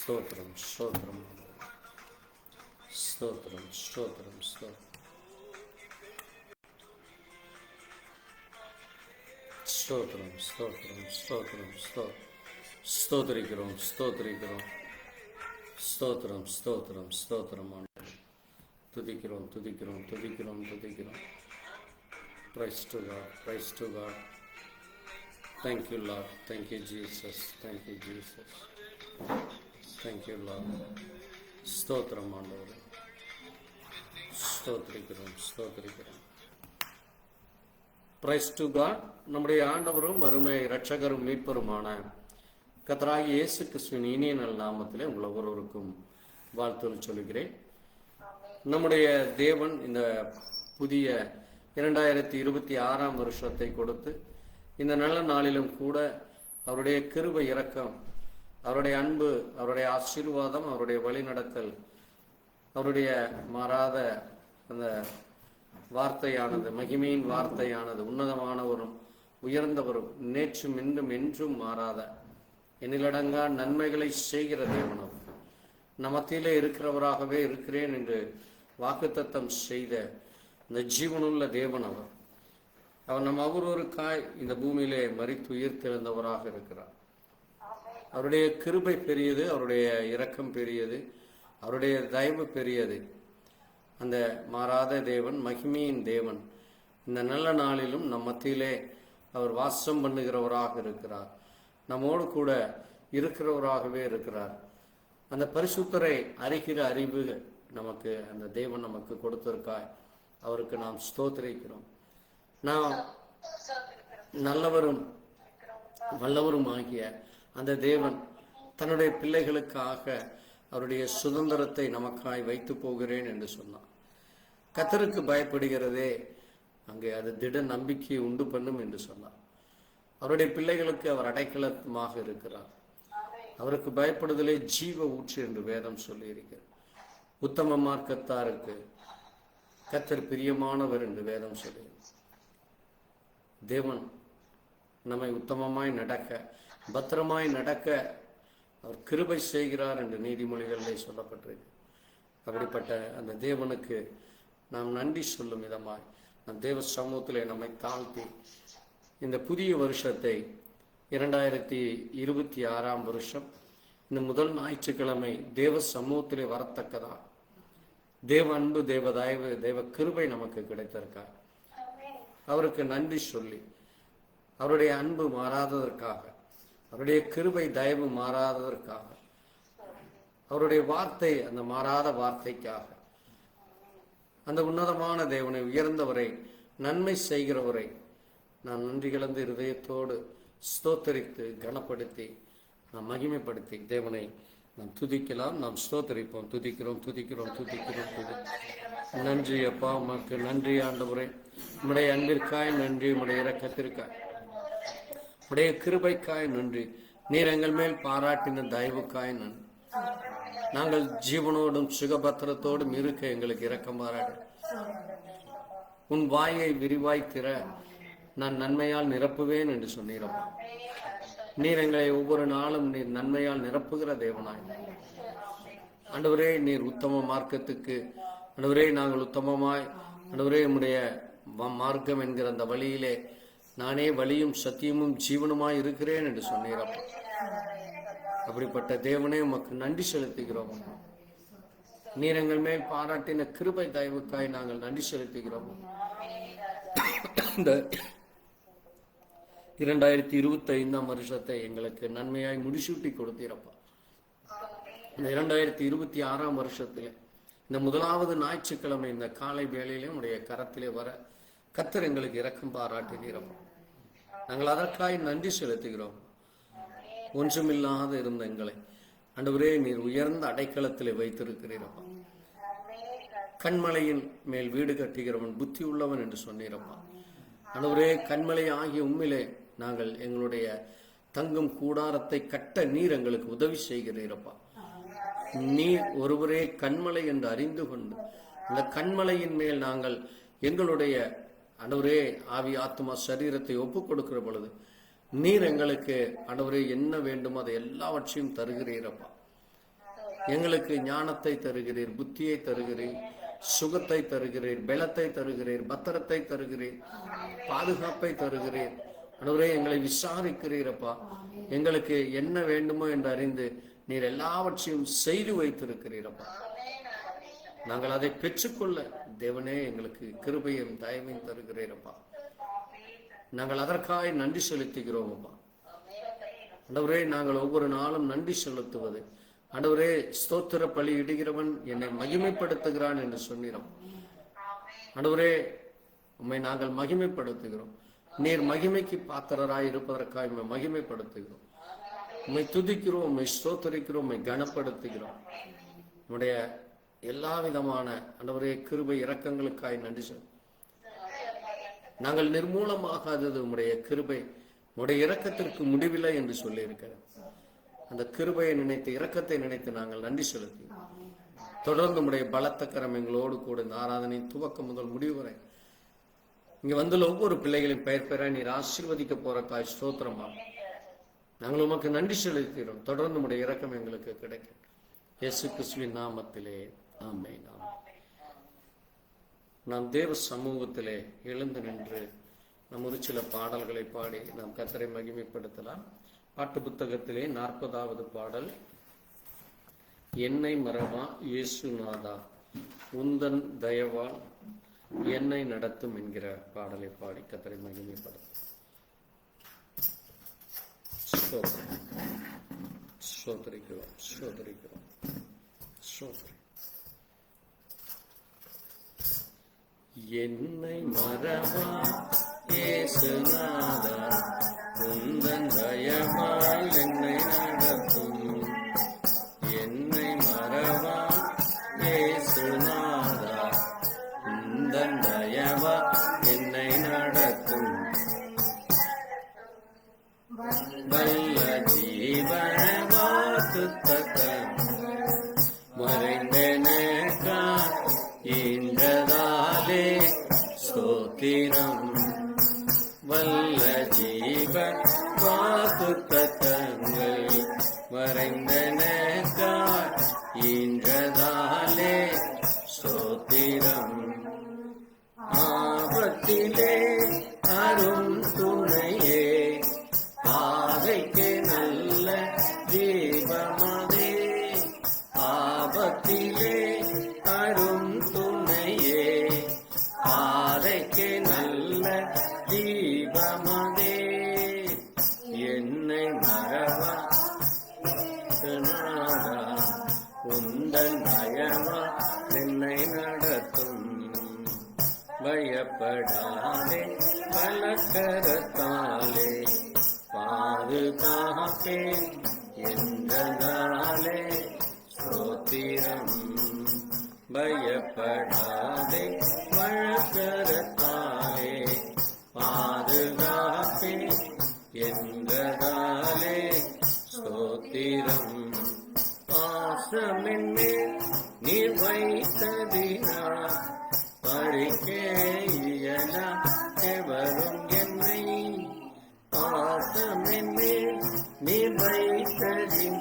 ஸ்தோத்திரம் ஸ்தோத்திரம் ஸ்தோத்திரம் ஸ்தோத்திரம் ஸ்தோத்திரம் ஸ்தோத்திரம் ஸ்தோத்திரம் ஸ்தோத்திரிக்கிறோம் ஸ்தோத்திரிக்கிறோம் ஸ்தோத்திரம் ஸ்தோத்திரம் ஸ்தோத்திரம் துதிக்கிறோம் துதிக்கிறோம் துதிக்கிறோம் துதிக்கிறோம். Praise to God, praise to God. Thank you, Lord. Thank you, Jesus. Thank you, Jesus. Thank you, Lord. ஸ்தோத்திரம் ஆண்டவரே, ஸ்தோத்திரிக்கிறோம் ஸ்தோத்திரிக்கிறோம். Praise to God. நம்முடைய ஆண்டவரும் அருமை இரட்சகரும் மீட்பருமான கர்த்தராகிய இயேசு கிறிஸ்துவின் இனிய நல் நாமத்திலே உங்கள் ஒவ்வொருவருக்கும் வாழ்த்துக்கள் சொல்கிறேன். நம்முடைய தேவன் இந்த புதிய 2026 வருஷத்தை கொடுத்து இந்த நல்ல நாளிலும் கூட அவருடைய கிருபை இரக்கம், அவருடைய அன்பு, அவருடைய ஆசீர்வாதம், அவருடைய வழிநடத்தல், அவருடைய மாறாத அந்த வார்த்தையானது, மகிமையின் வார்த்தையானது, உன்னதமானவரும் உயர்ந்தவரும் நேற்றும் இன்றும் என்றும் மாறாத எண்ணிலடங்கா நன்மைகளை செய்கிற தேவனும் மத்தியிலே இருக்கிறவராகவே இருக்கிறேன் என்று வாக்குத்தத்தம் செய்த இந்த ஜீவனுள்ள தேவன் அவர். அவர் நம் ஒவ்வொருவருக்காய் இந்த பூமியிலே மரித்து உயிர்த்தெழுந்தவராக இருக்கிறார். அவருடைய கிருபை பெரியது, அவருடைய இரக்கம் பெரியது, அவருடைய தயவு பெரியது. அந்த மாறாத தேவன், மகிமையின் தேவன் இந்த நல்ல நாளிலும் நம் மத்தியிலே அவர் வாசம் பண்ணுகிறவராக இருக்கிறார். நம்மோடு கூட இருக்கிறவராகவே இருக்கிறார். அந்த பரிசுத்தரை அறிகிற அறிவு நமக்கு அந்த தேவன் நமக்கு கொடுத்திருக்காய். அவருக்கு நாம் ஸ்தோத்திரிக்கிறோம். நாம் நல்லவரும் வல்லவரும் ஆகிய அந்த தேவன் தன்னுடைய பிள்ளைகளுக்காக அவருடைய சுதந்திரத்தை நமக்காய் வைத்து போகிறேன் என்று சொன்னார். கர்த்தருக்கு பயப்படுகிறதே அங்கே அது திட நம்பிக்கையை உண்டு பண்ணும் என்று சொன்னார். அவருடைய பிள்ளைகளுக்கு அவர் அடைக்கலமாக இருக்கிறார். அவருக்கு பயப்படுதலே ஜீவ ஊற்று என்று வேதம் சொல்லி இருக்கிறார். உத்தம மார்க்கத்தாருக்கு கர்த்தர் பிரியமானவர் என்று வேதம் சொல்லி, தேவன் நம்மை உத்தமமாய் நடக்க, பத்திரமாய் நடக்க அவர் கிருபை செய்கிறார் என்று நீதிமொழிகளிலே சொல்லப்பட்டிருக்கு. அப்படிப்பட்ட அந்த தேவனுக்கு நாம் நன்றி சொல்லும் விதமாய் நம் தேவ சமூகத்திலே நம்மை தாழ்த்தி இந்த புதிய வருஷத்தை 2026 வருஷம் இந்த முதல் ஞாயிற்றுக்கிழமை தேவ சமூகத்திலே வரத்தக்கதா தேவ அன்பு, தேவ தயவு, தேவ கிருபை நமக்கு கிடைத்திருக்கார். அவருக்கு நன்றி சொல்லி அவருடைய அன்பு மாறாததற்காக, அவருடைய கிருபை தயவு மாறாததற்காக, அவருடைய வார்த்தை அந்த மாறாத வார்த்தைக்காக, அந்த உன்னதமான தேவனை, உயர்ந்தவரை, நன்மை செய்கிறவரை நாம் நன்றி கலந்து இருதயத்தோடு ஸ்தோத்தரித்து கனப்படுத்தி நாம் மகிமைப்படுத்தி தேவனை நாம் துதிக்கலாம். நாம் ஸ்தோத்தரிப்போம். துதிக்கிறோம் துதிக்கிறோம் துதிக்கிறோம். நன்றி அப்பா, உமக்கு நன்றி ஆண்டவரே. உம்முடைய அன்பிற்காய் நன்றி, உம்முடைய இரக்கத்திற்காய், உடைய கிருபைக்காய் நன்றி. நீர் எங்கள் மேல் பாராட்டின தயவுக்காய் நன்றி. நாங்கள் ஜீவனோடும் சுகபத்திரத்தோடும் இருக்க எங்களுக்கு இரக்கம் பாராட்டு. உன் வாயை விரிவாய் திற, நான் நன்மையால் நிரப்புவேன் என்று சொன்னீரப்பா. நீர் எங்களை ஒவ்வொரு நாளும் நீர் நன்மையால் நிரப்புகிற தேவனாய் ஆண்டவரே, நீர் உத்தம மார்க்கத்துக்கு ஆண்டவரே நாங்கள் உத்தமமாய் ஆண்டவரே உம்முடைய மார்க்கம் என்கிற அந்த வழியிலே நானே வழியும் சத்தியமும் ஜீவனுமாய் இருக்கிறேன் என்று சொன்னீரப்பா. அப்படிப்பட்ட தேவனே உமக்கு நன்றி செலுத்துகிறோம். நீர் எங்கள் மேல் பாராட்டின கிருபை தயவுக்காய் நாங்கள் நன்றி செலுத்துகிறோம். இந்த 2025 வருஷத்தை எங்களுக்கு நன்மையாய் முடிசூட்டி கொடுத்தீரப்பா. இந்த 2026 வருஷத்துல இந்த முதலாவது ஞாயிற்றுக்கிழமை இந்த காலை வேளையிலே உடைய கரத்திலே வர கர்த்தர் எங்களுக்கு இரக்கம் பாராட்டினீரப்பா. நாங்கள் அதற்காய் நன்றி செலுத்துகிறோம். ஒன்றுமில்லாத இருந்த எங்களை ஆண்டவரே நீர் உயர்ந்த அடைக்கலத்திலே வைத்திருக்கிறீரப்பா. கண்மலையின் மேல் வீடு கட்டுகிறவன் புத்தி உள்ளவன் என்று சொன்னீரப்பா. ஆண்டவரே, கண்மலை ஆகிய உண்மையிலே நாங்கள் எங்களுடைய தங்கும் கூடாரத்தை கட்ட நீர் எங்களுக்கு உதவி செய்கிறீரப்பா. நீர் ஒருவரே கண்மலை என்று அறிந்து கொண்டு அந்த கண்மலையின் மேல் நாங்கள் எங்களுடைய ஆண்டவரே ஆவி ஆத்மா சரீரத்தை ஒப்புக் கொடுக்கிற பொழுது நீர் எங்களுக்கு ஆண்டவரே என்ன வேண்டுமோ அதை எல்லாவற்றையும் தருகிறீரப்பா. எங்களுக்கு ஞானத்தை தருகிறீர், புத்தியை தருகிறீர், சுகத்தை தருகிறீர், பலத்தை தருகிறீர், பத்திரத்தை தருகிறீர், பாதுகாப்பை தருகிறீர். ஆண்டவரே, எங்களை விசாரிக்கிறீரப்பா. எங்களுக்கு என்ன வேண்டுமோ என்று அறிந்து நீர் எல்லாவற்றையும் செய்து வைத்திருக்கிறீரப்பா. நாங்கள் அதை பெற்றுக்கொள்ள தேவனே எங்களுக்கு கிருபையும் தயவையும் தருகிறீரப்பா. நாங்கள் அதற்காக நன்றி செலுத்துகிறோம் அப்பா. ஆண்டவரே, நாங்கள் ஒவ்வொரு நாளும் நன்றி செலுத்துவது, ஆண்டவரே, ஸ்தோத்திர பலி இடுகிறவன் என்னை மகிமைப்படுத்துகிறான் என்று சொன்னீரோம். ஆண்டவரே, உம்மை நாங்கள் மகிமைப்படுத்துகிறோம். நீர் மகிமைக்கு பாத்திரராய் இருப்பதற்காக உம்மை மகிமைப்படுத்துகிறோம். உம்மை துதிக்கிறோம், உம்மை ஸ்தோத்தரிக்கிறோம், உம்மை கனப்படுத்துகிறோம். உம்முடைய எல்லா விதமான ஆண்டவரே கிருபை இரக்கங்களுக்காய் நன்றி சொல். நாங்கள் நிர்மூலமாகாதது உம்முடைய கிருபை, உம்முடைய இரக்கத்திற்கு முடிவில்லை என்று சொல்லி இருக்கிறேன். அந்த கிருபையை நினைத்து, இரக்கத்தை நினைத்து நாங்கள் நன்றி செலுத்தி தொடர்ந்து உம்முடைய பலத்த கரம் எங்களோடு கூட இந்த ஆராதனை துவக்கம் முதல் முடிவு வரை இங்க வந்துள்ள ஒவ்வொரு பிள்ளைகளையும் பெயர் பெற நீர் ஆசீர்வதிக்க போறக்காய் ஸ்தோத்திரமா. நாங்கள் உமக்கு நன்றி செலுத்துகிறோம். தொடர்ந்து உம்முடைய இரக்கம் எங்களுக்கு கிடைக்கும். இயேசு கிறிஸ்துவின் நாமத்திலே ஆமென். நாம் தேவ சமூகத்திலே எழுந்து நின்று நம் ஒரு சில பாடல்களை பாடி நாம் கர்த்தரை மகிமைப்படுத்தலாம். பாட்டு புத்தகத்திலே 40வது பாடல், என்னை மறவா இயேசுநாதா உந்தன் தயவால் என்னை நடத்தும் என்கிற பாடலை பாடி கர்த்தரை மகிமைப்படுத்த சோதரிக்கிறோம் சோதரிக்கிறோம் சோதரி. என்னை மறவா இயேசுநாதா உந்தன் தயவால் என்னை நடத்தும். என்னை மறவா இயேசுநாதா உந்தன் தயவா என்னை நடத்தும். வல்ல ஜீவன வாக்குத்தத்தம் மறைந்தனக்கா இன்றதாலே ஸ்தோத்திரம். வல்ல ஜீவ வாக்குத்தத்தங்கள் மறைந்தனக்கா இன்றதாலே ஸ்தோத்திரம். ஆபத்திலே அரும் துணையே பாதைக்கு நல்ல தீபமதே. ஆபத்திலே அரும் துணையே பாதைக்கு நல்ல தீபமதே. என்னை மறவா உந்தன் நயவா என்னை நடத்தும். பயப்படாதே பலக்கரத்தாலே பாதுகாப்பேன் என்றதாலே ஸ்தோத்திரம். பயப்படாதே பலக்கரத்தாலே பாதுகாப்பேன் என்றதாலே ஸ்தோத்திரம். பாசமென்னே நீ வைத்ததினா பழிக்கேயனா எவரும் என்னை. பாசமென்னே நீ வைத்ததின்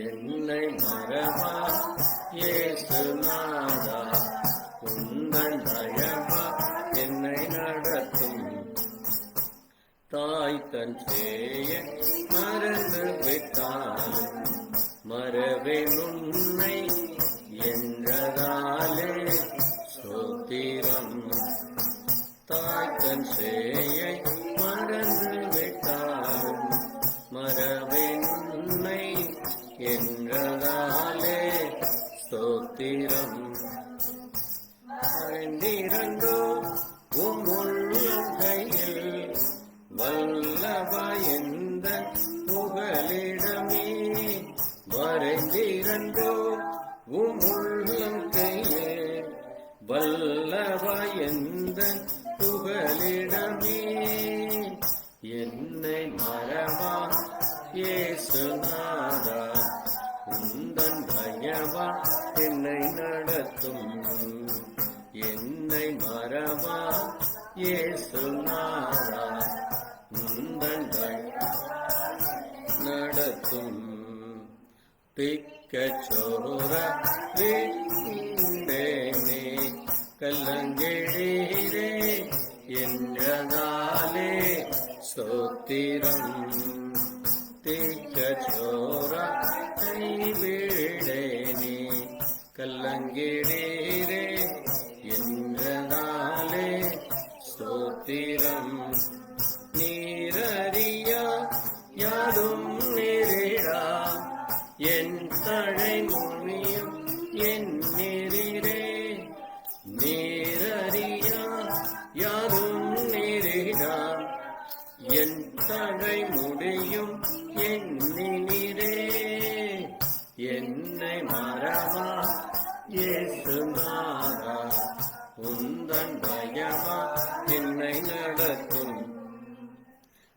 என்னை மறவா இயேசுநாதா உந்தன் தயவா என்னை நடத்தும். தாய் தன் சேய மறந்து விட்டாலும் மறவேன் உன்னை என்றதாலே ஸ்தோத்திரம். தாய் தன் சேயை மறந்து விட்டாலும் மறவேன் உன்னை என்றதாலே ஸ்தோத்திரம். அறிந்திரண்டோ உம் உள்ளம் கையில் வல்லவா எந்த புகலிடமே. வரைந்திரண்டோ உம் உள்ளம் கையில் வல்லவா எந்த புகலிடமே. என்னை மறவா இயேசுநாதா உந்தன் தயவா என்னை நடத்தும். என்னை மறவா இயேசுநாதா உந்தன் நடத்தும் திக்கச்சோர விண்டேனே கல்லங்கெழீரே என்றதாலே ஸ்தோத்திரம். திக்கச்சோர கைவிடேனே கல்லங்கெழீரே என்றதாலே ஸ்தோத்திரம். நீரறியா யாரும் நேரிடா என் தழைமொழியும் என் நேரிடே. நீரறியா யாரும் நேரிடா என் தழைமொழியும் என் நீரே. என்னை மறவா இயேசுநாதா உந்தன் தயவா என்னை நடத்தும்.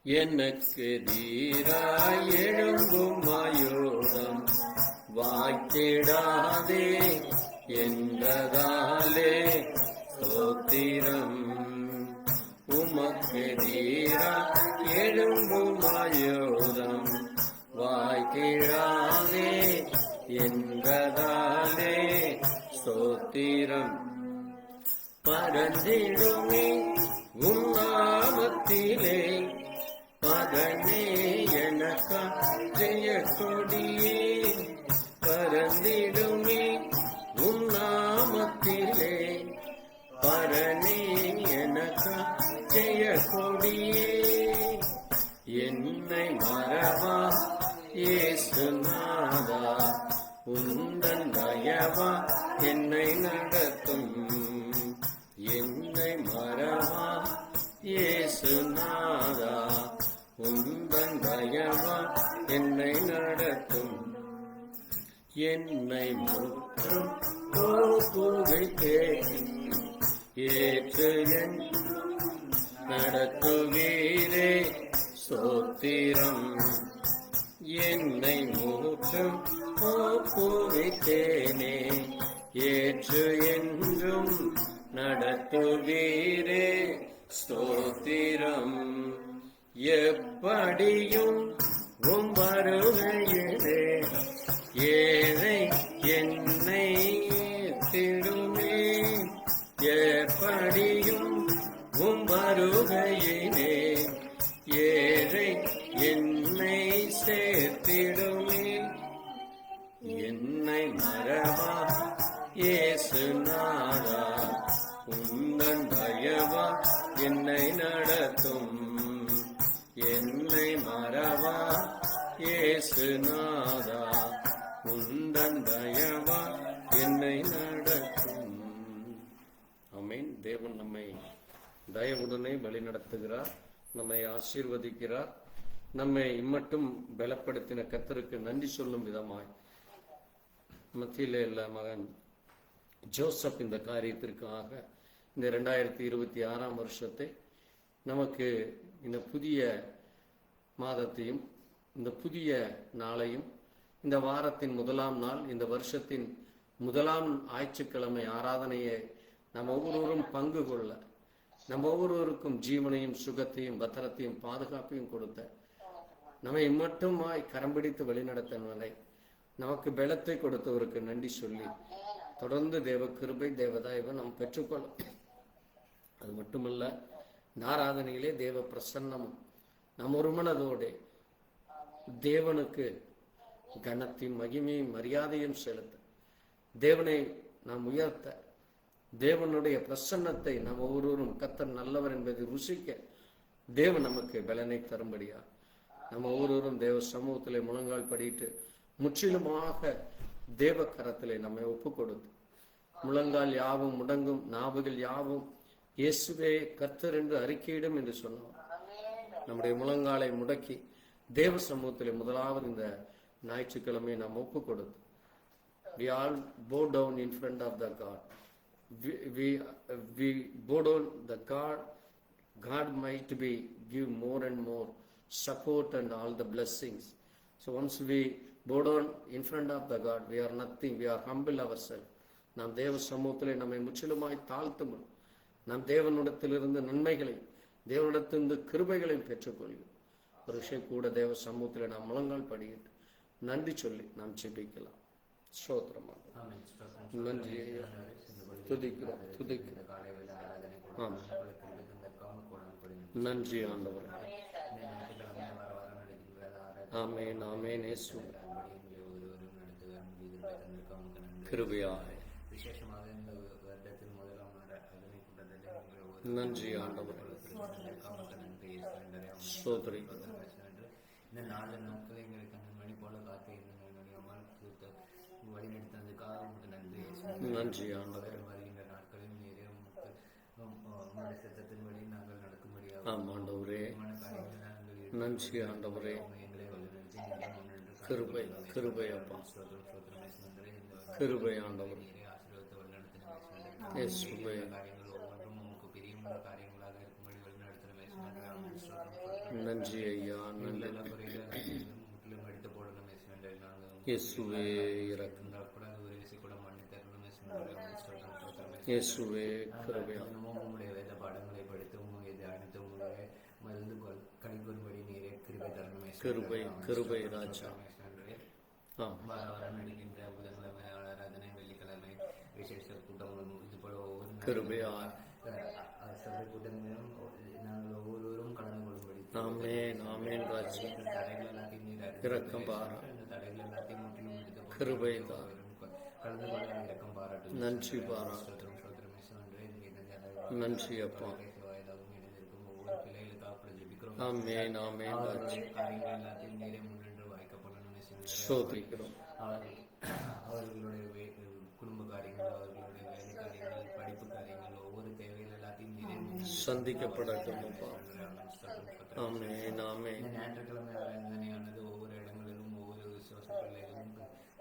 எனக்கு தீராய் எழும்பும் ஆயுதம் வாய்த்திடாதே என்றதாலே ஸ்தோத்திரம். உமக்கு தீராய் எழும்பும் ஆயுதம் வாய்த்திடாதே என்றதாலே ஸ்தோத்திரம். பரந்திடுமே உம் நாமத்திலே பதனே எனக்கா ஜெய கொடியே. பரந்திடுமே உம் நாமத்திலே பரனே எனக்கா ஜெய கொடியே. என்னை மறவா இயேசுநாதா உந்தன் தயவா என்னை நடத்தும். என்னை மறவா இயேசுநாதா உந்தன் தயவா என்னை நடத்தும். என்னை முற்றும் புகைத்தே ஏற்று என் நடத்துவீரே ஸ்தோத்திரம். என்னை முற்றும் புகைத்தேனே ஏற்று என்றும் நடத்துவீரே ஸ்தோத்திரம். எப்படியும் உம் வருகையிலே ஏழை என்னை திடுமே. எப்படியும் உம் வருகையிலே ஏழை என்னை சேர்த்திடுமே. என்னை மறவா இயேசுநாதா உந்தன் தயவா என்னை நடத்தும். என்னை மறவா இயேசுநாதா உந்தன் தயவா என்னை நடத்தும். ஆமென். தேவன் நம்மை தயவுடனே வழி நடத்துகிறார், நம்மை ஆசீர்வதிக்கிறார். நம்மை இம்மட்டும் பலப்படுத்தின கர்த்தருக்கு நன்றி சொல்லும் விதமாய் மத்தியிலே உள்ள மகன் ஜோசப் இந்த காரியத்திற்காக இந்த 2026 வருஷத்தை நமக்கு இந்த புதிய மாதத்தையும் இந்த புதிய நாளையும் இந்த வாரத்தின் முதலாம் நாள் இந்த வருஷத்தின் முதலாம் ஞாயிற்றுக்கிழமை ஆராதனையை நம்ம ஒவ்வொருவரும் பங்கு கொள்ள நம்ம ஒவ்வொருவருக்கும் ஜீவனையும் சுகத்தையும் பத்திரத்தையும் பாதுகாப்பையும் கொடுத்த நம்மை மட்டுமாய் கரம் பிடித்து வழிநடத்தினவரை நமக்கு பலத்தை கொடுத்தவருக்கு நன்றி சொல்லி தொடர்ந்து தேவ கிருபை தேவதாயவை நாம் பெற்றுக்கொள்ள. அது மட்டுமல்ல, இந்த ஆராதனையிலே தேவ பிரசன்னமும் நம் ஒரு மனதோடு தேவனுக்கு கனத்தையும் மகிமையும் மரியாதையும் செலுத்த, தேவனை நாம் உயர்த்த, தேவனுடைய பிரசன்னத்தை நாம் ஒவ்வொருவரும் கர்த்தர் நல்லவர் என்பதை ருசிக்க தேவன் நமக்கு பலனை தரும்படியா நம்ம ஒவ்வொருவரும் தேவ சமூகத்திலே முழங்கால் படிட்டு முற்றிலுமாக தேவ கரத்திலே நம்மை ஒப்பு கொடுத்து முழங்கால் யாவும் முடங்கும் நாவுகள் யாவும் இயேசுவே கர்த்தர் என்று அறிக்கையிடும் என்று சொன்னோம். நம்முடைய முழங்காலை முடக்கி தேவ சமூகத்திலே முதலாவது இந்த ஞாயிற்றுக்கிழமை நாம் ஒப்பு கொடுத்து we all bow down in front of the God. We bow down the God might be give more and more support and all the blessings. So once we bow down in front of the God, we are nothing, we are humble ourselves. நாம் தேவ சமூகத்திலே நம்மை முற்றிலுமாய் தாழ்த்தும் நாம் தேவனிடத்திலிருந்து நன்மைகளை தேவனிடத்திலிருந்து கிருபைகளை பெற்றுக்கொள்கிறோம். ஒரு விஷயம் கூட தேவ சமூகத்தில் நாம் முழங்கால் படிக்கிட்டு நன்றி சொல்லி நாம் ஜெபிக்கலாம். ஸ்தோத்திரமாக நன்றி துதிக்கிறோம் துதிக்கிறோம். நன்றி ஆண்டவர். ஆமென் ஆமென். இயேசு கிருபையாக விசேஷமாக இந்த வருடத்தின் முதலாம் அதனை கூட்டத்தில் நன்றி ஆண்டவர். சோதரி இந்த 4 நாட்கள் எங்களுக்கு அந்த மணி போல காத்து எங்களுடைய வழிநடத்தினதுக்காக உங்களுக்கு நன்றி. நன்றி ஆண்டவர். வருகின்ற நாட்களில் நீரே உங்களுடைய சத்தத்தின் வழி நாங்கள் நடக்கும்படியாக ஆண்டவரே நன்றி ஆண்டவரே. கிருபை கிருபை அப்பா கிருபை ஆண்டவர். இயேசுவே நன்றி ஐயா நன்றி. இயேசுவே இறக்கம். இயேசுவே கிருபை. உங்களுடைய வேத பாடங்களை படித்து உங்களுடைய தியானித்து உங்களுடைய மருந்து கழிக்கும்படி நீரே கிருபை தரணும். கிருபை கிருபை ராஜா. வாரம் நடிக்கின்ற புதன்கிழமை ஆராதனை, வெள்ளிக்கிழமை விசேஷ கூட்டங்களும் இது போல ஒவ்வொரு கிருபையா சபை கூட்டங்களிலும் நாங்கள் ஒவ்வொருவரும் கலந்து கொள்ளும்படி ஆமென் ஆமென் ராஜா. தடைகள் எல்லாத்தையும் நீர் இரக்கம் பாரா. இந்த தடைகள் எல்லாத்தையும் முற்றிலும் எடுத்து கிருபை கலந்து கொள்ள இரக்கம் பாராட்டு. நன்றி பாரா. நன்றி அப்பா. ஒவ்வொரு பிள்ளைகளுக்காக ஜெபிக்கிறோம். ஆமென் ஆமென் ராஜா. காரியங்கள் எல்லாத்தையும் நீரே முன்னின்று வாய்க்கப்படணும். ஸ்தோத்திரிக்கிறோம். அவர்களுடைய குடும்ப காரியங்கள், அவர்களுடைய வேலை காரியங்கள், படிப்பு காரியங்கள், ஒவ்வொரு தேவைகள் எல்லாத்தையும் நீரே சந்திக்கப்படட்டும் அப்பா. ஆமென் ஆமென். ஞாயிற்றுக்கிழமை ஆராதனையானது ஒவ்வொரு இடங்களிலும் ஒவ்வொரு விசுவாச பிள்ளைகளும்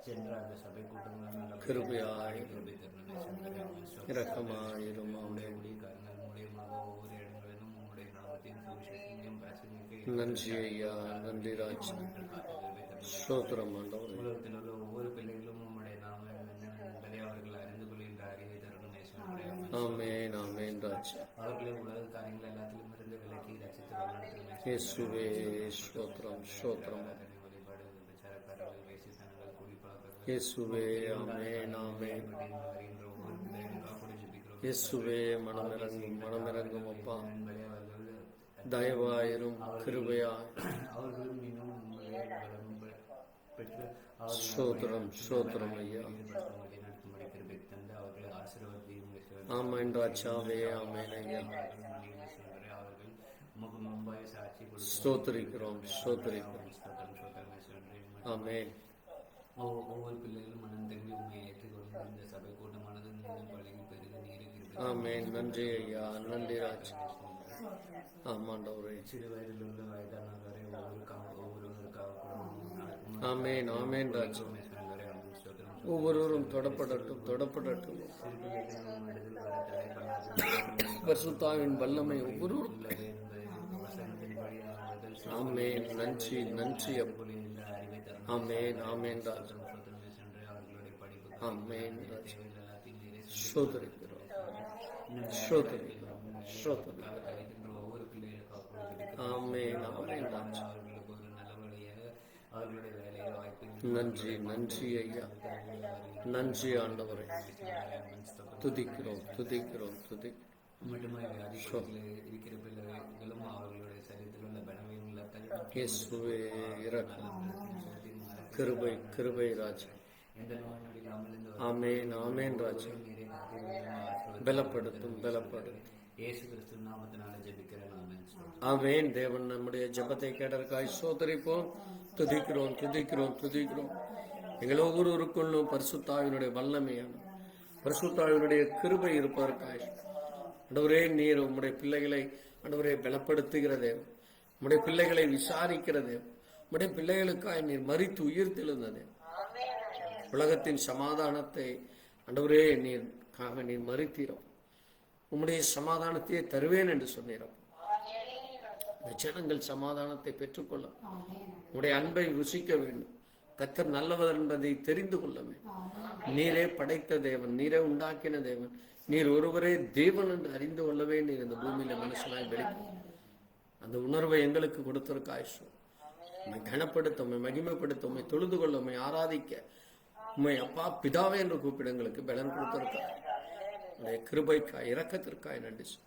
சென்ற அந்த சபை கூட்டங்களும் கிருபையாய் கிருபை தரணும். இரக்கமாயிரும். ஊழியக்காரங்கள் மூலியமாக ஒவ்வொரு இடங்களிலும் உங்களுடைய நாமத்தின் சுவிசேஷத்தையும் பிரசங்கிக்க நன்றி ஐயா நன்றி ராஜா. ஸ்தோத்திரம் ஆண்டவரே. உலகத்தில் உள்ள ஒவ்வொரு பிள்ளைகளும் உங்களுடைய நாம என்பதை அவர்கள் அறிந்து கொள்கின்ற அறிவை தரணும். ஆமென் ஆமென் ராஜா. அவர்களை உலக காரியங்கள் எல்லாத்திலும் இருந்து விலக்கி ரசித்து வழிநடத்தணும். இயேசுவே ஸ்தோத்திரம் ஸ்தோத்திரம். வழிபாடு, விசாரக்காரர்கள், வேசித்தனங்கள், குடிப்பழக்கங்கள், இயேசுவே ஆமென் ஆமென். வருகின்ற ஒவ்வொரு பிள்ளைகளுக்காக கூட ஜெபிக்கிறோம். இயேசுவே மனமிறங்கும் மனமிறங்கும் அப்பா. என்பதை அவர்கள் தயவாயிரும் கிருபையாய். அவர்களும் இன்னும் உங்களுடைய பலமும் பெற்று ஸ்தோத்திரம் ஸ்தோத்திரம் ஐயா. நடத்தும்படி கிருபை தந்து அவர்களை ஆசீர்வதியும். ஆமென் ராஜாவே ஆமென் ஐயா. அவர்கள் உமக்கு முன்பாக சாட்சி ஸ்தோத்திரிக்கிறோம் ஸ்தோத்திரிக்கிறோம். ஆமென். ஒவ்வொரு பிள்ளைகளும் மனம் திரும்பி உண்மை ஏற்றுக்கொண்டு இந்த சபை கூட்டமானது நீரும் பழகி பெருக நீருக்கு. ஆமென். நன்றி ஐயா நன்றி ராஜா. ஆமாண்டவரே. சிறு வயதில் உள்ள வயதானவரை ஒவ்வொருவருக்காக கூட ஆமென் ஆமென் ராஜா. ஒவ்வொருவரும் தொடப்படட்டும் தொடப்படட்டும். பரிசுத்தாவின் வல்லமை ஒவ்வொருவரும். ஆமென். நன்றி நன்றி. ஆமென் ஆமென் ராஜா. ஆமென் ராஜா. ஸ்தோத்திரிக்கிறோம் ஸ்தோத்திரிக்கிறோம் ஸ்தோத்திரிக்கிறோம். ஒவ்வொரு பிள்ளைகளுக்காக ஆமென் ஆமென் ராஜா. அவர்களுக்கு ஒரு நல்ல வழியாக அவர்களுடைய வேலையை வாய்ப்பு. நன்றி நன்றி ஐயா நன்றி ஆண்டவரே. துதிக்கிறோம் துதிக்கிறோம் துதிக்கிறோம். மட்டுமே வியாதிகளில் இருக்கிற பிள்ளைகளும் அவர்களுடைய சரீரத்தில் உள்ள பலவீனங்களை இயேசுவே இரக்கம் கிருபை கிருபை ராஜா. எந்த நோய் நொடி இல்லாமல் இந்த ஆமென் ஆமென் ராஜா. பலப்படுத்தும் பலப்படுத்தும். இயேசு கிறிஸ்து நாமத்தினால ஜெபிக்கிறேன். ஆமென். ஆமென். தேவன் நம்முடைய ஜெபத்தை கேட்டதற்காய் ஸ்தோத்திரிப்போம். துதிக்கிறோம் துதிக்கிறோம் துதிக்கிறோம். எங்கள் ஒவ்வொருவருக்குள்ளும் பரிசுத்தாவினுடைய வல்லமையான பரிசுத்தாவினுடைய கிருபை இருப்பதற்காய் ஆண்டவரே நீர் உம்முடைய பிள்ளைகளை ஆண்டவரே பலப்படுத்துகிற தேவன். உம்முடைய பிள்ளைகளை விசாரிக்கிற தேவன். உம்முடைய பிள்ளைகளுக்காய் நீர் மரித்து உயிர்த்தெழுந்த தேவன். உலகத்தின் சமாதானத்தை ஆண்டவரே நீர் மரித்தீரும். உம்முடைய சமாதானத்தையே தருவேன் என்று சொன்னீரம். இந்த ஜனங்கள் சமாதானத்தை பெற்றுக்கொள்ள உம்முடைய அன்பை ருசிக்க வேண்டும். கர்த்தர் நல்லவர் என்பதை தெரிந்து கொள்ள வேண்டும். நீரே படைத்த தேவன், நீரே உண்டாக்கின தேவன், நீர் ஒருவரே தேவன் என்று அறிந்து கொள்ளவே நீர் இந்த பூமியில மனுஷனாய் வெளிப்படும். அந்த உணர்வை எங்களுக்கு கொடுத்திருக்காய். உம்மை கனப்படுத்த, உம்மை மகிமைப்படுத்த, உம்மை தொழுது கொள்ள, உம்மை ஆராதிக்க, உம்மை அப்பா பிதாவே என்று கூப்பிட எங்களுக்கு பலன் கொடுத்திருக்காய். உடைய கிருபைக்காய், இரக்கத்திற்காய் நன்றி சொல்.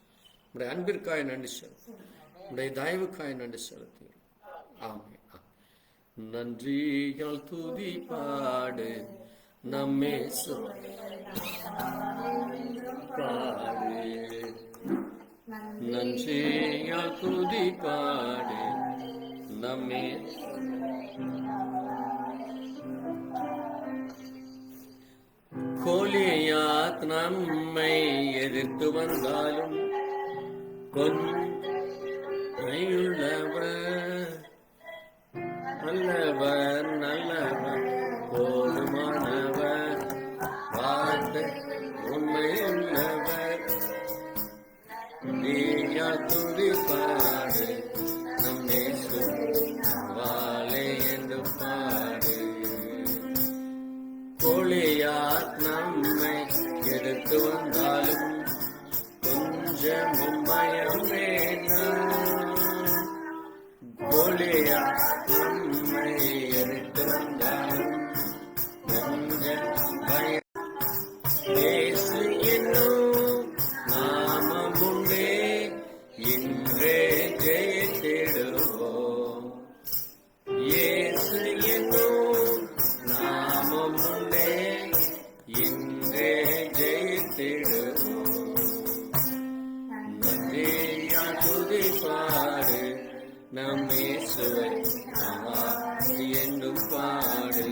உடைய அன்பிற்காய் நன்றி சொல். உடைய தயவுக்காய் நன்றி செலுத்தி. ஆமென். நன்றியால் துதி பாடு நம்மே பாடு, நன்றியால் துதி பாடு நம்மே. கோலியாத் நம்மை எதிர்த்து வந்தாலும் கொன்னையுள்ளவர் நல்லவர், நல்லவர், போதுமானவர், வார்த்தை உண்மையுள்ளவர். நீயா துதி பாடு நம்மே வாழை என்று பாடு. கோலியாத் நம்மை எடுத்து வந்தாலும் கொஞ்சமும் பயம் வேண்டாம். கோலியாத் நம்மை எடுத்து வந்தாலும் கொஞ்சம் பயம். இயேசு என்னும் நாமம் உண்டே, இன்றே ஜெயித்திடுவோம். இயேசு என்னும் நாமம் உண்டே, இன்றே ஜெயித்திடுவோம். நன்றியா துதி பாடு நம் இயேசுவை என்றும் பாடு.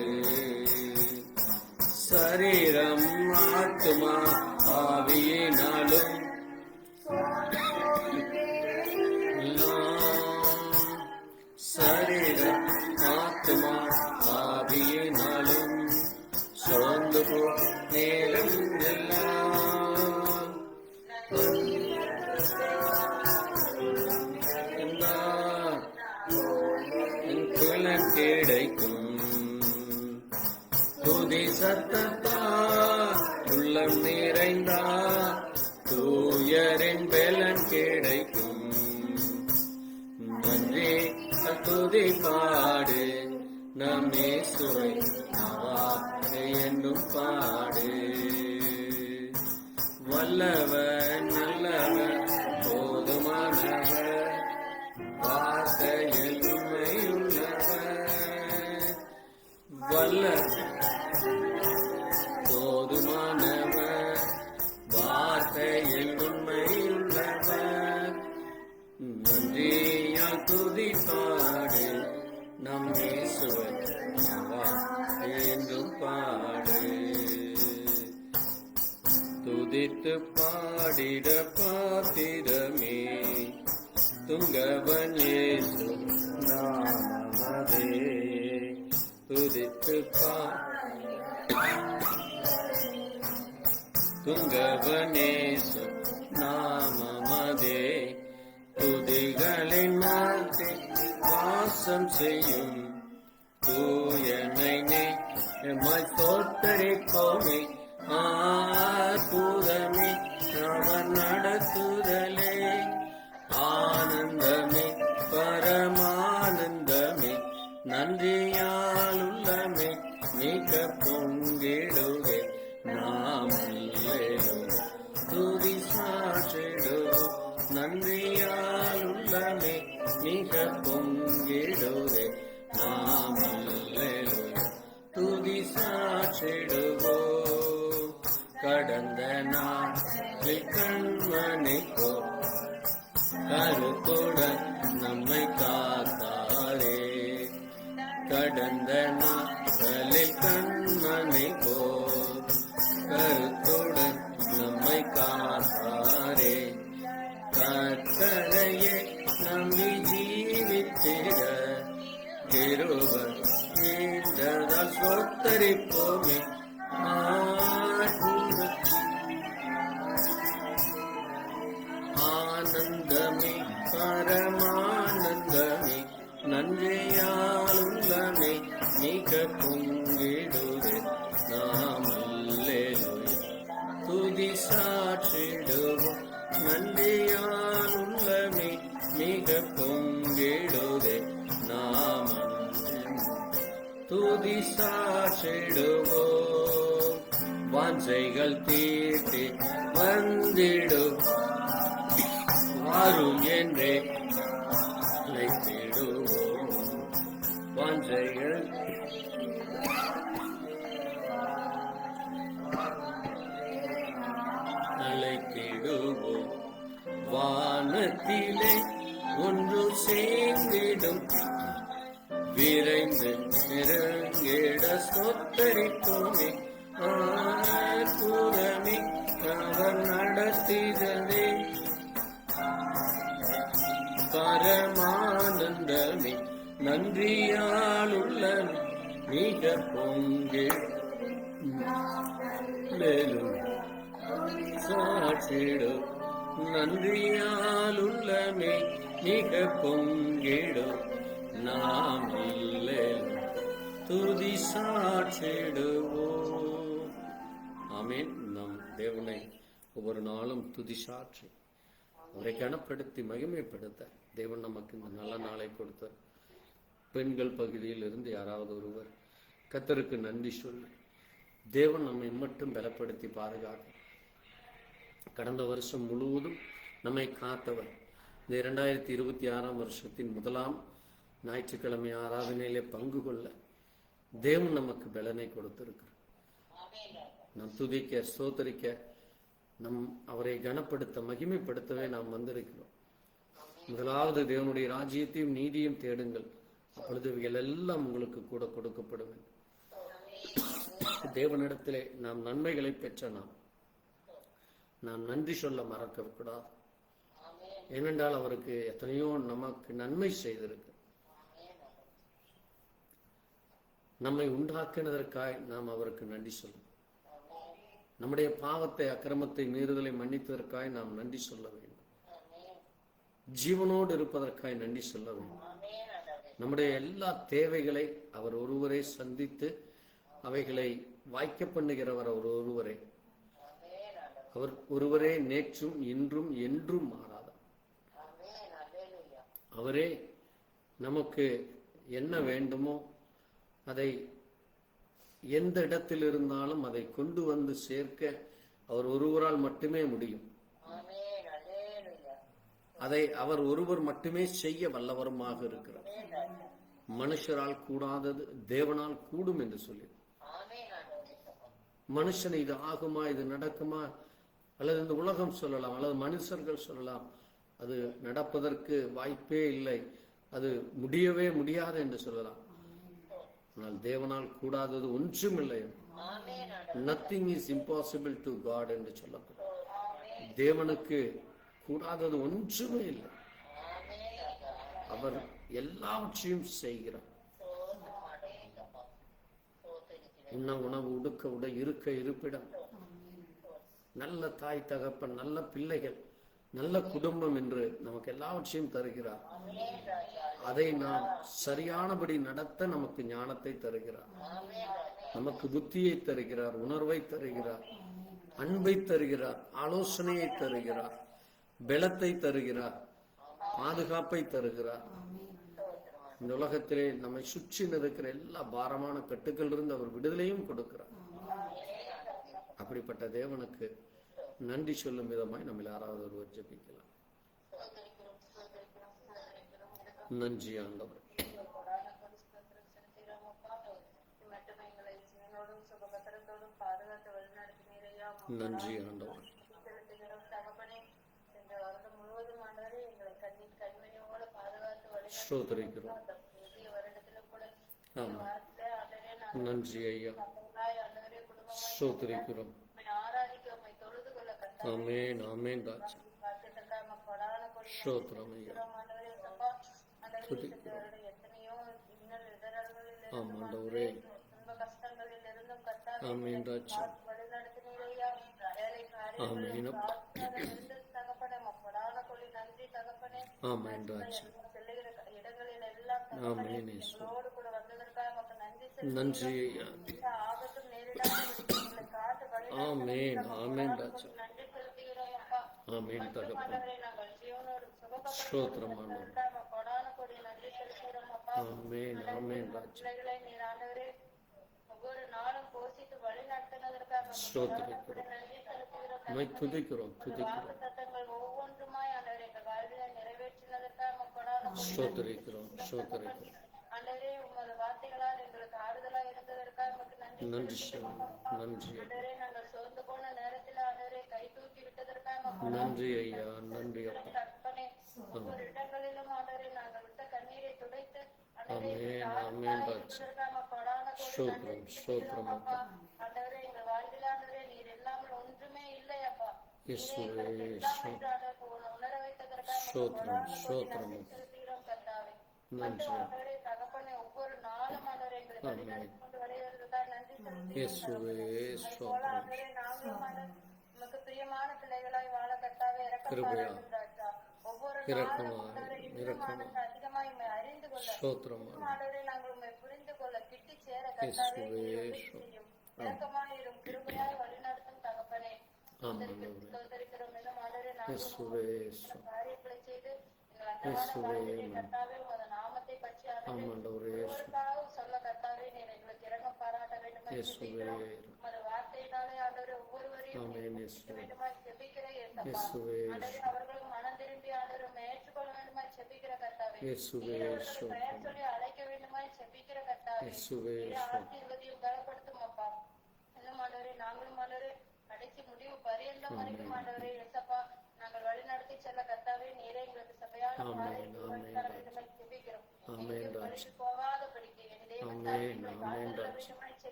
சரீரம் ஆத்துமா ஆவியினாலும் சரீரம் ஆத்துமா ஆவியினாலும் சோர்ந்து போ நேரம் எல்லாம் என் குலன் கிடைக்கும். துதி சத்தத்தா உள்ளம் நிறைந்தா தூயரின் பலன் கிடைக்கும். நன்றி துதி பாடு நம் இயேசுவை என்னும் பாடு. வல்லவர், நல்லவர், போதுமானவர், வார்த்தையில் உண்மையுள்ளவர். போதுமானவர், வார்த்தையில் உண்மையுள்ளவர். நன்றியா துதி பாடு நம் இயேசுவை என்றும் பாடு. துதித்து பாடிட பாத்திரமே துங்கவன் இயேசு நாமமே. துதித்து துங்கவனேசு நாமமதே. துதிகளின் மாற்றி வாசம் செய்யும் தூயனை எம்மாய் தோத்தரிப்போமே. அற்புதமே அவர் நடத்துதலே, ஆனந்தமே பரமானந்தமே, நன்றியாலுள்ளமே மிக பொங்கிடுவே. நாம் துதி சாற்றிடுவோம். நன்றியாலுள்ளமே மிக பொங்கிடுவே. நாம் துதி சாற்றிடுவோம். கடந்த நாளில் கண்மணிக்கோ கருத்துடன் நம்மை காத்தாரே. கடந்த நாளில் கண்மணிக்கோ கருத்துடன் நம்மை காத்தாரே. கர்த்தரையே நம்பி ஜீவித்திட கிருபை நீண்டதால் சொத்தரிப்போமே. ஆனந்தமே பரமானந்தமே, நன்றியாலுள்ளமே மிக பொங்கிடுவே. நாம் அல்லேலூயா துதி சாற்றிடுவோம். நன்றியாலுள்ளமே மிக பொங்கிடுதே. நாம் துதி சாற்றிடுவோம், வாஞ்சைகள் தீட்டி வந்திடும் வாரும் என்றே அழைத்திடுவோம். வாஞ்சைகள் அழைத்திடுவோம். வானத்திலே ஒன்று சேர்ந்திடும், விரைந்து நெருங்கிட சொத்தரித்தோமே. ஆனே அவர் நடத்திதே, பரமானந்தமே நன்றியாலுள்ள மிக பொங்கே சாற்றிடும். நன்றியாலுள்ளமே மிக பொங்கிடும், நாம் இல்லை துதி சாற்றிடுவோம். ஆமேன். நம் தேவனை ஒவ்வொரு நாளும் துதி சாற்றி அவரை கனப்படுத்தி மகிமைப்படுத்த தேவன் நமக்கு இந்த நல்ல நாளை கொடுத்தார். பெண்கள் பகுதியில் இருந்து யாராவது ஒருவர் கர்த்தருக்கு நன்றி சொல்லு. தேவன் நம்மை மட்டும் பலப்படுத்தி பாதுகாக்க கடந்த வருஷம் முழுவதும் நம்மை காத்தவர். இந்த 2026 வருஷத்தின் முதலாம் ஞாயிற்றுக்கிழமை ஆராதனையிலே பங்கு கொள்ள தேவன் நமக்கு பலனை கொடுத்திருக்கிறார். நம் துதிக்க ஸ்தோத்தரிக்க அவரை கனப்படுத்த மகிமைப்படுத்தவே நாம் வந்திருக்கிறோம். முதலாவது தேவனுடைய ராஜ்யத்தையும் நீதியும் தேடுங்கள், அப்பொழுது இவைகள் எல்லாம் உங்களுக்கு கூட கொடுக்கப்படும். தேவனிடத்திலே நாம் நன்மைகளை பெற்ற நாம் நன்றி சொல்ல மறக்க கூடாது. ஏனென்றால் அவருக்கு எத்தனையோ நமக்கு நன்மை செய்திருக்கு. நம்மை உண்டாக்கினதற்காய் நாம் அவருக்கு நன்றி சொல்லணும். நம்முடைய பாவத்தை அக்கிரமத்தை மீறுதலை மன்னித்ததற்காய் நாம் நன்றி சொல்ல வேண்டும். ஜீவனோடு இருப்பதற்காய் நன்றி சொல்ல வேண்டும். நம்முடைய எல்லா தேவைகளை அவர் ஒருவரே சந்தித்து அவைகளை வாய்க்க பண்ணுகிறவர் அவர் ஒருவரே. அவர் ஒருவரே நேற்றும் இன்றும் என்றும் மாறாதார். அவரே நமக்கு என்ன வேண்டுமோ அதை எந்த இடத்தில் இருந்தாலும் அதை கொண்டு வந்து சேர்க்க அவர் ஒருவரால் மட்டுமே முடியும். அதை அவர் ஒருவர் மட்டுமே செய்ய வல்லவருமாக இருக்கிறார். மனுஷரால் கூடாதது தேவனால் கூடும் என்று சொல்லி, மனுஷன் இது ஆகுமா, இது நடக்குமா, அல்லது இந்த உலகம் சொல்லலாம், அல்லது மனுஷர்கள் சொல்லலாம், அது நடப்பதற்கு வாய்ப்பே இல்லை, அது முடியவே முடியாது என்று சொல்லலாம். ஆனால் தேவனால் கூடாதது ஒன்றும் இல்லை. Nothing is impossible to God என்று சொல்லப்படும். தேவனுக்கு கூடாதது ஒன்றுமே இல்லை. அவர் எல்லாவற்றையும் செய்கிறார். உண்ண உணவு, உடுக்க உடை, இருக்க இருப்பிடம், நல்ல தாய் தகப்பன், நல்ல பிள்ளைகள், நல்ல குடும்பம் என்று நமக்கு எல்லாவற்றையும் தருகிறார். அதை நாம் சரியானபடி நடத்த நமக்கு ஞானத்தை தருகிறார். நமக்கு புத்தியை தருகிறார், உணர்வை தருகிறார், அன்பை தருகிறார், ஆலோசனையை தருகிறார், பலத்தை தருகிறார், பாதுகாப்பை தருகிறார். இந்த உலகத்திலே நம்மை சுற்றி இருக்கிற எல்லா பாரமான கட்டுக்கள் இருந்து அவர் விடுதலையும் கொடுக்கிறார். அப்படிப்பட்ட தேவனுக்கு நன்றி சொல்லும் விதமாய் நம்ம யாராவது ஒருவர் ஜெபிக்கலாம். நன்றி ஆண்டவர். நன்றி ஆண்டவர். ஸ்தோத்திரிக்கிறோம். ஆமா, நன்றி ஐயா. ஸ்தோத்திரிக்கிறோம். ஆமென், ஆமென் ராஜா. ஸ்தோத்திரம் ஐயா. ஆமாண்டவரே. ஆமென் ராஜா. ஆமென். ஆமென் ராஜா. ஆமென். நன்றி ஐயா. ஆமென், ஆமென் ராஜா. ஆமென் தகப்பனே. ஸ்தோத்திரம் ஆண்டவரே. ஆமென் ஆமென் ராஜா. ஸ்தோத்திரிக்கிறோம். உம்மை துதிக்கிறோம் துதிக்கிறோம். ஸ்தோத்திரிக்கிறோம் ஸ்தோத்திரிக்கிறோம். நன்றி நன்றி நன்றி ஐயா நன்றி அப்பா. ஆமென் ஆமென் ராஜா. ஸ்தோத்திரம் ஸ்தோத்திரம் அப்பா. இயேசுவே ஸ்தோத்திரம் ஸ்தோத்திரம் அப்பா. நன்றி ஆமென். இயேசுவே ஸ்தோத்திரம். கிருபையா இரக்கமாக ஸ்தோத்திரம் இயேசுவே இயேசுவே இயேசுவே ஆமாண்டவரே இயேசுவே ஆமென் இயேசுவே இயேசுவே இயேசுவே இயேசுவே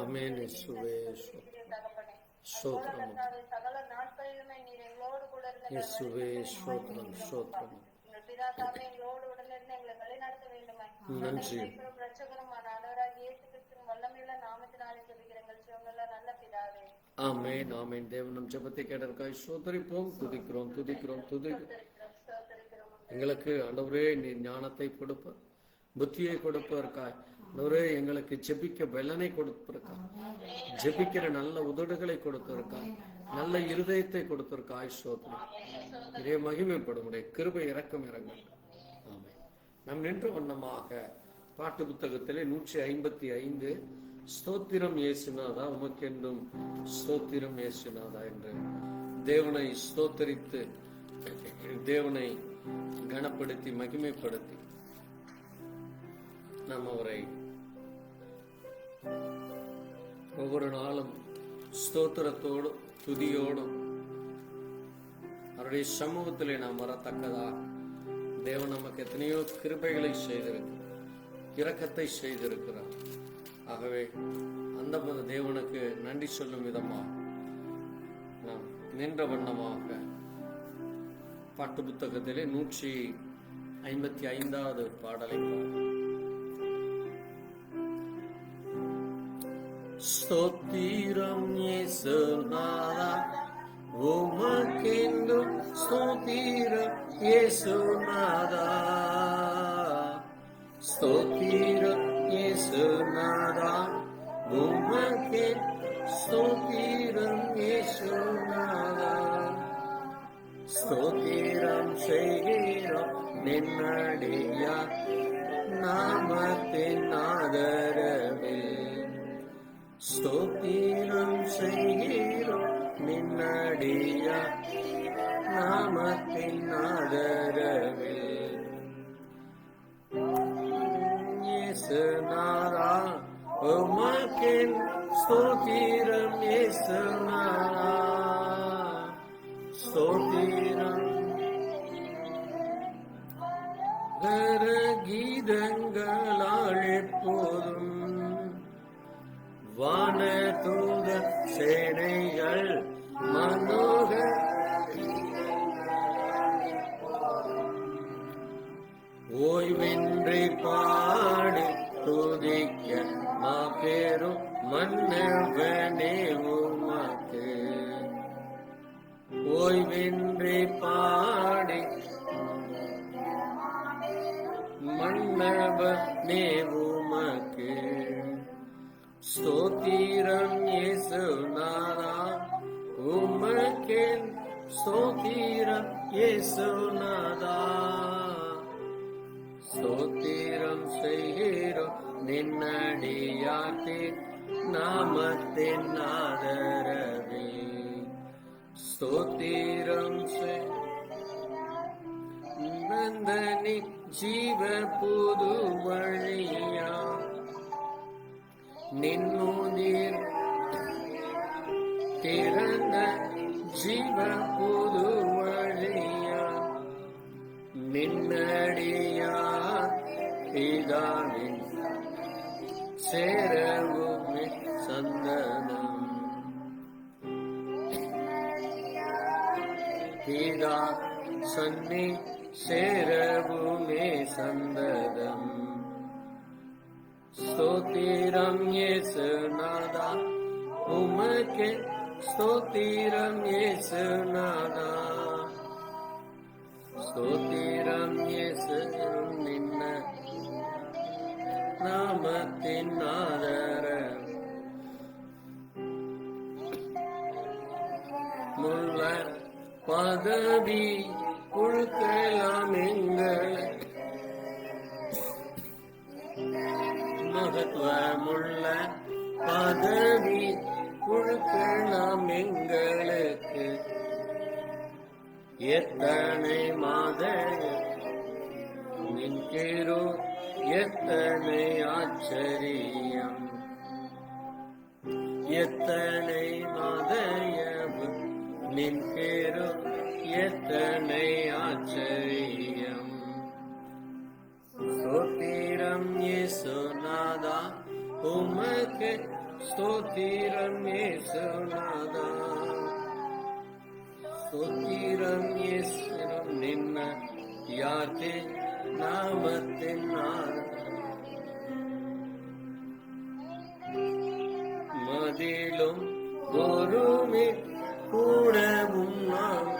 ஆமென் இயேசுவே ஸ்தோத்திரம் இயேசுவே ஸ்தோத்திரம் ஸ்தோத்திரம். நன்றி ஆமென் ஆமென். தேவன் நம் ஜெபத்தை கேட்டதற்காக ஸ்தோத்திரிப்போம். துதிக்கிறோம் துதிக்கிறோம் துதிக்கிறோம். எங்களுக்கு ஆண்டவரே நீ ஞானத்தை கொடுப்ப, புத்தியை கொடுப்பதற்காய் ஆண்டவரே எங்களுக்கு ஜெபிக்க பலனை கொடுப்பதற்காய், ஜெபிக்கிற நல்ல உதடுகளை கொடுப்பதற்காய், நல்ல இருதயத்தை கொடுப்பதற்காய் ஸ்தோத்திரம். இதே மகிமைப்படும் கிருபை இரக்கம் இறங்கும். ஆமென். நாம் நின்ற வண்ணமாக பாட்டு புத்தகத்திலே 155 ஸ்தோத்திரம் இயேசுநாதா உமக்கென்றும் ஸ்தோத்திரம் இயேசுநாதா என்று தேவனை ஸ்தோத்தரித்து தேவனை கனப்படுத்தி மகிமைப்படுத்தி நாம் அவரை ஒவ்வொரு நாளும் ஸ்தோத்திரத்தோடும் துதியோடும் அவருடைய சமூகத்திலே நாம் வரத்தக்கதா தேவன் நமக்கு எத்தனையோ கிருபைகளை செய்திருக்கிறார், இரக்கத்தை செய்திருக்கிறார். ஆகவே அந்த தேவனுக்கு நன்றி சொல்லும் விதமா நாம் நின்ற வண்ணமாக பாட்டு புத்தகத்திலே 155வது பாடலை ஸ்தோத்திரம் இயேசுநாதா உமக்கென்றும் ஸ்தோத்திரம் இயேசுநாதா ஸ்தோத்திரம் இயேசுநாதா உமக்கென்றும் ஸ்தோத்திரம் இயேசுநாதா ஸ்தோத்திரம் செய்கிறோம் நின்னடியா நாமத்தின் ஆதரவில் ஸ்தோத்திரம் செய்கிறோம் நின்னடியா நாமத்தின் ஆதரவில் இயேசுநாதா உமக்கென் ஸ்தோத்திரம் இயேசுநாதா ஸ்தோத்திரம் கீதங்களால் எப்போதும் வானதூத சேனைகள் மனோகர் ஓய்வின்றி பாடி துதிக்க மாபெரும் மன்னவனே உமக்கு ஓய்வின்றி பாடி மன்னவனே உமக்கு ஸ்தோத்திரம் இயேசுநாதா உமக்கே ஸ்தோத்திரம் இயேசுநாதா. ஸ்தோத்திரம் செய்கிறோம் நின்னடியார்க்கு நாமத்தின் ஆதரவில். ஸ்தோத்திரம் நந்தனி ஜீவ புது வழியா நின்னுதிர் திறந்த ஜீவ புது வழியா நின்னடியா பிதாவின் சேரவுமே சந்தனம். பிதா சன்னி சேரவுமே சந்ததம். ஸ்தோத்திரம் இயேசுநாதா, உமக்கே ஸ்தோத்திரம் இயேசுநாதா. ஸ்தோத்திரம் இயேசு நின்ன நாமத்தின் ஆதரவு. முல்ல பதவி புழுக்கலாம் எங்கள் மகத்துவமுள்ள பதவி புழுக்கலாம் எங்களுக்கு. எத்தனை மாத நின்கிறோ எத்தனை ஆச்சரியம். எத்தனை மாதயவு நின்கிறோ எத்தனை ஆச்சரியம். ஸ்தோத்திரம் இயேசுநாதா, உமக்கு ஸ்தோத்திரம் இயேசுநாதா. ஸ்தோத்திரம் இயேசுனம் நின்ன யார்க்கு நாமத்தின் மதிலும் ஒருமே கூடவும் நாம்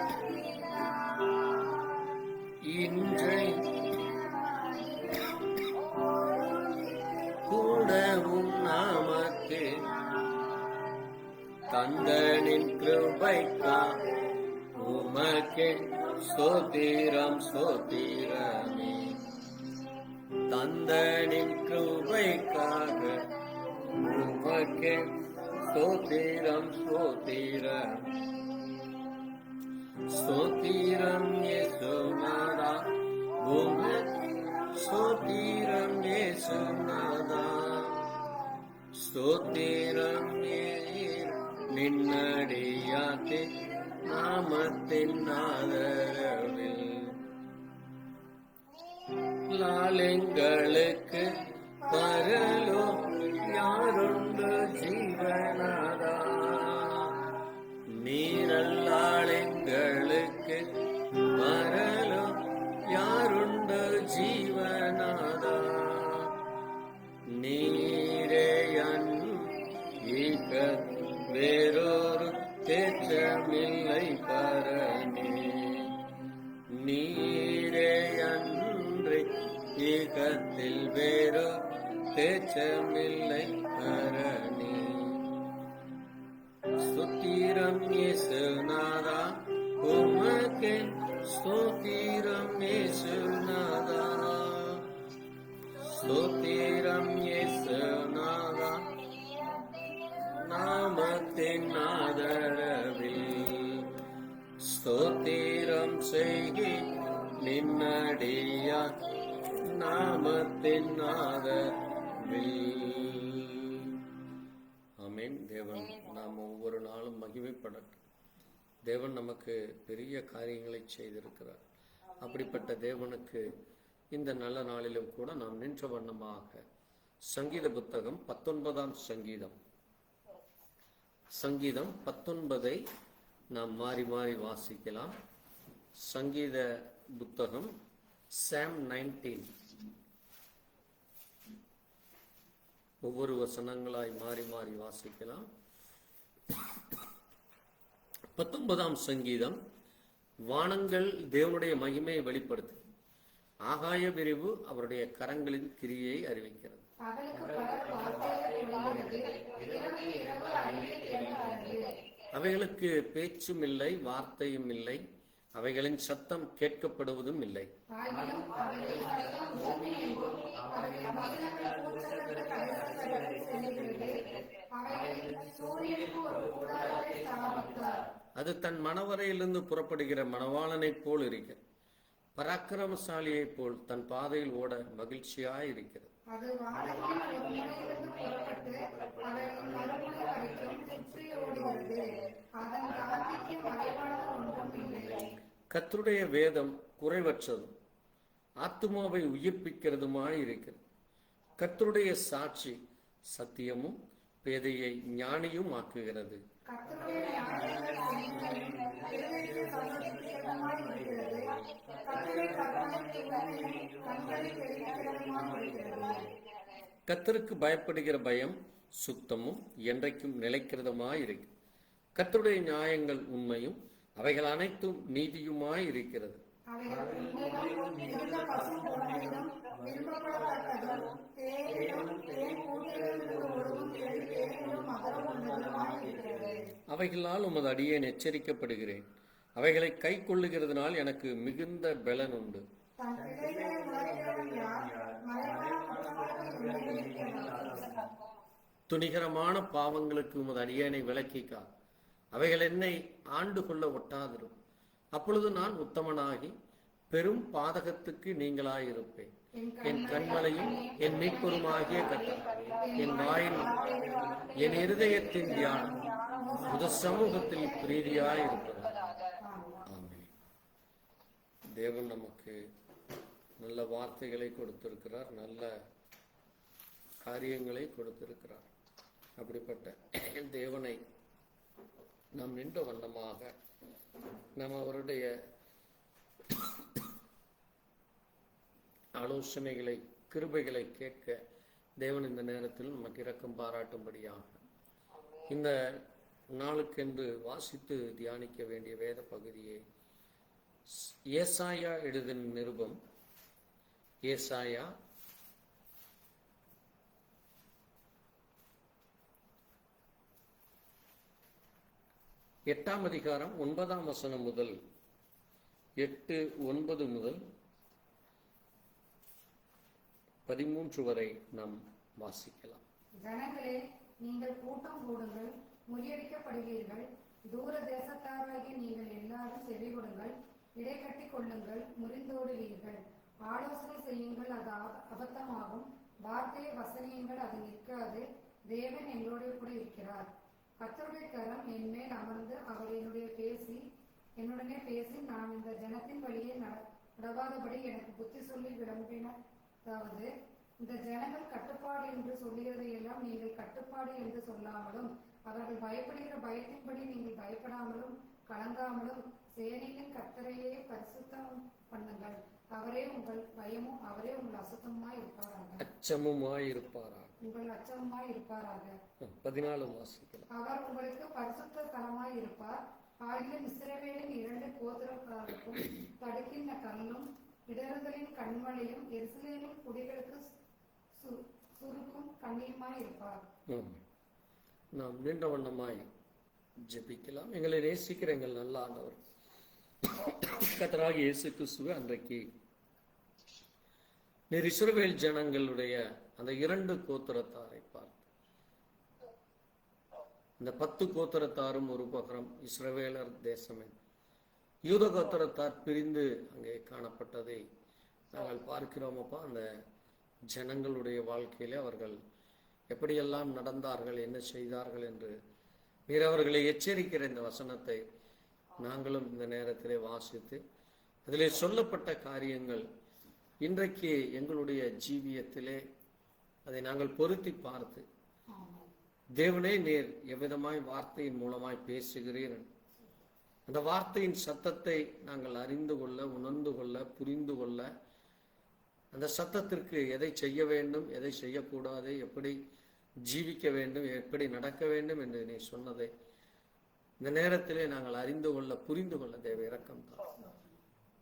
இன்றை கூடவும் நாமக்கு தந்தனின் கிருபைக்கா உமக்கே ஸ்தோத்திரம் ஸ்தோத்திரமே. தந்தனின் கிருபைக்காக உமக்கே ஸ்தோத்திரம் ஸ்தோத்திரம். ஸ்தோத்திரம் இயேசுநாதா, உமக்கே ஸ்தோத்திரம் இயேசுநாதா. ஸ்தோத்திரம் நின்னடியாக்கே நாமத்தின் ஆதரவில். லாலெங்களுக்கு பரலோ யாருண்டு ஜீவனாதா. நீரல்லாளெங்களுக்கு பரலோ யாருண்டு ஜீவனாதா. நீரேயன் ஈக வேறொரு தேற்றமில்லை பரனே. நீரே அன்றி ஈகத்தில் வேறோ தேற்றமில்லை பரனே. ஸ்தோத்திரம் இயேசுநாதா, உமக்கே ஸ்தோத்திரம் இயேசுநாதா. ஸ்தோத்திரம் இயேசுநாதா, நாமத்தின் ஆதரவில். ஸ்தோத்திரம் செய்கி நின்னடியா நாமத்தின் ஆதரவில். ஆமென். தேவன் நாம் ஒவ்வொரு நாளும் மகிமைப்படட்டும். தேவன் நமக்கு பெரிய காரியங்களை செய்திருக்கிறார். அப்படிப்பட்ட தேவனுக்கு இந்த நல்ல நாளிலும் கூட நாம் நின்ற வண்ணமாக சங்கீத புத்தகம் 19ஆம் சங்கீதம் சங்கீதம் 19 நாம் மாறி மாறி வாசிக்கலாம். சங்கீத புத்தகம் சாம் 19 ஒவ்வொரு வசனங்களாய் மாறி மாறி வாசிக்கலாம். 19ஆம் சங்கீதம். வானங்கள் தேவனுடைய மகிமையை வெளிப்படுத்து, ஆகாய விரிவு அவருடைய கரங்களின் கிரியை அறிவிக்கிறது. அவைகளுக்கு பேச்சும் இல்லை, வார்த்தையும் இல்லை, அவைகளின் சத்தம் கேட்கப்படுவதும் இல்லை. ஆகிலும் அவைகள் சத்தம் பூமி எங்கும், அவைகளின் வசனங்கள் பூச்சக்கர கடைசி செல்கிறது. அவைகளில் சூரியனுக்கு ஒரு கூடாரத்தை ஸ்தாபித்தார். அது தன் மணவரையிலிருந்து புறப்படுகிற மணவாளனைப் போல் இருக்கிறது. பராக்கிரமசாலியைப் போல் தன் பாதையில் ஓட மகிழ்ச்சியாய் இருக்கிறது. அது வானத்தின் ஒரு முனையிலிருந்து புறப்பட்டு அவைகளின் மறுமுனை வரைக்கும் சுற்றி ஓடுகிறது. அதன் காந்திக்கு மறைவானது ஒன்றும் இல்லை. கர்த்தருடைய வேதம் குறைவற்றதும் ஆத்துமாவை உயிர்ப்பிக்கிறதுமாய் இருக்கிறது. கர்த்தருடைய சாட்சி சத்தியமும் பேதையை ஞானியும் ஆக்குகிறது. கர்த்தருடைய நியாயங்கள் செம்மையும் இருதயத்தை சந்தோஷிக்கிறதுமாய் இருக்கிறது. கர்த்தருடைய கற்பனைக்கு உண்மையும் கண்களை தெரிவிக்கிறதுமாய் இருக்கிறது. கர்த்தருக்கு பயப்படுகிற பயம் சுத்தமும் என்றைக்கும் நிலைக்கிறதுமாய் இருக்கு. கர்த்தருடைய நியாயங்கள் உண்மையும் அவைகள் அனைத்தும் நீதியுமாய் இருக்கிறது. அவைகள் உண்மையும் மிகுந்த பசும்பொன்மையும் விரும்பப்படத்தக்கதும் தேனிலும் தேன் கூட்டிலிருந்து ஒழுகும் தேனிலும் மதுரம் உள்ளதுமாய் இருக்கிறது. அவைகளால் உமது அடியேன் எச்சரிக்கப்படுகிறேன். அவைகளை கை கொள்ளுகிறதுனால் எனக்கு மிகுந்த பலன் உண்டு. தன் பிள்ளைகளை உணர்கிறவன் யார்? மறைவான குற்றவாளிகள் விளைவிக்கிறார்கள். துணிகரமான பாவங்களுக்கு உமது அடியேனை விலக்கிக்கா. அவைகள் என்னை ஆண்டு கொள்ள ஒட்டாதிரும். அப்பொழுது நான் உத்தமனாகி பெரும் பாதகத்துக்கு நீங்களாயிருப்பேன். என் கண்மலையும் என் மீட்பருமாகிய கர்த்தர் என் வாயின் என் இருதயத்தின் தியானம் புது சமூகத்தில் பிரீதியாயிருக்கிறார். ஆமென். தேவன் நமக்கு நல்ல வார்த்தைகளை கொடுத்திருக்கிறார், நல்ல காரியங்களை கொடுத்திருக்கிறார். அப்படிப்பட்ட தேவனை நாம் நின்ற வண்ணமாக நாம் அவருடைய ஆலோசனைகளை கிருபைகளை கேட்க தேவன் இந்த நேரத்தில் நமக்கு இரக்கம் பாராட்டும்படியாக இந்த நாளுக்கென்று வாசித்து தியானிக்க வேண்டிய வேத பகுதியை ஏசாயா எழுதின நிருபம் ஏசாயா 8ஆம் அதிகாரம் 9ஆம் வசனம் முதல் 8:9 முதல் 13 வரை நாம் வாசிக்கலாம். ஜனங்களே, நீங்கள் கூட்டம் கூடுங்கள், முறியடிக்கப்படுவீர்கள். தூர தேசத்தாராகிய நீங்கள் எல்லாரும் செவி கொடுங்கள், இடைக்கட்டி கொள்ளுங்கள், முறிந்தோடுவீர்கள். ஆலோசனை செய்யுங்கள், அது அபத்தமாகும். வார்த்தையை வசனியுங்கள், அது நிற்காது. தேவன் எங்களோட கூட இருக்கிறார். கர்த்தருடைய கரம் என் மேல் அமர்ந்து அவர் என்னுடனே பேசி நான் இந்த ஜனத்தின் வழியே நடவாதபடி எனக்கு புத்தி சொல்லி விளம்பினதாவது, இந்த ஜனங்கள் கட்டுப்பாடு என்று சொல்லுகிறதையெல்லாம் நீங்கள் கட்டுப்பாடு என்று சொல்லாமலும், அவர்கள் பயப்படுகிற பயத்தின்படி நீங்கள் பயப்படாமலும் கலங்காமலும் சேனையின் கர்த்தரையே பரிசுத்தம் பண்ணுங்கள். அவரே உங்கள் பயமும் அவரே உங்கள் அசுத்தமாய் இருப்பாராக. அச்சமுமாய் இருப்பாராக. உங்கள் அச்சமாய் இருப்பாராக. 14 வாசிக்கலாம். அவர் உங்களுக்கு பரிசுத்த ஸ்தலமாய் இருப்பார். ஆகிலும் இஸ்ரவேலின் 2 கோத்திரத்தாருக்கும் தடுக்கின்ற கல்லும் இடறுதலின் கண்மலையும் எருசலேமின் குடிகளுக்கு சுருக்கும் கண்ணியுமாய் இருப்பார். நாம் நீண்ட வண்ணமாய் ஜெபிக்கலாம். எங்களை நேசிக்கிற எங்கள் நல்ல ஆண்டவர் கர்த்தராகிய இயேசு கிறிஸ்துவே, அன்றைக்கு நீர் இஸ்ரவேல் ஜனங்களுடைய அந்த 2 கோத்திரத்தாரை பார்த்து, இந்த 10 கோத்திரத்தாரும் ஒரு பகரம் இஸ்ரவேலர் தேசமே, யூத கோத்திரத்தார் பிரிந்து அங்கே காணப்பட்டதை நாங்கள் பார்க்கிறோம். அப்பா, அந்த ஜனங்களுடைய வாழ்க்கையிலே அவர்கள் எப்படியெல்லாம் நடந்தார்கள், என்ன செய்தார்கள் என்று நீர் அவர்களை எச்சரிக்கிற இந்த வசனத்தை நாங்களும் இந்த நேரத்திலே வாசித்து அதிலே சொல்லப்பட்ட காரியங்கள் இன்றைக்கு எங்களுடைய ஜீவியத்திலே அதை நாங்கள் பொருத்தி பார்த்து, தேவனே நீர் எவ்விதமாய் வார்த்தையின் மூலமாய் பேசுகிறீர், அந்த வார்த்தையின் சத்தத்தை நாங்கள் அறிந்து கொள்ள, உணர்ந்து கொள்ள, புரிந்து கொள்ள, அந்த சத்தத்திற்கு எதை செய்ய வேண்டும், எதை செய்யக்கூடாது, எப்படி ஜீவிக்க வேண்டும், எப்படி நடக்க வேண்டும் என்று நீ சொன்னதை இந்த நேரத்திலே நாங்கள் அறிந்து கொள்ள, புரிந்து கொள்ள தேவ இரக்கம் தான்.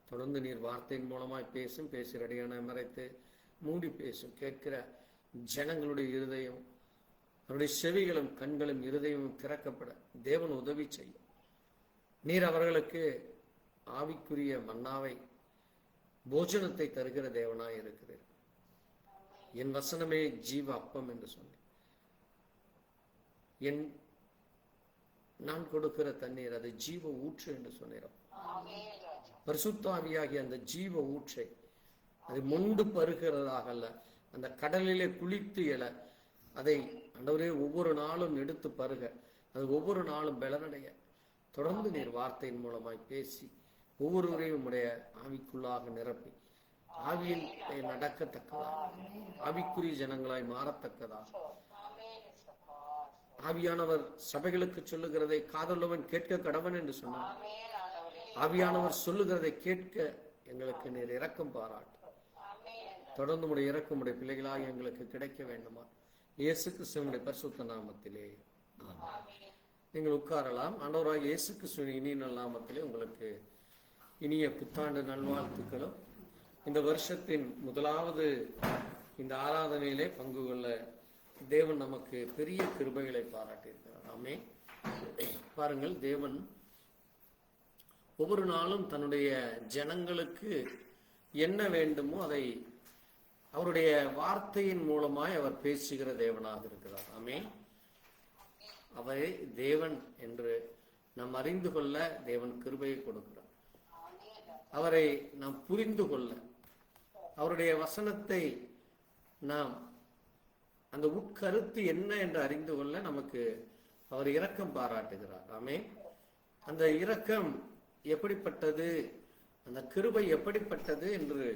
தொடர்ந்து நீர் வார்த்தையின் மூலமாய் பேசும், பேசுகிறடியான மறைத்து மூடி பேசும், கேட்கிற ஜனங்களுடைய இருதயம் அவருடைய செவிகளும் கண்களும் இருதயமும் திறக்கப்பட தேவன் உதவி செய்யும். நீர் அவர்களுக்கு ஆவிக்குரிய மன்னாவை போஜனத்தை தருகிற தேவனாய் இருக்கிறீர். என் வசனமே ஜீவ அப்பம் என்று சொன்னேன். நான் கொடுக்கிற தண்ணீர் அது ஜீவ ஊற்று என்று சொன்னேன். பரிசுத்த ஆவியாகிய அந்த ஜீவ ஊற்றை அதை மொண்டு பருகிறதாக அல்ல, அந்த கடலிலே குளித்து எழ அதை ஆண்டவரே ஒவ்வொரு நாளும் எடுத்து பருக, அது ஒவ்வொரு நாளும் பலனடைய தொடர்ந்து நீர் வார்த்தையின் மூலமாய் பேசி ஒவ்வொருவரையும் உடைய ஆவிக்குள்ளாக நிரப்பி ஆவியில் நடக்கத்தக்கதா, ஆவிக்குரிய ஜனங்களாய் மாறத்தக்கதா, ஆவியானவர் சபைகளுக்கு சொல்லுகிறதை காதுள்ளவன் கேட்க கடவன் என்று சொன்னார். ஆவியானவர் சொல்லுகிறதை கேட்க எங்களுக்கு நீர் இரக்கம் பாராட்டு. தொடர்ந்து உடைய இரக்கம் உடைய பிள்ளைகளாக எங்களுக்கு கிடைக்க வேண்டுமா இயேசு கிறிஸ்துவினுடைய பரிசுத்த நாமத்திலே நீங்கள் உட்காரலாம். ஆண்டவராகிய இயேசு கிறிஸ்துவின் இனிய நாமத்திலே உங்களுக்கு இனிய புத்தாண்டு நல்வாழ்த்துக்களும். இந்த வருஷத்தின் முதலாவது இந்த ஆராதனையிலே பங்கு கொள்ள தேவன் நமக்கு பெரிய கிருபைகளை பாராட்டியிருக்கிறார். ஆமே. பாருங்கள், தேவன் ஒவ்வொரு நாளும் தன்னுடைய ஜனங்களுக்கு என்ன வேண்டுமோ அதை அவருடைய வார்த்தையின் மூலமாய் அவர் பேசுகிற தேவனாக இருக்கிறார். ஆமே. அவரே தேவன் என்று நாம் அறிந்து கொள்ள தேவன் கிருபையை கொடுக்கிறார். அவரை நாம் புரிந்து கொள்ள, அவருடைய வசனத்தை நாம் அந்த உட்கருத்து என்ன என்று அறிந்து கொள்ள நமக்கு அவர் இரக்கம் பாராட்டுகிறார். ஆமே. அந்த இரக்கம் எப்படிப்பட்டது, அந்த கிருபை எப்படிப்பட்டது என்று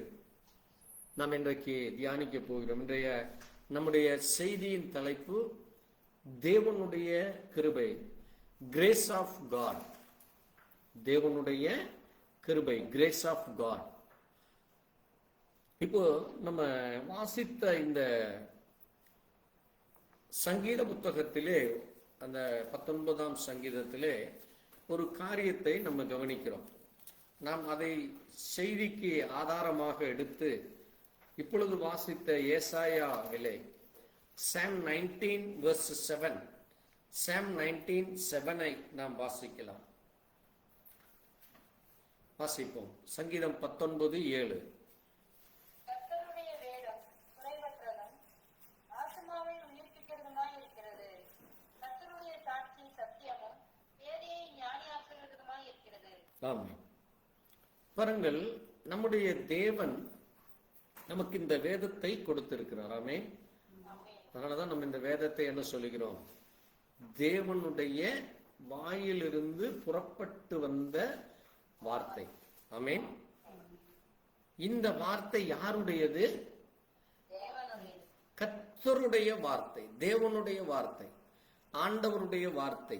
நாம் இன்றைக்கு தியானிக்க போகிறோம். இன்றைய நம்முடைய செய்தியின் தலைப்பு தேவனுடைய கிருபை, கிரேஸ் ஆஃப் காட். தேவனுடைய கிருபை, கிரேஸ் ஆஃப் காட். இப்போ நம்ம வாசித்த இந்த சங்கீத புத்தகத்திலே, அந்த 19ஆம் சங்கீதத்திலே ஒரு காரியத்தை நம்ம கவனிக்கிறோம். நாம் அதை செய்திக்கு ஆதாரமாக எடுத்து இப்பொழுது வாசித்த ஏசாயாவிலே Psalm 19 verse 7, Psalm 19:7 நாம் வாசிக்கலாம். வாசிப்போம். சங்கீதம் 19:7. கர்த்தருடைய வேதம் குறைவற்றதும் ஆத்துமாவை உயிர்ப்பிக்கிறதுமாய் இருக்கிறது. கர்த்தருடைய சாட்சி சத்தியமும் பேதையை ஞானியாக்குகிறதுமாய் இருக்கிறது. ஆமென். பாருங்கள், நம்முடைய தேவன் நமக்கு இந்த வேதத்தை கொடுத்திருக்கிறார். ஆமென். அதனாலதான் நம்ம இந்த வேதத்தை என்ன சொல்லுகிறோம்? தேவனுடைய வாயிலிருந்து புறப்பட்டு வந்த வார்த்தை. ஆமென். இந்த வார்த்தை யாருடையது? கர்த்தருடைய வார்த்தை, தேவனுடைய வார்த்தை, ஆண்டவருடைய வார்த்தை,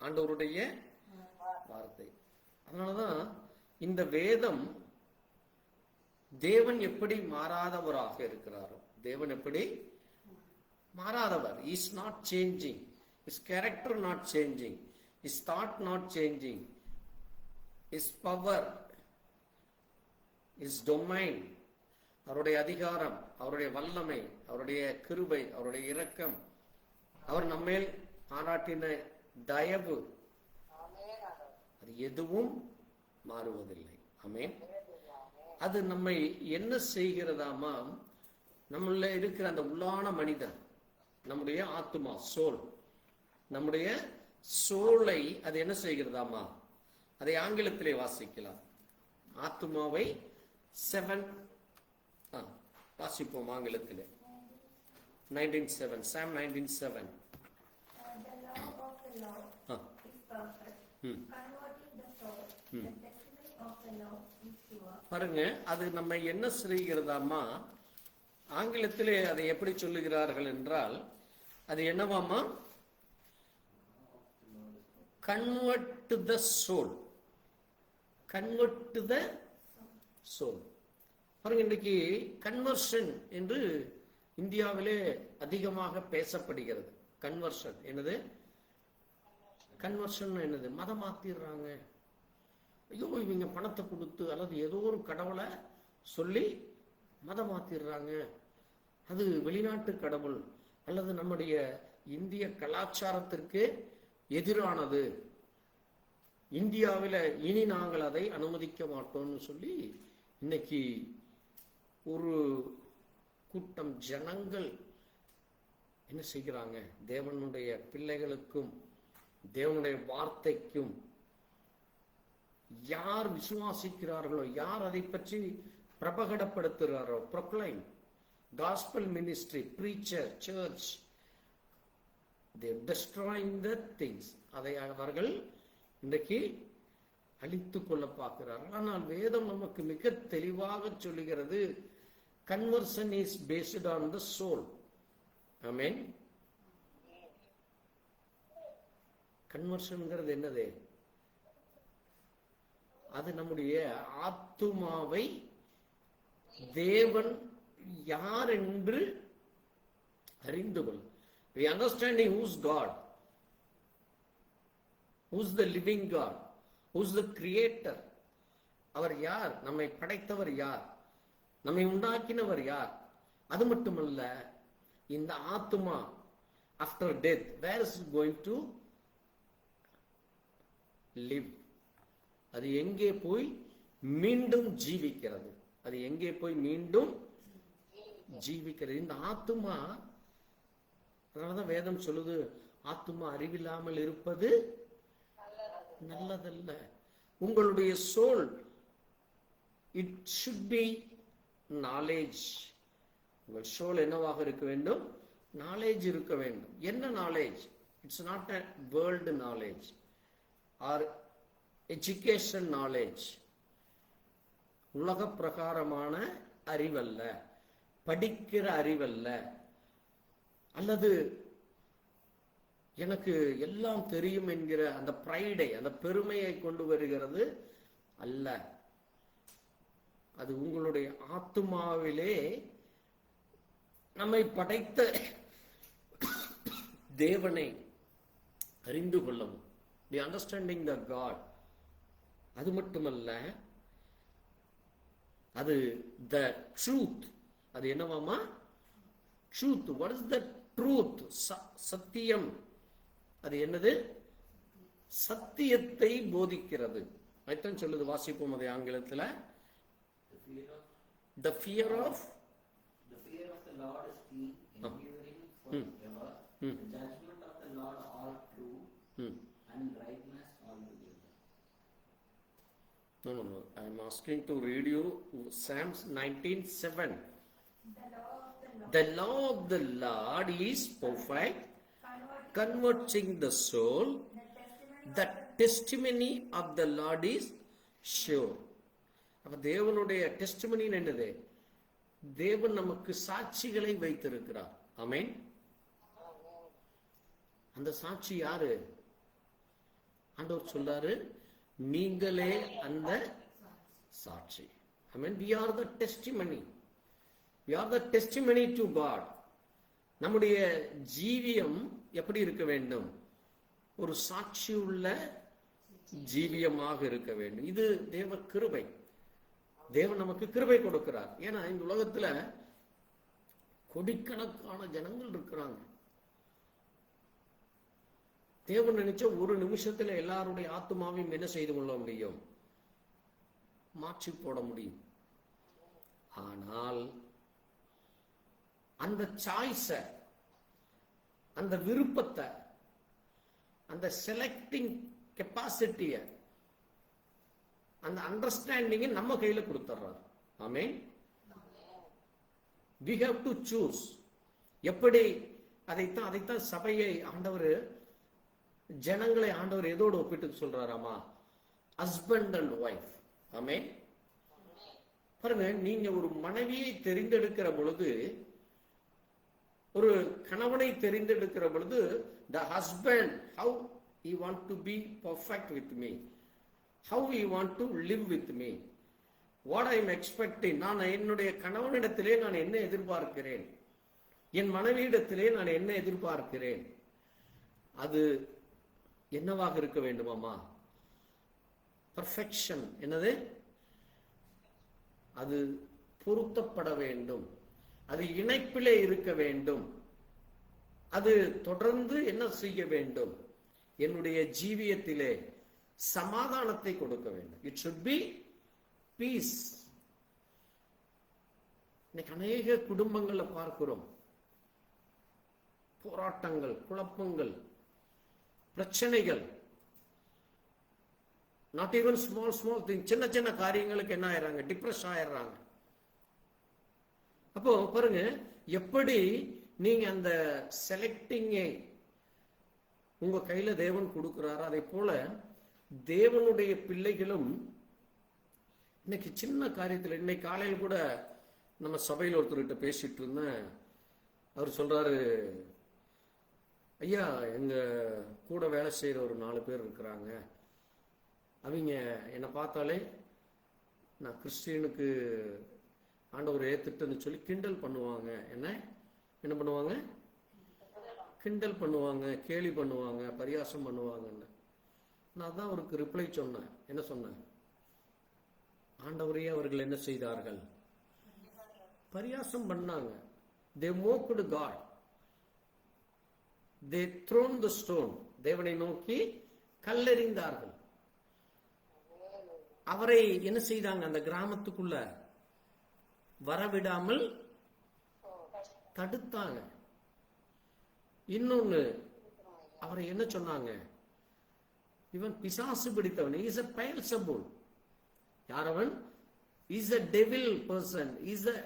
ஆண்டவருடைய வார்த்தை. அதனாலதான் இந்த வேதம் தேவன் எப்படி மாறாதவராக இருக்கிறாரோ, தேவன் எப்படி மாறாதவர், is not changing, is character not changing, is thought not changing, is power, is domain, அவருடைய அதிகாரம், அவருடைய வல்லமை, அவருடைய கிருபை, அவருடைய இரக்கம், அவர் நம்மேல் பாராட்டின தயவு, அது எதுவும் மாறுவதில்லை. ஆமென். அது நம்மை என்ன செய்கிறதாமா, நம்மள இருக்கிற அந்த உள்ளான மனிதன், நம்முடைய ஆத்துமா, சோல், நம்முடைய சோலை அது என்ன செய்கிறதாமா, அதை ஆங்கிலத்திலே வாசிக்கலாம். ஆத்துமாவை 7 வாசிப்போம் ஆங்கிலத்திலே. 19:7, Psalm 19:7. The law of the Lord is perfect, converting the soul. The testimony of the Lord is sure. பாருங்க, அது நம்ம என்ன செய்கிறதாமா, ஆங்கிலத்திலே அதை எப்படி சொல்லுகிறார்கள் என்றால், அது என்னவாமா, convert to the soul, convert to the soul. பாருங்க, இன்னைக்கு கன்வர்ஷன் என்று இந்தியாவிலே அதிகமாக பேசப்படுகிறது. கன்வர்ஷன் என்னது? கன்வர்ஷன் என்னது? மதம் மாத்திடுறாங்க. ஐயோ, இவங்க பணத்தை கொடுத்து அல்லது ஏதோ ஒரு கடவுளை சொல்லி மதம் மாத்திடுறாங்க. அது வெளிநாட்டு கடவுள் அல்லது நம்முடைய இந்திய கலாச்சாரத்திற்கு எதிரானது, இந்தியாவில் இனி நாங்கள் அதை அனுமதிக்க மாட்டோம்னு சொல்லி இன்னைக்கு ஒரு கூட்டம் ஜனங்கள் என்ன செய்கிறாங்க? தேவனுடைய பிள்ளைகளுக்கும் தேவனுடைய வார்த்தைக்கும் யார் விசுவாசிக்கிறார்களோ, யார் அதை பற்றி பிரபகடப்படுத்துகிறாரோ, proclaim gospel ministry, preacher, church, they destroying the things, அதை அவர்கள் இன்றைக்கு அழித்துக் கொள்ள பார்க்கிறார்கள். ஆனால் வேதம் நமக்கு மிக தெளிவாக சொல்லுகிறது, conversion is based on the soul. ஆமென். கன்வர்ஷன்ங்கிறது என்னது? அது நம்முடைய ஆத்துமாவை தேவன் யார் என்று அறிந்து கொள். We understanding who's God, who's the living God, who's the creator. அவர் யார்? நம்மை படைத்தவர் யார்? நம்மை உண்டாக்கினவர் யார்? அது மட்டுமல்ல, இந்த ஆத்துமா after death where is it going to live? அது எங்கே போய் மீண்டும் ஜீவிக்கிறது? அது எங்கே போய் மீண்டும் ஜீவிக்கிறது? இந்த ஆத்துமா, அதனாலதான் வேதம் சொல்லுது, ஆத்துமா அறிவில்லாமல் இருப்பது நல்லதல்ல. உங்களுடைய soul, it should be knowledge. உங்கள் சோல் என்னவாக இருக்க வேண்டும்? நாலேஜ் இருக்க வேண்டும். என்ன knowledge? It's not a world knowledge or education knowledge. உலக பிரகாரமான அறிவல்ல, படிக்கிற அறிவல்ல, அல்லது எனக்கு எல்லாம் தெரியும் என்கிற அந்த பிரைடை, அந்த பெருமையை கொண்டு வருகிறது அல்ல. அது உங்களுடைய ஆத்துமாவிலே நம்மை படைத்த தேவனை அறிந்து கொள்ளவும், தி அண்டர்ஸ்டாண்டிங் த காட். அது மட்டுமல்ல, அது த ட்ரூத். அது என்னவாமா? Truth. What is the truth? சத்தியம். அது என்னது? சத்தியத்தை போதிக்கிறது. அதுதான் சொல்லுது, வாசிப்போம் அதை ஆங்கிலத்தில். The fear of the Lord is clean, enduring forever. The judgment of the Lord are true, and rightness altogether. No. I am asking to read you Psalms 19:7. The law of the Lord is perfect, converting the soul. The testimony of the Lord is sure. அப்ப தேவனுடைய testimony என்னது? தேவன் நமக்கு சாட்சிகளை வைத்திருக்கிறார். ஆமென். அந்த சாட்சி யாரு? ஆண்டவர் சொல்றாரு, நீங்களே அந்த சாட்சி. ஆமென். we are the testimony. we are the testimony to God. நம்முடைய ஜீவியம் எப்படி இருக்க வேண்டும்? ஒரு சாட்சி உள்ள ஜீவியமாக இருக்க வேண்டும். இது தேவ கிருபை. தேவன் நமக்கு கிருபை கொடுக்கிறார். ஏன்னா இந்த உலகத்துல கோடிக்கணக்கான ஜனங்கள் இருக்கிறாங்க. தேவன் நினைச்ச ஒரு நிமிஷத்துல எல்லாருடைய ஆத்துமாவையும் என்ன செய்து கொள்ள முடியும்? மாற்றி போட முடியும். ஆனால் அந்த சாய்ஸ, அந்த விருப்பத்தை, அந்த செலக்டிங் கெப்பாசிட்டிய, அந்த அண்டர்ஸ்டாண்டிங்கை நம்ம கையில கொடுத்துறாரு. ஆமென். we have to choose. எப்படி? அதைத்தான் சபையை ஆண்டவர், ஜனங்களை ஆண்டவர் எதோடு ஒப்பிட்டு சொல்றாராமா? Husband and wife. ஆமென். பாருங்க, நீங்க ஒரு மனைவியை தெரிந்தெடுக்கிற பொழுது, ஒரு கணவனை தெரிந்தெடுக்கிற பொழுது, the husband, how he want to be perfect with me, how he want to live with me, what I am expecting. நான் என்னுடைய கணவனிடத்திலே நான் என்ன எதிர்பார்க்கிறேன், என் மனைவியிடத்திலே நான் என்ன எதிர்பார்க்கிறேன், அது என்னவாக இருக்க வேண்டுமாமா? பர்ஃபெக்ஷன். என்னது? அது பொருத்தப்பட வேண்டும். அது இணைப்பிலே இருக்க வேண்டும். அது தொடர்ந்து என்ன செய்ய வேண்டும்? என்னுடைய ஜீவியத்திலே சமாதானத்தை கொடுக்க வேண்டும். It should be peace. இன்னைக்கு அநேக குடும்பங்களை பார்க்கிறோம், போராட்டங்கள், குழப்பங்கள், பிரச்சனைகள். நாட் ஈவன் ஸ்மால் திங், சின்ன சின்ன காரியங்களுக்கு என்ன ஆயிடுறாங்க? டிப்ரெஸ் ஆயிடுறாங்க. அப்போ பாருங்க, எப்படி நீங்க அந்த செலக்டிங்கை உங்க கையில தேவன் கொடுக்கிறாரோ, அதே போல தேவனுடைய பிள்ளைகளும் இன்னைக்கு சின்ன காரியத்தில், இன்னைக்கு காலையில் கூட நம்ம சபையில் ஒருத்தர்கிட்ட பேசிட்டு இருந்தேன். அவர் சொல்றாரு, ஐயா எங்க கூட வேலை செய்யற ஒரு 4 பேர் இருக்கிறாங்க. அவங்க என்னை பார்த்தாலே நான் கிறிஸ்டியனுக்கு ஆண்டவர் ஏத்துட்டுன்னு சொல்லி கிண்டல் பண்ணுவாங்க. என்ன பண்ணுவாங்க? கிண்டல் பண்ணுவாங்க, கேலி பண்ணுவாங்க, பரியாசம் பண்ணுவாங்கன்னு. நான் தான் அவருக்கு ரிப்ளை சொன்னேன். என்ன சொன்னேன்? ஆண்டவரையே அவர்கள் என்ன செய்தார்கள்? பரியாசம் பண்ணாங்க. They mocked God. They thrown the stone. தேவனை நோக்கி கல்லெறிந்தார்கள். அவரை என்ன செய்தாங்க? அந்த கிராமத்துக்குள்ள வரவிடாமல் தடுத்தாங்க. இன்னொன்னு, அவரை என்ன சொன்னாங்க? இவன் பிசாசு பிடித்தவன். Is a Beelzebul. யார் அவன்? Is a devil person. Is a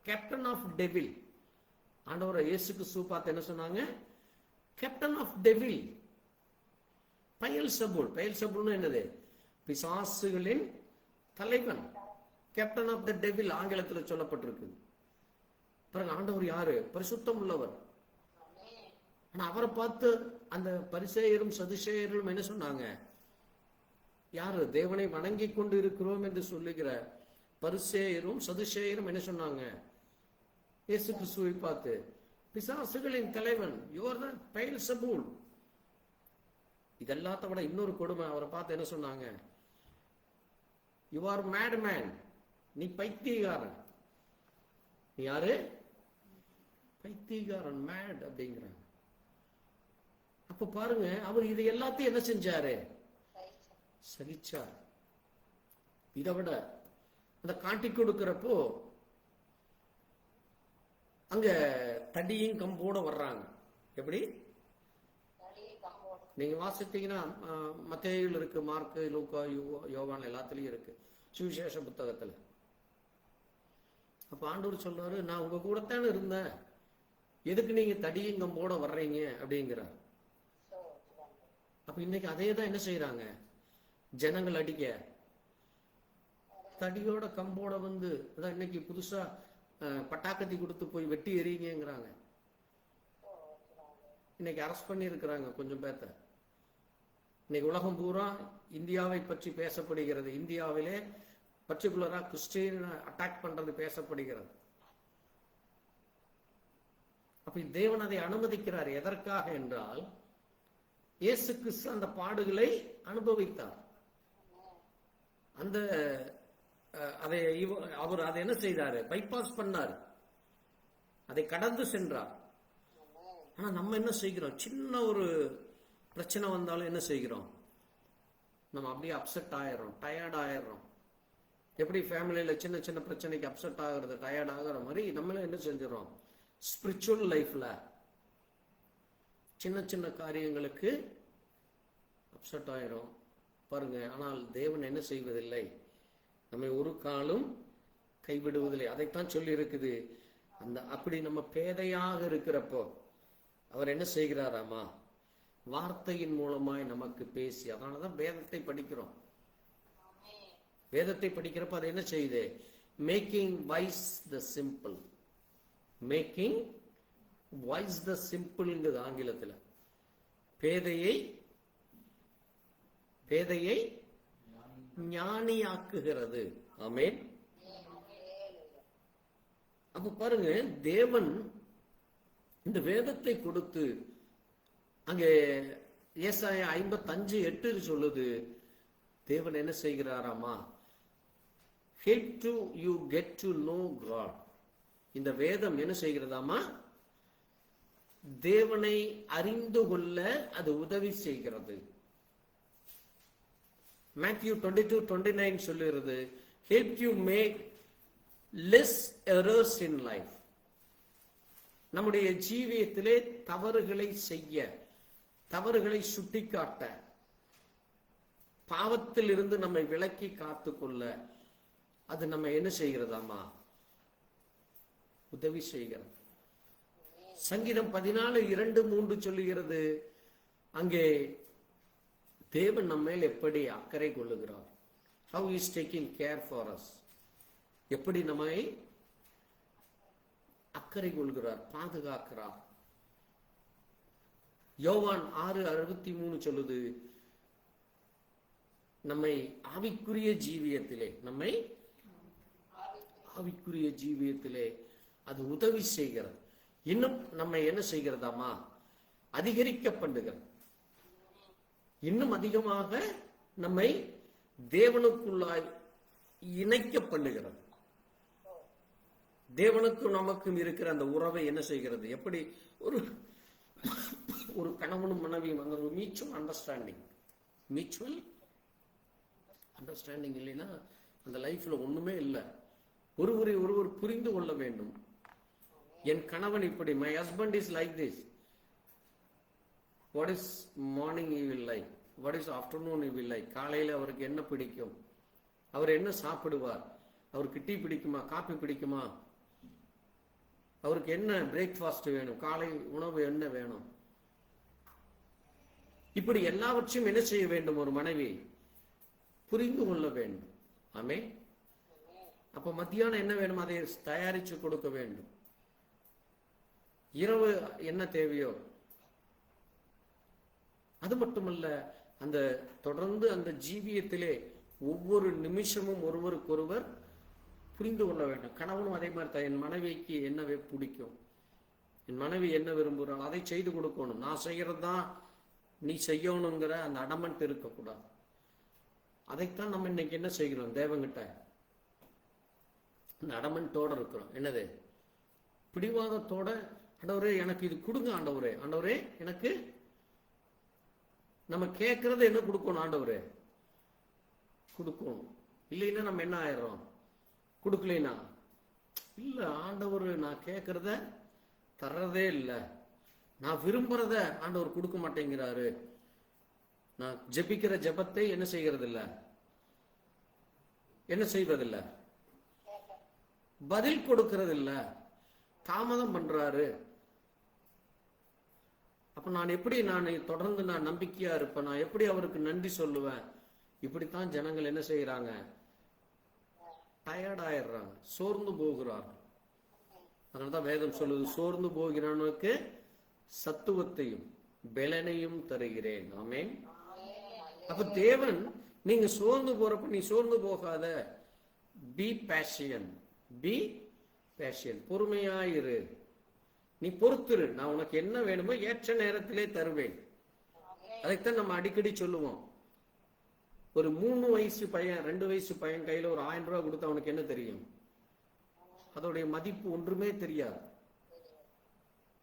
captain of devil. ஆண்டவர் இயேசு கிறிஸ்து பார்த்து என்ன சொன்னாங்க? Captain of devil. Beelzebul. Beelzebulனா என்னது? பிசாசுகளின் தலைவன். கேப்டன் ஆஃப் த டெவில் ஆங்கிலத்தில் சொல்லப்பட்டிருக்கு. பாருங்க, ஆண்டவர் யாரு? பரிசுத்தம் உள்ளவர். ஆனா அவரை பார்த்து அந்த பரிசேயரும் சதுசேயரும் என்ன சொன்னாங்க? யாரு? தேவனை வணங்கி கொண்டு இருக்கிறோம் என்று சொல்லுகிற பரிசேயரும் சதுசேயரும் என்ன சொன்னாங்க? இயேசு கிறிஸ்துவை பார்த்து, பிசாசுகளின் தலைவன், யூ ஆர் தி பெயல்செபூல். இதெல்லாத்த விட இன்னொரு கொடுமை, அவரை பார்த்து என்ன சொன்னாங்க? You are mat man. நீ பைத்தியக்காரன். நீ யாரு? பைத்தியக்காரன், மேட் அப்படிங்கிறாங்க. அப்ப பாருங்க, அவர் இது எல்லாத்தையும் என்ன செஞ்சாரு? சகிச்சார். இதை விட அந்த காட்டி கொடுக்கிறப்போ அங்க தடியும் கம்போட வர்றாங்க. எப்படி? நீங்க வாசித்தீங்கன்னா மத்தேயுல இருக்கு, மார்க்கு, லூக்கா, யோவான் எல்லாத்துலயும் இருக்கு, சுவிசேஷ புத்தகத்துல. அப்ப ஆண்டவர் சொல்றாரு, நான் உங்க கூடத்தானே இருந்தேன், எதுக்கு நீங்க தடியும் கம்போட வர்றீங்க அப்படிங்கிறார். அப்ப இன்னைக்கு அதே தான் என்ன செய்யறாங்க ஜனங்கள்? அடிக்க தடியோட கம்போட வந்து, அதான் இன்னைக்கு புதுசா பட்டாக்கத்தி கொடுத்து போய் வெட்டி எறியுங்கிறாங்க. இன்னைக்கு அரெஸ்ட் பண்ணி இருக்கிறாங்க கொஞ்சம் பேர்த்த. இன்னைக்கு உலகம் பூரா இந்தியாவை பற்றி பேசப்படுகிறது. இந்தியாவிலே பர்டிகுலரா கிறிஸ்டியன் அட்டாக் பண்றது பேசப்படுகிறது. அப்ப தேவன் அதை அனுமதிக்கிறார். எதற்காக என்றால், இயேசு கிறிஸ்து அந்த பாடுகளை அனுபவித்தார். அந்த அதை அவர் அதை என்ன செய்தாரு? பைபாஸ் பண்ணார், அதை கடந்து சென்றார். ஆனா நம்ம என்ன செய்கிறோம்? சின்ன ஒரு பிரச்சனை வந்தாலும் என்ன செய்கிறோம்? நம்ம அப்படியே அப்செட் ஆயிடுறோம், டயர்ட் ஆயிடுறோம். எப்படி ஃபேமிலியில சின்ன சின்ன பிரச்சனைக்கு அப்செட் ஆகுறது, டயர்ட் ஆகுற மாதிரி நம்மளும் என்ன செஞ்சிடறோம்? ஸ்பிரிச்சுவல் லைஃப்ல சின்ன சின்ன காரியங்களுக்கு அப்செட் ஆயிரும் பாருங்க. ஆனால் தேவன் என்ன செய்வதில்லை, நம்மை ஒரு காலம் கைவிடுவதில்லை. அதைத்தான் சொல்லி இருக்குது. அந்த அப்படி நம்ம பேதையாக இருக்கிறப்போ அவர் என்ன செய்கிறாராமா? வார்த்தையின் மூலமாய் நமக்கு பேசி. அதனாலதான் வேதத்தை படிக்கிறோம். வேதத்தை படிக்கிறப்ப அது என்ன செய்யுது? மேக்கிங் வைஸ் த சிம்பிள். மேக்கிங் வைஸ் த சிம்பிள்ங்கிறது ஆங்கிலத்தில். பேதையை ஞானியாக்குகிறது. ஆமென். அப்ப பாருங்க, தேவன் இந்த வேதத்தை கொடுத்து, அங்கே ஏசாயா 55:8 சொல்லுது, தேவன் என்ன செய்கிறாராமா? Help to you get to know God. இந்த வேதம் என்ன செய்கிறதாமா? தேவனை அறிந்து கொள்ள அது உதவி செய்கிறது. மேத்யூ 22:29 சொல்லுகிறது, help you make less errors in life. நம்முடைய ஜீவியத்திலே தவறுகளை செய்ய, தவறுகளை சுட்டிக்காட்ட, பாவத்தில் இருந்து நம்மை விலக்கி காத்துக்கொள்ள அது நம்ம என்ன செய்கிறதாமா? உதவி செய்கிறது. சங்கீதம் 14:2-3 சொல்லுகிறது, அங்கே தேவன் நம்ம மேல் எப்படி அக்கறை கொள்ளுகிறார். How he is taking care for us. எப்படி நம்மை அக்கறை கொள்கிறார், பாதுகாக்கிறார். யோவான் 6:63 சொல்லுது, நம்மை ஆவிக்குரிய ஜீவியத்திலே அது உதவி செய்கிறது. இன்னும் நம்ம என்ன செய்கிறதாமா? அதிகரிக்க பண்ணுகிறது. இன்னும் அதிகமாக நம்மை தேவனுக்குள்ளாய் இணைக்க பண்ணுகிறது. தேவனுக்கும் நமக்கும் இருக்கிற அந்த உறவை என்ன செய்கிறது? எப்படி ஒரு கணவனும் மனைவியும் அந்த மியூச்சுவல் அண்டர்ஸ்டாண்டிங் இல்லைன்னா அந்த லைஃப்ல ஒண்ணுமே இல்லை. ஒருவரை ஒருவர் புரிந்து கொள்ள வேண்டும். என் கணவன் இப்படி, my husband is like this. What is morning you will like, what is afternoon you will like. காலையில அவருக்கு என்ன பிடிக்கும், அவர் என்ன சாப்பிடுவார், அவருக்கு டீ பிடிக்குமா, காபி பிடிக்குமா, அவருக்கு என்ன பிரேக்ஃபாஸ்ட் வேணும், காலை உணவு என்ன வேணும், இப்படி எல்லாவற்றையும் என்ன செய்ய வேண்டும்? ஒரு மனைவி புரிந்து கொள்ள வேண்டும். ஆமே. அப்ப மத்தியானம் என்ன வேணும், அதை தயாரிச்சு கொடுக்க வேண்டும். இரவு என்ன தேவையோ. அது மட்டுமல்ல, அந்த தொடர்ந்து அந்த ஜீவியத்திலே ஒவ்வொரு நிமிஷமும் ஒருவருக்கொருவர் புரிந்து கொள்ள வேண்டும். கணவனும் அதே மாதிரி தான், என் மனைவிக்கு என்ன பிடிக்கும், என் மனைவி என்ன விரும்புகிறாள், அதை செய்து கொடுக்கணும். நான் செய்யறது தான் நீ செய்யணுங்கிற அந்த அடமெண்ட் இருக்கக்கூடாது. அதைத்தான் நம்ம இன்னைக்கு என்ன செய்கிறோம்? தேவங்கிட்ட அந்த அடமெண்டோட இருக்கிறோம். என்னது? பிடிவாதத்தோட, ஆண்டவரே எனக்கு இது கொடுங்க, ஆண்டவரே எனக்கு, நம்ம கேட்கறது என்ன கொடுக்கணும், ஆண்டவரே கொடுக்கணும். இல்லைன்னா நம்ம என்ன ஆயிடுறோம்? கொடுக்கலைனா இல்ல, ஆண்டவர் நான் கேட்கறத தர்றதே இல்லை, நான் விரும்புறத ஆண்டவர் கொடுக்க மாட்டேங்கிறாரு, நான் ஜெபிக்கிற ஜெபத்தை என்ன செய்வதில்லை, பதில் கொடுக்கறது இல்ல, தாமதம் பண்றாரு. அப்ப நான் எப்படி தொடர்ந்து நம்பிக்கையா இருப்பேன், நான் எப்படி அவருக்கு நன்றி சொல்லுவேன்? இப்படித்தான் ஜனங்கள் என்ன செய்யறாங்க? டயர்ட் ஆயிடுறாங்க, சோர்ந்து போகிறார்கள். அதனாலதான் வேதம் சொல்லுது, சோர்ந்து போகிறவனுக்கு சத்துவத்தையும் பெலனையும் தருகிறேன். ஆமென். அப்ப தேவன், நீங்க சோர்ந்து போறப்ப நீ சோர்ந்து போகாத, பி பேஷன், பொறுமையாயிரு, நீ பொறுத்துரு, நான் உனக்கு என்ன வேணுமோ ஏற்ற நேரத்திலே தருவேன். அதைத்தான் நம்ம அடிக்கடி சொல்லுவோம். ஒரு 3 வயசு பையன், 2 வயசு பையன் கையில ஒரு 1000 ரூபாய் கொடுத்தா அவனுக்கு என்ன தெரியும்? அதோடைய மதிப்பு ஒன்றுமே தெரியாது.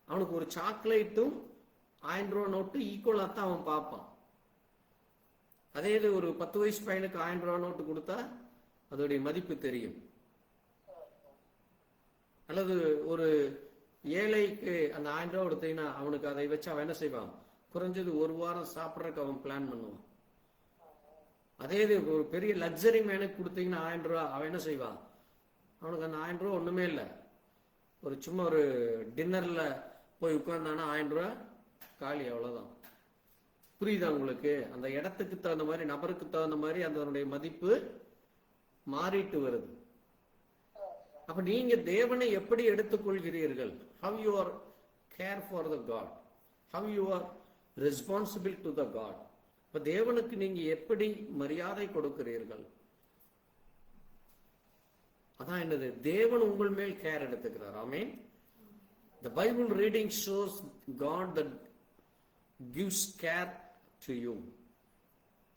அவனுக்கு ஒரு சாக்லேட்டும் 1000 ரூபாய் நோட்டு ஈக்குவலா தான் அவன் பார்ப்பான். அதே இது ஒரு 10 வயசு பையனுக்கு 1000 ரூபாய் நோட்டு கொடுத்தா அதோடைய மதிப்பு தெரியும். அல்லது ஒரு ஏழைக்கு அந்த 1000 ரூபாய் கொடுத்தீங்கன்னா அவனுக்கு அதை வச்சு அவன் என்ன செய்வான்? குறைஞ்சது 1 வாரம் சாப்பிட்றதுக்கு அவன் பிளான் பண்ணுவான். அதே இது ஒரு பெரிய லக்ஸரி மேனுக்கு கொடுத்தீங்கன்னா 1000 ரூபாய், அவன் என்ன செய்வான்? அவனுக்கு அந்த 1000 ரூபாய் ஒண்ணுமே இல்லை. ஒரு சும்மா ஒரு டின்னர்ல போய் உட்கார்ந்தானா 1000 ரூபாய் காலி, அவ்வளவுதான். புரியுதா உங்களுக்கு? அந்த இடத்துக்கு தகுந்த மாதிரி, நபருக்கு தகுந்த மாதிரி அதனுடைய மதிப்பு மாறிட்டு வருது. அப்ப நீங்க தேவனை எப்படி எடுத்துக்கொள்கிறீர்கள்? How you are care for the God, how you are responsible to the God. இப்ப தேவனுக்கு நீங்க எப்படி மரியாதை கொடுக்கிறீர்கள்? அதான் என்னது? தேவன் உங்கள் மேல் கேர் எடுத்துக்கிறார். Amen. The Bible reading shows God that gives care to you.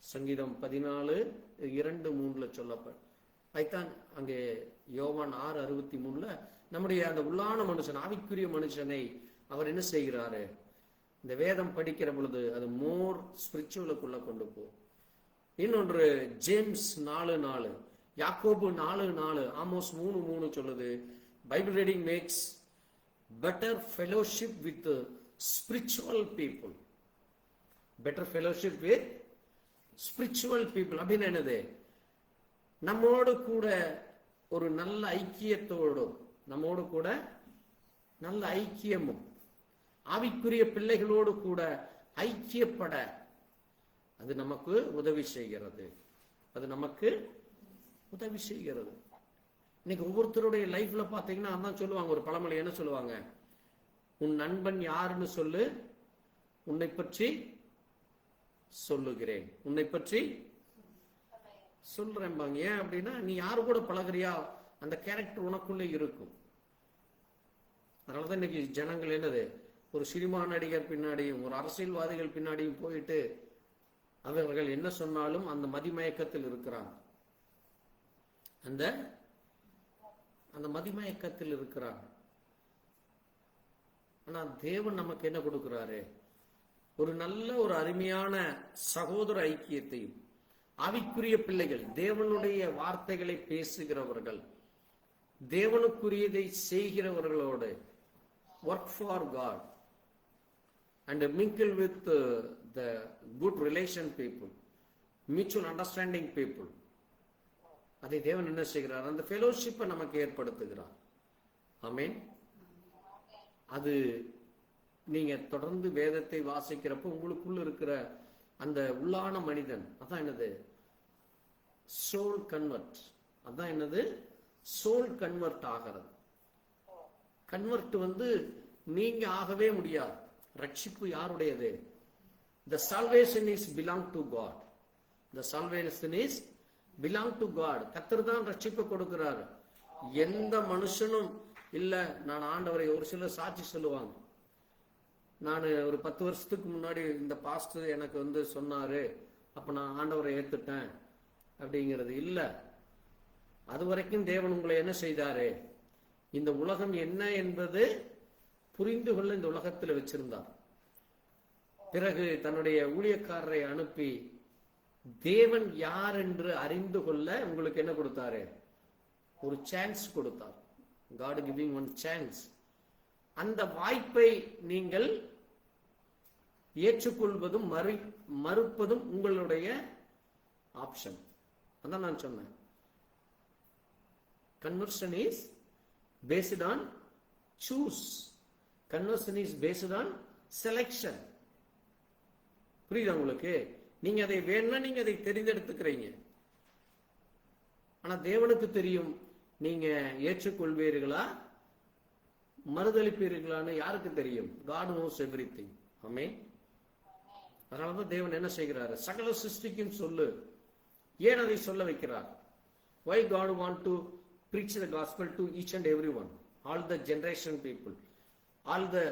சங்கீதம் 14:2-3 சொல்லப்படும். அதுதான் அங்கே யோவான் 6:63 நம்முடைய அந்த உள்ளான மனுஷன், ஆவிக்குரிய மனுஷனை அவர் என்ன செய்கிறாரு? இந்த வேதம் படிக்கிற பொழுது அது மோர் ஸ்பிரிச்சுவலுக்குள்ள கொண்டு போ. இன்னொன்று ஜேம்ஸ் 4:4, யாக்கோபு 4:4, ஆமோஸ் 3:3 சொல்லுது, Bible reading makes better fellowship with spiritual people. Better fellowship with spiritual people அப்படின்னு என்னது? நம்மோடு கூட ஒரு நல்ல ஐக்கியத்தோடும், நம்மோடு கூட நல்ல ஐக்கியமும், ஆவிக்குரிய பிள்ளைகளோடு கூட ஐக்கியப்பட அது நமக்கு உதவி செய்கிறது. அது நமக்கு உதவி செய்கிறது. இன்னைக்கு ஒவ்வொருத்தருடைய லைஃப்ல பாத்தீங்கன்னா அதான் சொல்லுவாங்க, ஒரு பழமொழி என்ன சொல்லுவாங்க? உன் நண்பன் யாருன்னு சொல்லு, உன்னை பற்றி சொல்லுகிறேன், உன்னை பற்றி சொல்றேன்பாங்க. ஏன் அப்படின்னா, நீ யாரு கூட பழகுறியா அந்த கேரக்டர் உனக்குள்ளே இருக்கும். அதனாலதான் இன்னைக்கு ஜனங்கள் என்னது, ஒரு சினிமா நடிகர் பின்னாடியும் ஒரு அரசியல்வாதிகள் பின்னாடியும் போயிட்டு அவர்கள் என்ன சொன்னாலும் அந்த மதிமயக்கத்தில் இருக்கிறாங்க. அந்த மதிமயக்கத்தில் இருக்கிறாங்க. ஆனா தேவன் நமக்கு என்ன கொடுக்கிறாரு? ஒரு நல்ல ஒரு அருமையான சகோதர ஐக்கியத்தையும், ஆவிக்குரிய பிள்ளைகள், தேவனுடைய வார்த்தைகளை பேசுகிறவர்கள், தேவனுக்குரியதை செய்கிறவர்களோடு work for God and mingle with the good relation people, mutual understanding people. அதை தேவன் என்ன செய்கிறார்? அந்த ஃபெலோஷிப்பை நமக்கு ஏற்படுத்துகிறார். ஆமென். அது நீங்க தொடர்ந்து வேதத்தை வாசிக்கிறப்ப உங்களுக்குள்ள இருக்கிற அந்த உள்ளான மனிதன், அதான் என்னது? Soul convert. அதான் என்னது? சோல் கன்வெர்ட் ஆகிறது. கன்வெர்ட் நீங்க ஆகவே முடியாது. ரட்சிப்பு யாருடையது? The salvation is belong to God. The salvation is belong to God. கர்த்தர் தான் ரட்சிப்பு கொடுக்கிறாரு. எந்த மனுஷனும் இல்ல நான் ஆண்டவரை, ஒரு சிலர் சாட்சி சொல்லுவாங்க, நான் ஒரு 10 வருஷத்துக்கு முன்னாடி இந்த பாஸ்டர் எனக்கு சொன்னாரு, அப்ப நான் ஆண்டவரை ஏத்துட்டேன் அப்படிங்கிறது இல்ல. அது வரைக்கும் தேவன் உங்களை என்ன செய்தாரு? இந்த உலகம் என்ன என்பது புரிந்து கொள்ள இந்த உலகத்தில் வச்சிருந்தார். பிறகு தன்னுடைய ஊழியக்காரரை அனுப்பி தேவன் யார் என்று அறிந்து கொள்ள உங்களுக்கு என்ன கொடுத்தாரு? ஒரு சான்ஸ் கொடுத்தார். God giving one chance. அந்த வாய்ப்பை நீங்கள் ஏற்றுக்கொள்வதும் மறுப்பதும் உங்களுடைய ஆப்ஷன். அதான் நான் சொன்னேன். Conversion is based on choose. Conversion is based on selection. புரியுதா உங்களுக்கு? நீங்க அதை வேணா நீங்க அதை தெரிந்தெடுத்துக்கிறீங்க. ஆனா தேவனுக்கு தெரியும் நீங்க ஏற்றுக்கொள்வீர்களா மறுதளிப்பீர்களான்னு யாருக்கு தெரியும்? God knows everything. ஆமென். அதனாலதான் தேவன் என்ன செய்கிறாரு? சகல சிருஷ்டிக்கும் சொல்லு. ஏன் அதை சொல்ல வைக்கிறார்? Why God want to preach the gospel to each and everyone, all the generation people, all the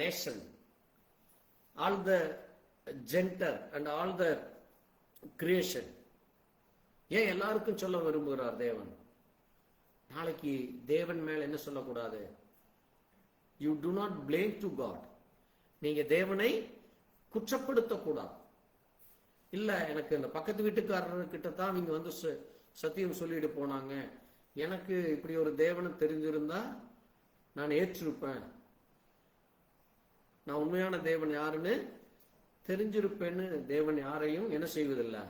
nation, all the gender and all the creation? ஏன் எல்லாருக்கும் சொல்ல விரும்புகிறார் தேவன்? நாளைக்கு தேவன் மேல என்ன சொல்லக்கூடாது? You do not blame to God. நீங்க தேவனை குற்றப்படுத்தக்கூடாது. இல்ல எனக்கு இந்த பக்கத்து வீட்டுக்காரர்கிட்ட தான் நீங்க சத்தியம் சொல்லிட்டு போனாங்க, எனக்கு இப்படி ஒரு தேவனை தெரிஞ்சிருந்தா நான் ஏற்றிருப்பேன், நான் உண்மையான தேவன் யாருன்னு தெரிஞ்சிருப்பேன்னு தேவன் யாரையும் என்ன செய்வதில்லை,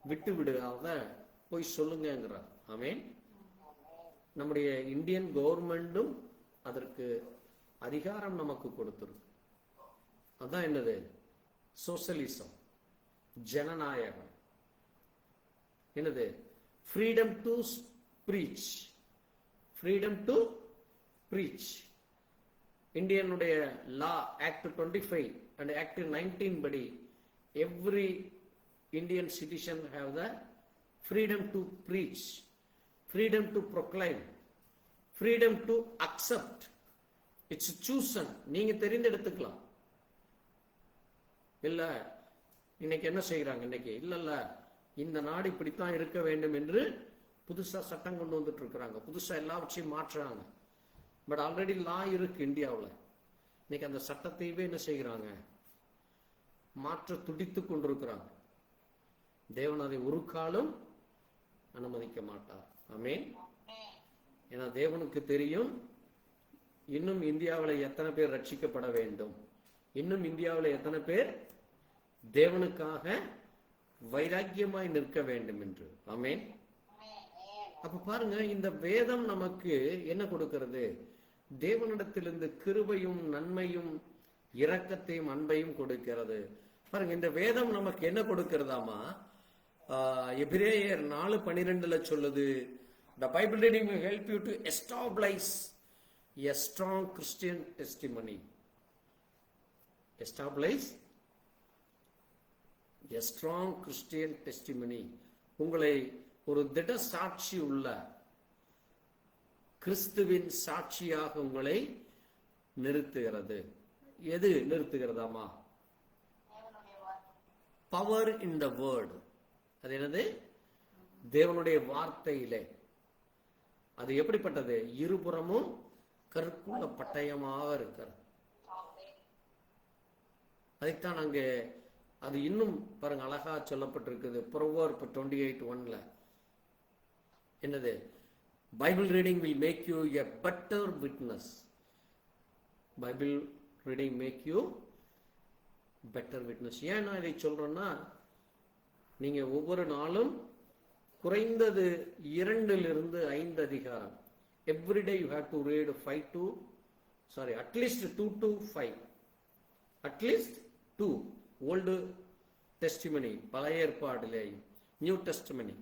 விட்டு விடு, அத போய் சொல்லுங்கிறார். ஆமென். நம்முடைய இந்தியன் கவர்மெண்டும் அதற்கு அதிகாரம் நமக்கு கொடுத்திருக்கு. அதான் என்னது? சோசலிசம், ஜனநாயகம். என்னது? Freedom to preach. Freedom to preach. இந்தியனுடைய லா ஆக்ட் 25 and ஆக்ட் 19 படி every Indian citizen have the freedom to preach, freedom to proclaim, freedom to accept. It's chosen. நீங்க தெரிந்தெடுத்துக்கலாம். இல்ல இன்னைக்கு என்ன செய்யறாங்க? இன்னைக்கு இல்ல இந்த நாடு இப்படித்தான் இருக்க வேண்டும் என்று புதுசா சட்டம் கொண்டு வந்துட்டு இருக்கிறாங்க, புதுசா எல்லாவற்றையும் மாற்றுறாங்க. பட் ஆல்ரெடி லா இருக்கு இந்தியாவில். இன்னைக்கு அந்த சட்டத்தையவே என்ன செய்கிறாங்க, மாற்ற துடித்து கொண்டிருக்கிறாங்க. தேவன் அதை ஒரு காலம் அனுமதிக்க மாட்டார். ஆமென். ஏன்னா தேவனுக்கு தெரியும் இன்னும் இந்தியாவில் எத்தனை பேர் ரட்சிக்கப்பட வேண்டும், இன்னும் இந்தியாவில் எத்தனை பேர் தேவனுக்காக வைராக்கியமாய் நிற்க வேண்டும் என்று. ஆமென். அப்ப பாருங்க, இந்த வேதம் நமக்கு என்ன கொடுக்கிறது? தேவனிடத்திலிருந்து கிருபையும் நன்மையும் இரக்கத்தையும் அன்பையும் கொடுக்கிறது. பாருங்க, இந்த வேதம் நமக்கு என்ன கொடுக்கிறதாமா? எபிரேயர் 4:12 சொல்லுது, the Bible reading will help you to establish a strong Christian testimony. Establish a strong Christian testimony. உங்களை ஒரு திட சாட்சி உள்ள கிறிஸ்துவின் சாட்சியாக உங்களை நிறுத்துகிறது. எது நிறுத்துகிறதாமா? Power in the word. அது என்னது? தேவனுடைய வார்த்தையிலே. அது எப்படிப்பட்டது? இருபுறமும் கற்குள்ள பட்டயமாக இருக்கிறது. அதைத்தான் அங்கே அது இன்னும் பாருங்க அழகா சொல்லப்பட்டிருக்குது. Proverbs 28:1 என்னது? Bible reading will make you a better witness. Bible reading make you better witness. ஏன் நான் இதை சொல்றேன்னா, நீங்க ஒவ்வொரு நாளும் குறைந்தது 2 to 5 அதிகாரம் everyday you have to read 5 to at least 2 to 5, at least 2 old testimony பழைய ஏற்பாட்டிலேயும் நியூ டெஸ்டிமனி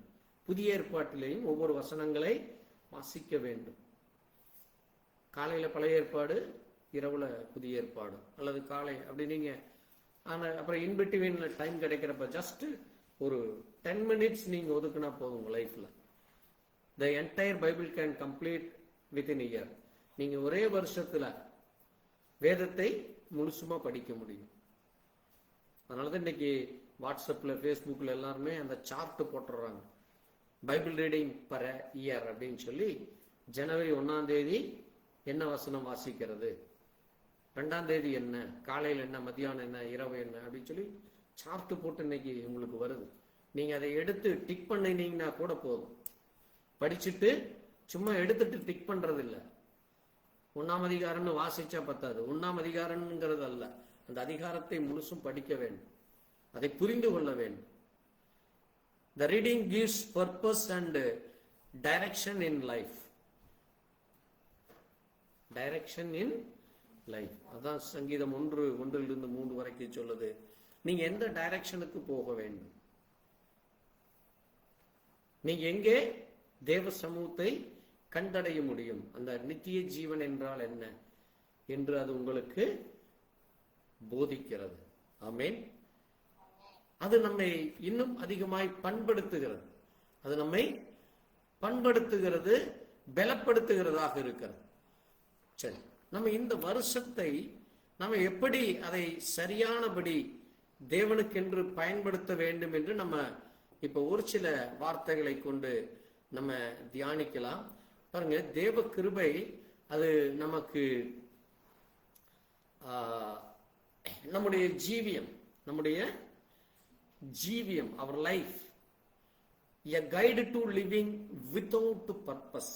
புதிய ஏற்பாட்டிலேயும் ஒவ்வொரு வசனங்களை வாசிக்க வேண்டும். காலையில பழைய ஏற்பாடு, இரவுல புதிய ஏற்பாடு, அல்லது காலை அப்படி நீங்க அப்புறம் இன்பிட்வீன்ல டைம் கிடைக்கிறப்ப ஜஸ்ட் ஒரு 10 minutes நீங்க ஒதுக்குனா போதும் உங்க லைஃப்ல. The entire Bible can complete within a year. நீங்க ஒரே வருஷத்துல வேதத்தை முழுசுமா படிக்க முடியும். அதனாலதான் இன்னைக்கு வாட்ஸ்அப்ல ஃபேஸ்புக்ல எல்லாருமே அந்த சார்ட் போட்டுறாங்க, பைபிள் ரீடிங் பர் இயர் அப்படின்னு சொல்லி. ஜனவரி 1ஆம் தேதி என்ன வசனம் வாசிக்கிறது, 2ஆம் தேதி என்ன, காலையில் என்ன, மத்தியானம் என்ன, இரவு என்ன அப்படின்னு சொல்லி சார்ட் போட்டு இன்னைக்கு உங்களுக்கு வருது. நீங்க அதை எடுத்து டிக் பண்ணினீங்கன்னா கூட போதும். படிச்சுட்டு சும்மா எடுத்துட்டு டிக் பண்றது இல்லை. 1ஆம் அதிகாரம்னு வாசிச்சா பத்தாது. 1ஆம் அதிகாரம்ங்கிறது அல்ல, அந்த அதிகாரத்தை முழுசும் படிக்க வேண்டும், அதை புரிந்து கொள்ள வேண்டும். The reading gives purpose and direction in life. Direction in life. அதான் சங்கீதம் 1:1-3 வரைக்கும் சொல்லுது. நீங்க எந்த டைரக்ஷனுக்கு போக வேண்டும், நீங்க எங்கே தேவ சமூகத்தை கண்டடைய முடியும், அந்த நித்திய ஜீவன் என்றால் என்ன என்று அது உங்களுக்கு போதிக்கிறது. ஆமென். அது நம்மை இன்னும் அதிகமாய் பண்படுத்துகிறது, அது நம்மை பண்படுத்துகிறது, பலப்படுத்துகிறதாக இருக்கிறது. சரி, நம்ம இந்த வருஷத்தை நம்ம எப்படி அதை சரியானபடி தேவனுக்கென்று பயன்படுத்த வேண்டும் என்று நம்ம இப்ப ஒரு சில வார்த்தைகளை கொண்டு நம்ம தியானிக்கலாம். பாருங்க, தேவ கிருபை அது நமக்கு நம்முடைய ஜீவியம் our life a guide to living without purpose.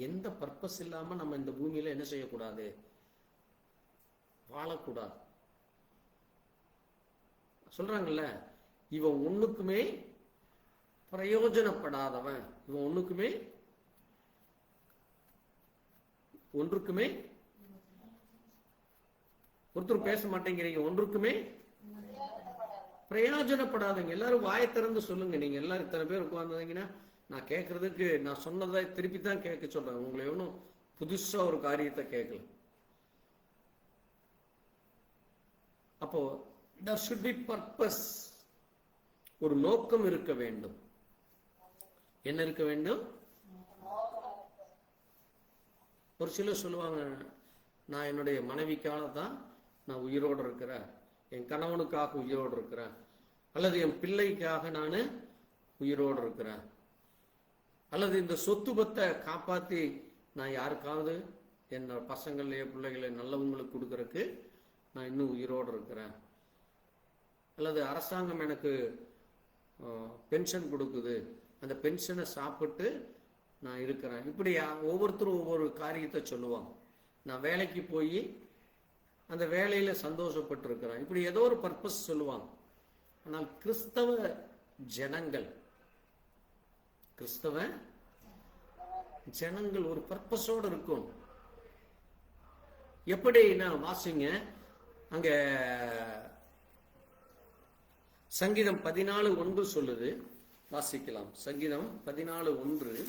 எந்த பர்பஸ் இல்லாம நம்ம இந்த பூமியில என்ன செய்யக்கூடாது, வாழக்கூடாது. சொல்றாங்கல்ல, இவன் ஒண்ணுக்குமே பிரயோஜனப்படாதவன், இவன் ஒண்ணுக்குமே ஒருத்தர் பேச மாட்டேங்கிறீங்க, ஒன்றுக்குமே பிரயோஜனப்படாதீங்க. எல்லாரும் வாயை திறந்து சொல்லுங்க. நீங்க எல்லாரும் இத்தனை பேர் உட்கார்ந்தீங்கன்னா நான் கேட்கறதுக்கு நான் சொன்னதை திருப்பி தான் கேட்க சொல்றேன். உங்களை ஒன்றும் புதுசா ஒரு காரியத்தை கேட்கல. அப்போ there should be purpose. ஒரு நோக்கம் இருக்க வேண்டும். என்ன இருக்க வேண்டும்? ஒரு சிலர் சொல்லுவாங்க, நான் என்னுடைய மனைவிக்காக தான் நான் உயிரோடு இருக்கிறேன், என் கணவனுக்காக உயிரோடு இருக்கிறேன், அல்லது என் பிள்ளைக்காக நான் உயிரோடு இருக்கிறேன், அல்லது இந்த சொத்து பத்தை காப்பாற்றி நான் யாருக்காவது என் பசங்களையோ பிள்ளைகளை நல்லவங்களுக்கு கொடுக்கறதுக்கு நான் இன்னும் உயிரோடு இருக்கிறேன், அல்லது அரசாங்கம் எனக்கு பென்ஷன் கொடுக்குது, அந்த பென்ஷனை சாப்பிட்டு நான் இருக்கிறேன். இப்படி ஒவ்வொருத்தரும் ஒவ்வொரு காரியத்தை சொல்லுவாங்க. நான் வேலைக்கு போய் அந்த வேலையில சந்தோஷப்பட்டு இருக்கிறேன், இப்படி ஏதோ ஒரு பர்பஸ் சொல்லுவாங்க. ஆனால் கிறிஸ்தவ ஜனங்கள் ஒரு பர்பஸோடு இருக்கும். எப்படி நான் வாசிங்க, அங்க சங்கீதம் 14:1 சொல்லுது, வாசிக்கலாம். சங்கீதம் 14:1.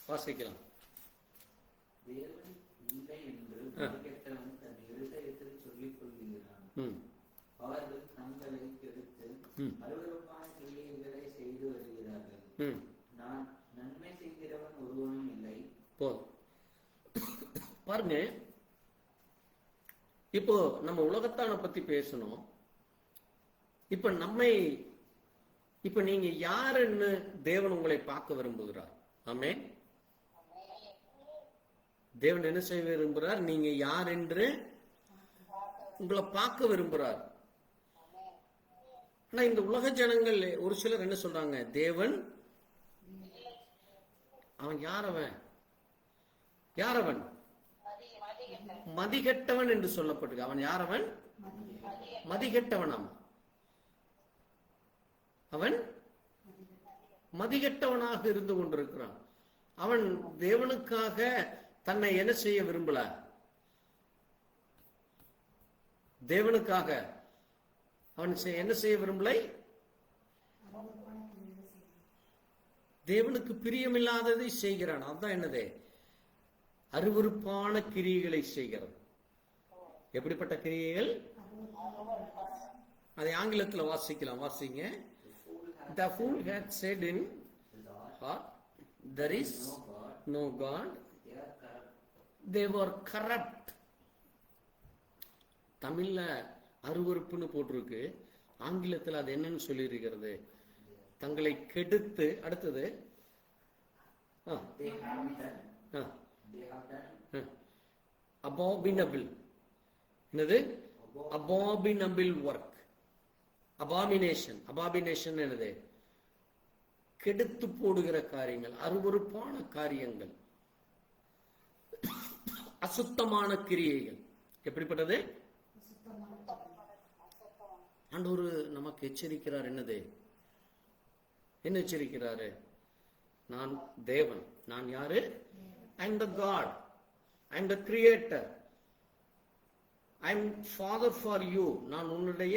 வாசிக்கலாம். தேவன் இல்லை என்று மதிகெட்டவன் தன் இருதயத்தில் சொல்லிக் கொள்கிறான். அவர்கள் தங்களை கெடுத்து அருவருப்பான கிரியைகளை செய்து வருகிறார்கள். நான் நன்மை செய்கிறவன் ஒருவனும் இல்லை. பாருங்க, இப்போ நம்ம உலகத்தான பத்தி பேசணும். இப்ப நீங்க யாருன்னு தேவன் உங்களை பார்க்க விரும்புகிறார். ஆமென். தேவன் என்ன செய்ய விரும்புகிறார்? நீங்க யார் என்று உங்களை பார்க்க விரும்புகிறார். ஆனா இந்த உலக ஜனங்கள் ஒரு சிலர் என்ன சொல்றாங்க? தேவன் அவன் யாரவன் மதிகெட்டவன் என்று சொல்லப்பட்டிருக்கு. அவன் யாரவன்? மதிகெட்டவன். அவன் மதிகெட்டவனாக இருந்து கொண்டிருக்கிறான். அவன் தேவனுக்காக தன்னை என்ன செய்ய விரும்பல. தேவனுக்காக அவன் என்ன செய்ய விரும்பலை? தேவனுக்கு பிரியமில்லாததை செய்கிறான். அதுதான் என்னது? அருவருப்பான கிரியைகளை செய்கிறது. எப்படிப்பட்ட கிரியைகள்? அதை ஆங்கிலத்தில் வாசிக்கலாம். வாசிங்க. The fool hath said in heart, there is no God. They were corrupt. தமிழ்ல அருவருப்புன்னு போட்டிருக்கு, ஆங்கிலத்தில் அது என்னன்னு சொல்லி இருக்கிறது? தங்களை கெடுத்து. அடுத்தது abominable. என்னது? abominable work. abomination என்னது? கெடுத்து போடுகிற காரியங்கள், அருவருப்பான காரியங்கள், அசுத்தமான கிரியைகள். எப்படிப்பட்டது? ஆண்டவர் நமக்கு எச்சரிக்கிறார். என்னது? என்ன எச்சரிக்கிறாரு? நான் தேவன். நான் யாரு? I am the God. I am the creator. I am father for you. நான் உன்னுடைய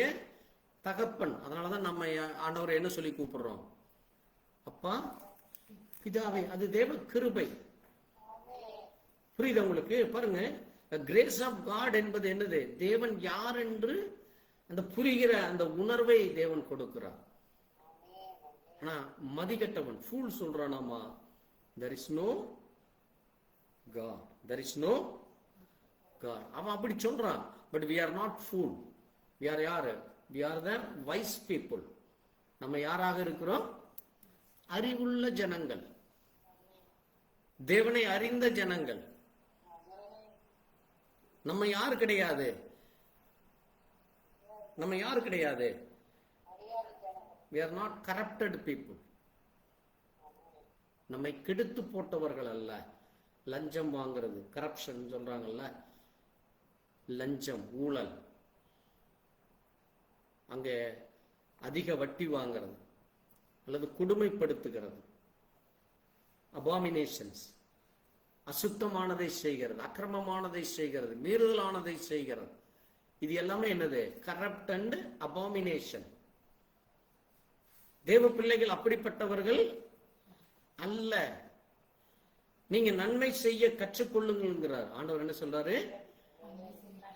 தகப்பன். அதனாலதான் நம்ம ஆண்டவரை என்ன சொல்லி கூப்பிடுறோம்? அப்பா, பிதாவே. அது தேவ கிருபை. புரியுது உங்களுக்கு? பாருங்க, கிரேஸ் ஆஃப் காட் என்பது என்னது? தேவன் யார் என்று அந்த புரிகிற அந்த உணர்வை தேவன் கொடுக்கிறார். ஆனா மதிகெட்டவன் pool சொல்றானாமா, there is no God. There is no God. அவன் அப்படி சொல்றான். But we are not fool. We are யாரு? We are the wise people. நம்ம யாராக இருக்கிறோம்? அறிவுள்ள ஜனங்கள், தேவனை அறிந்த ஜனங்கள். நம்ம யாரு கிடையாது? நம்ம யாரு கிடையாது? We are not corrupted people. நம்மை கெடுத்து போட்டவர்கள் அல்ல. லஞ்சம் வாங்குறது, கரப்ஷன் சொல்றாங்கல்ல, லஞ்சம், ஊழல், அங்கே அதிக வட்டி வாங்கிறது அல்லது கொடுமைப்படுத்துகிறது, அபாமினேஷன்ஸ், அசுத்தமானதை செய்கிறது, அக்கிரமமானதை செய்கிறது, மீறுதலானதை செய்கிறது. இது எல்லாமே என்னது? Corrupt and abomination. தேவ பிள்ளைகள் அப்படிப்பட்டவர்கள் அல்ல. நீங்க நன்மை செய்ய கற்றுக்கொள்ளுங்கிறார் ஆண்டவர். என்ன சொல்றாரு?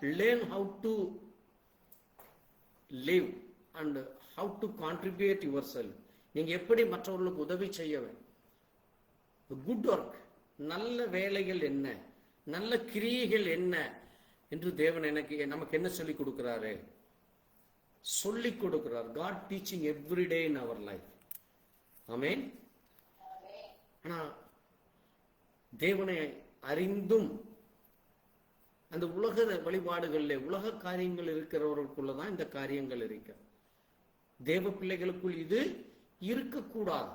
learn how to live and how to contribute yourself. நீங்க எப்படி மற்றவர்களுக்கு உதவி செய்ய வேண்டும். Good work. நல்ல வேலைகள் என்ன, நல்ல கிரியைகள் என்ன என்று தேவன் நமக்கு என்ன சொல்லி கொடுக்கிறாரு? சொல்லி கொடுக்கிறார். God teaching every day in our life. ஆமென். ஆனா தேவனை அறிந்தும் அந்த உலக வழிபாடுகளில் உலக காரியங்கள் இருக்கிறவர்களுக்குள்ளதான் இந்த காரியங்கள் இருக்கு. தேவ பிள்ளைகளுக்குள் இது இருக்கக்கூடாது.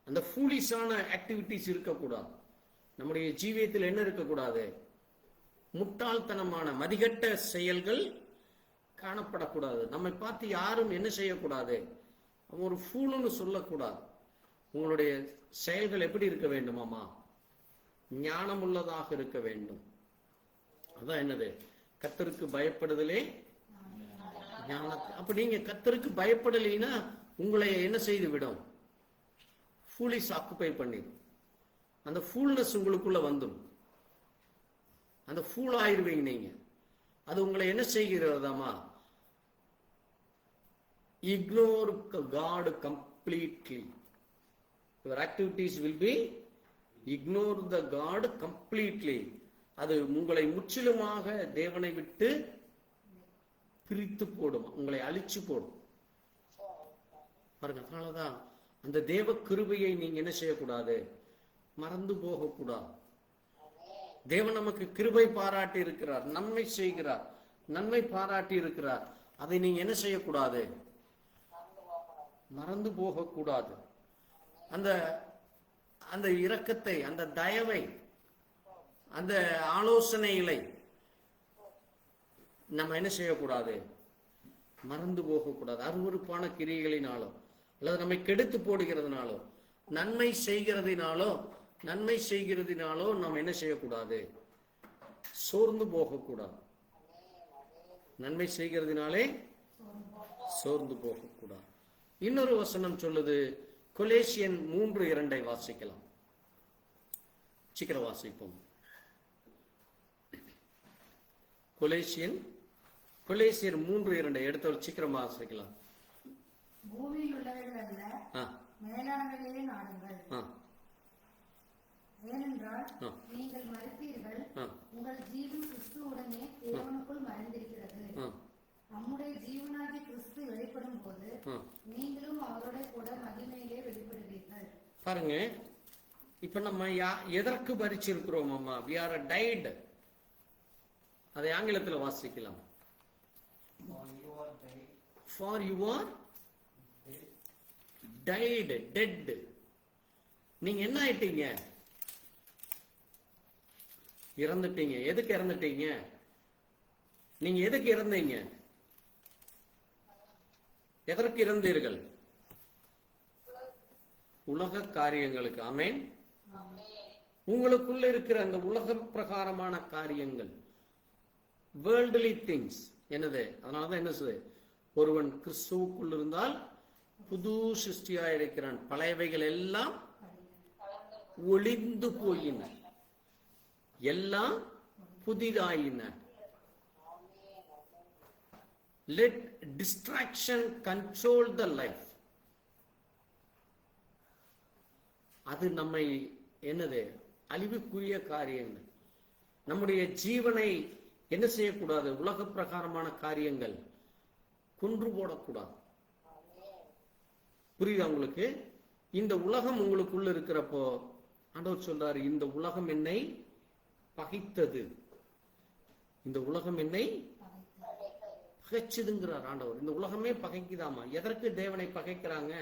அந்த ஃபூலிஷான ஆக்டிவிட்டிஸ் இருக்கக்கூடாது. நம்முடைய ஜீவியத்தில் என்ன இருக்கக்கூடாது? முட்டாள்தனமான மதிகட்ட செயல்கள் காணப்படக்கூடாது. நம்மை பார்த்து யாரும் என்ன செய்யக்கூடாது? ஒரு ஃபூலுன்னு சொல்லக்கூடாது. உங்களுடைய செயல்கள் எப்படி இருக்க வேண்டுமாமா? ஞானம் உள்ளதாக இருக்க வேண்டும். அதான் என்னது? கர்த்தருக்கு பயப்படுதலே ஞானத்தை. அப்ப நீங்க கர்த்தருக்கு பயப்படலைன்னா உங்களை என்ன செய்து விடும்? ஃபூலிஷ் ஆக்குபை பண்ணிடும். அந்த ஃபூல்னஸ் உங்களுக்குள்ள வந்துடும். அந்த ஃபூல் ஆயிருவீங்க நீங்க. அது உங்களை என்ன செய்கிறதாமா? Ignore God completely. Your activities will be ignore the God completely. அது உங்களை முற்றிலுமாக தேவனை விட்டு பிரித்து போடும், உங்களை அழிச்சு போடும். பாருங்க, அதனாலதான் அந்த தேவ கிருபையை நீங்க என்ன செய்யக்கூடாது? மறந்து போகக்கூடாது. தேவன் நமக்கு கிருபை பாராட்டி இருக்கிறார், நன்மை செய்கிறார், நன்மை பாராட்டி இருக்கிறார். அதை நீங்க என்ன செய்யக்கூடாது? மறந்து போகக்கூடாது. அந்த அந்த இரக்கத்தை, அந்த தயவை, அந்த ஆலோசனைகளை நம்ம என்ன செய்யக்கூடாது? மறந்து போகக்கூடாது. அருவருப்பான கிரியைகளினாலோ அல்லது நம்மை கெடுத்து போடுகிறதுனாலோ நன்மை செய்கிறதினாலோ நாம் என்ன செய்யக்கூடாது? சோர்ந்து போகக்கூடாது. நன்மை செய்கிறதுனாலே சோர்ந்து போகக்கூடாது. இன்னொரு வசனம் சொல்லுது, கொலேசியன் 3:2 வாசிக்கலாம். சீக்கிரம் வாசிப்போம். கொலேசியர் 3:2 எடுத்தவர் சீக்கிரமா வாசிக்கலாம். பூமியில் உள்ளவைகள் அல்ல, மேலானவைகளே நாடுங்கள். ஏனென்றால் நீங்கள் மரித்தீர்கள், உங்கள் ஜீவன் கிறிஸ்துவுடனே தேவனுக்குள் மறைந்திருக்கிறது. நம்முடைய ஜீவனாகிய கிறிஸ்து வெளிப்படும் போது நீங்களும் அவரோட கூட மகிமையிலே வெளிப்படுவீர்கள். பாருங்க, இப்ப நம்ம எதற்கு மரிச்சிருக்கிறோம் அம்மா? we are died. அதை ஆங்கிலத்தில் வாசிக்கலாம். for you are died, dead. நீங்க என்ன ஆயிட்டீங்க? இறந்துட்டீங்க. எதுக்கு இறந்துட்டீங்க? நீங்க எதுக்கு இறந்தீங்க? எதற்கு இறந்தீர்கள்? உலக காரியங்களுக்கு. ஆமென். உங்களுக்குள்ள இருக்கிற அந்த உலக பிரகாரமான காரியங்கள், வேர்ல்ட்லி திங்ஸ் என்னது? அதனாலதான் என்ன சொல்லுது? ஒருவன் கிறிஸ்துவுக்குள் இருந்தால் புது சிருஷ்டியா இருக்கிறான், பழையவைகள் எல்லாம் ஒளிந்து போயின, எல்லாம் புதிதாயின. Let distraction control the life. அது நம்மை என்னது? அழிவுக்குரிய காரியங்கள். நம்முடைய ஜீவனை என்ன செய்யக்கூடாது? உலக பிரகாரமான காரியங்கள் கொன்று போடக்கூடாது. புரியுதா உங்களுக்கு? இந்த உலகம் உங்களுக்குள்ள இருக்கிறப்போ ஆண்டவர் சொல்றாரு, இந்த உலகம் என்னை பகைத்தது, இந்த உலகம் என்னை பகைச்சதுங்கிறார் ஆண்டவர். இந்த உலகமே பகைக்குதாமா. எதற்கு தேவனை பகைக்கிறாங்க?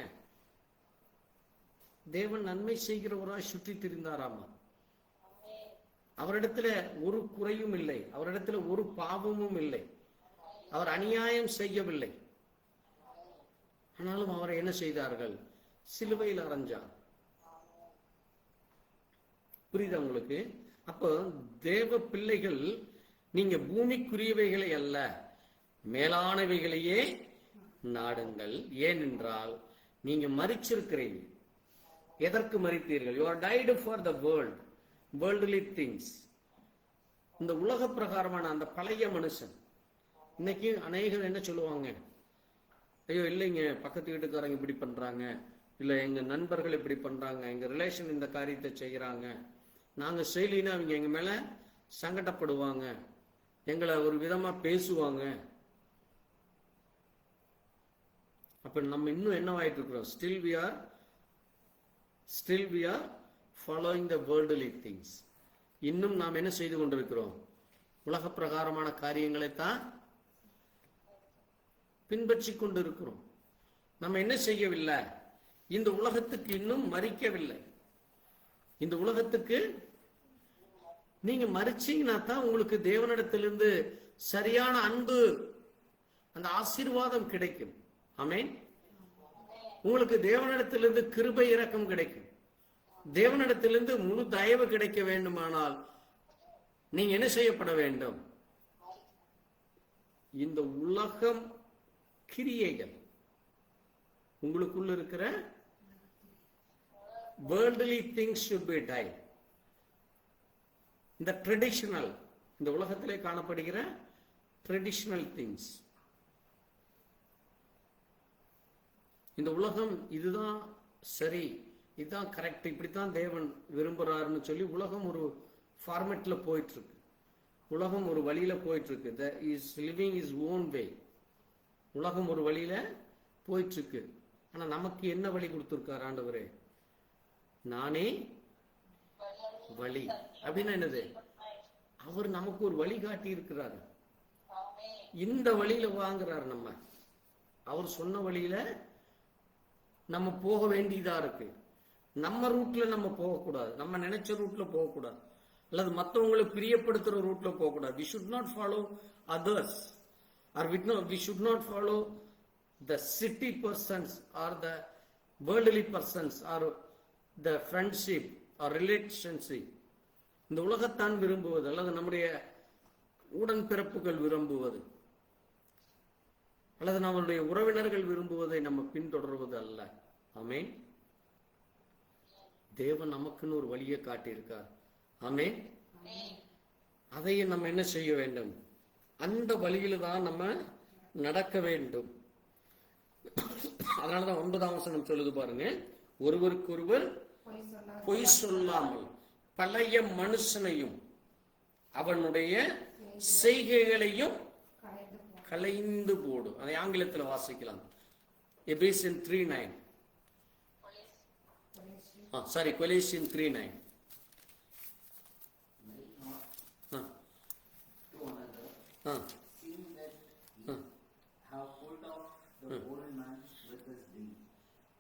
தேவன் நன்மை செய்கிறவராய் சுற்றி திரிந்தாராமா. அவரிடத்துல ஒரு குறையும் இல்லை, அவரிடத்துல ஒரு பாவமும் இல்லை, அவர் அநியாயம் செய்யவில்லை. ஆனாலும் அவரை என்ன செய்தார்கள்? சிலுவையில் அறைஞ்சார். புரியுதா உங்களுக்கு? அப்போ தேவ பிள்ளைகள் நீங்க பூமிக்குரியவைகளை அல்ல, மேலானவைகளையே நாடுங்கள். ஏனென்றால் நீங்க மரிச்சிருக்கிறீங்க. எதற்கு மரித்தீர்கள்? You are died for the world, worldly things. இந்த உலக பிரகாரமான அந்த பழைய மனுஷன். இன்னைக்கு அநேகர் என்ன சொல்லுவாங்க? ஐயோ இல்லைங்க, பக்கத்து வீட்டுக்காரங்க இப்படி பண்றாங்க, இல்ல எங்க நண்பர்கள் இப்படி பண்றாங்க, எங்க ரிலேஷன் இந்த காரியத்தை செய்யறாங்க, நாங்க செய்யலின்னா அவங்க எங்க மேல சங்கடப்படுவாங்க, எங்களை ஒரு விதமா பேசுவாங்க. அப்ப நம்ம இன்னும் என்னவாயிட்டு இருக்கிறோம்? still we are following the worldly things. இன்னும் நாம் என்ன செய்து கொண்டிருக்கிறோம்? உலக பிரகாரமான காரியங்களைத்தான் பின்பற்றி கொண்டிருக்கிறோம். நம்ம என்ன செய்யவில்லை? இந்த உலகத்துக்கு இன்னும் மறிக்கவில்லை. இந்த உலகத்துக்கு நீங்க மறிச்சீங்கன்னா தான் உங்களுக்கு தேவனிடத்திலிருந்து சரியான அன்பு, அந்த ஆசீர்வாதம் கிடைக்கும். ஆமென். உங்களுக்கு தேவனிடத்திலிருந்து கிருபை இரக்கம் கிடைக்கும். தேவனிடத்திலிருந்து முழு தயவு கிடைக்க வேண்டுமானால் நீங்க என்ன செய்யப்பட வேண்டும்? இந்த உலகம் கிரியைகள், உங்களுக்குள்ள இருக்கிற worldly things should be died. இந்த ட்ரெடிஷனல், இந்த உலகத்திலே காணப்படுகிற ட்ரெடிஷனல் திங்ஸ், இந்த உலகம் இதுதான் சரி, இதுதான் கரெக்ட், இப்படித்தான் தேவன் விரும்புறாருன்னு சொல்லி உலகம் ஒரு ஃபார்மேட்ல போயிட்டு இருக்கு. உலகம் ஒரு வழியில போயிட்டு இருக்கு. Is living is own way. உலகம் ஒரு வழியில போயிட்டு இருக்கு. ஆனா நமக்கு என்ன வழி கொடுத்திருக்காரு ஆண்டவரே? நானே வழி. அப்படின்னா என்னது? அவர் நமக்கு ஒரு வழி காட்டி இருக்கிறாரு. இந்த வழியில வாங்குறாரு. நம்ம அவர் சொன்ன வழியில நம்ம போக வேண்டியதா இருக்கு. நம்ம ரூட்ல நம்ம போகக்கூடாது, நம்ம நினைச்ச ரூட்ல போகக்கூடாது, அல்லது மற்றவங்களை பிரியப்படுத்துற ரூட்ல போகக்கூடாது. we should not follow others, or we should not follow the city persons or the worldly persons or the friendship or relationship. இந்த உலகத்தான் விரும்புவது அல்லது நம்முடைய உடன்பிறப்புகள் விரும்புவது அல்லது நம்மளுடைய உறவினர்கள் விரும்புவதை நம்ம பின்தொடர்வது அல்ல. ஆமென். தேவன் நமக்குன்னு ஒரு வழியை காட்டியிருக்கார். ஆமென். அதையே நம்ம என்ன செய்ய வேண்டும்? அந்த வழியில தான் நம்ம நடக்க வேண்டும். அதனாலதான் 9ஆம் வசனம் சொல்லுது பாருங்க, ஒருவருக்கொருவர் பொய் சொல்லாமல் பழைய மனுஷனையும் அவனுடைய செய்கைகளையும் கலைந்து போடு. அதை ஆங்கிலத்தில் வாசிக்கலாம். Ephesian 3:9. Sorry, கொலேசியன் 3:9. Seeing that ye have put off the old man with his deeds.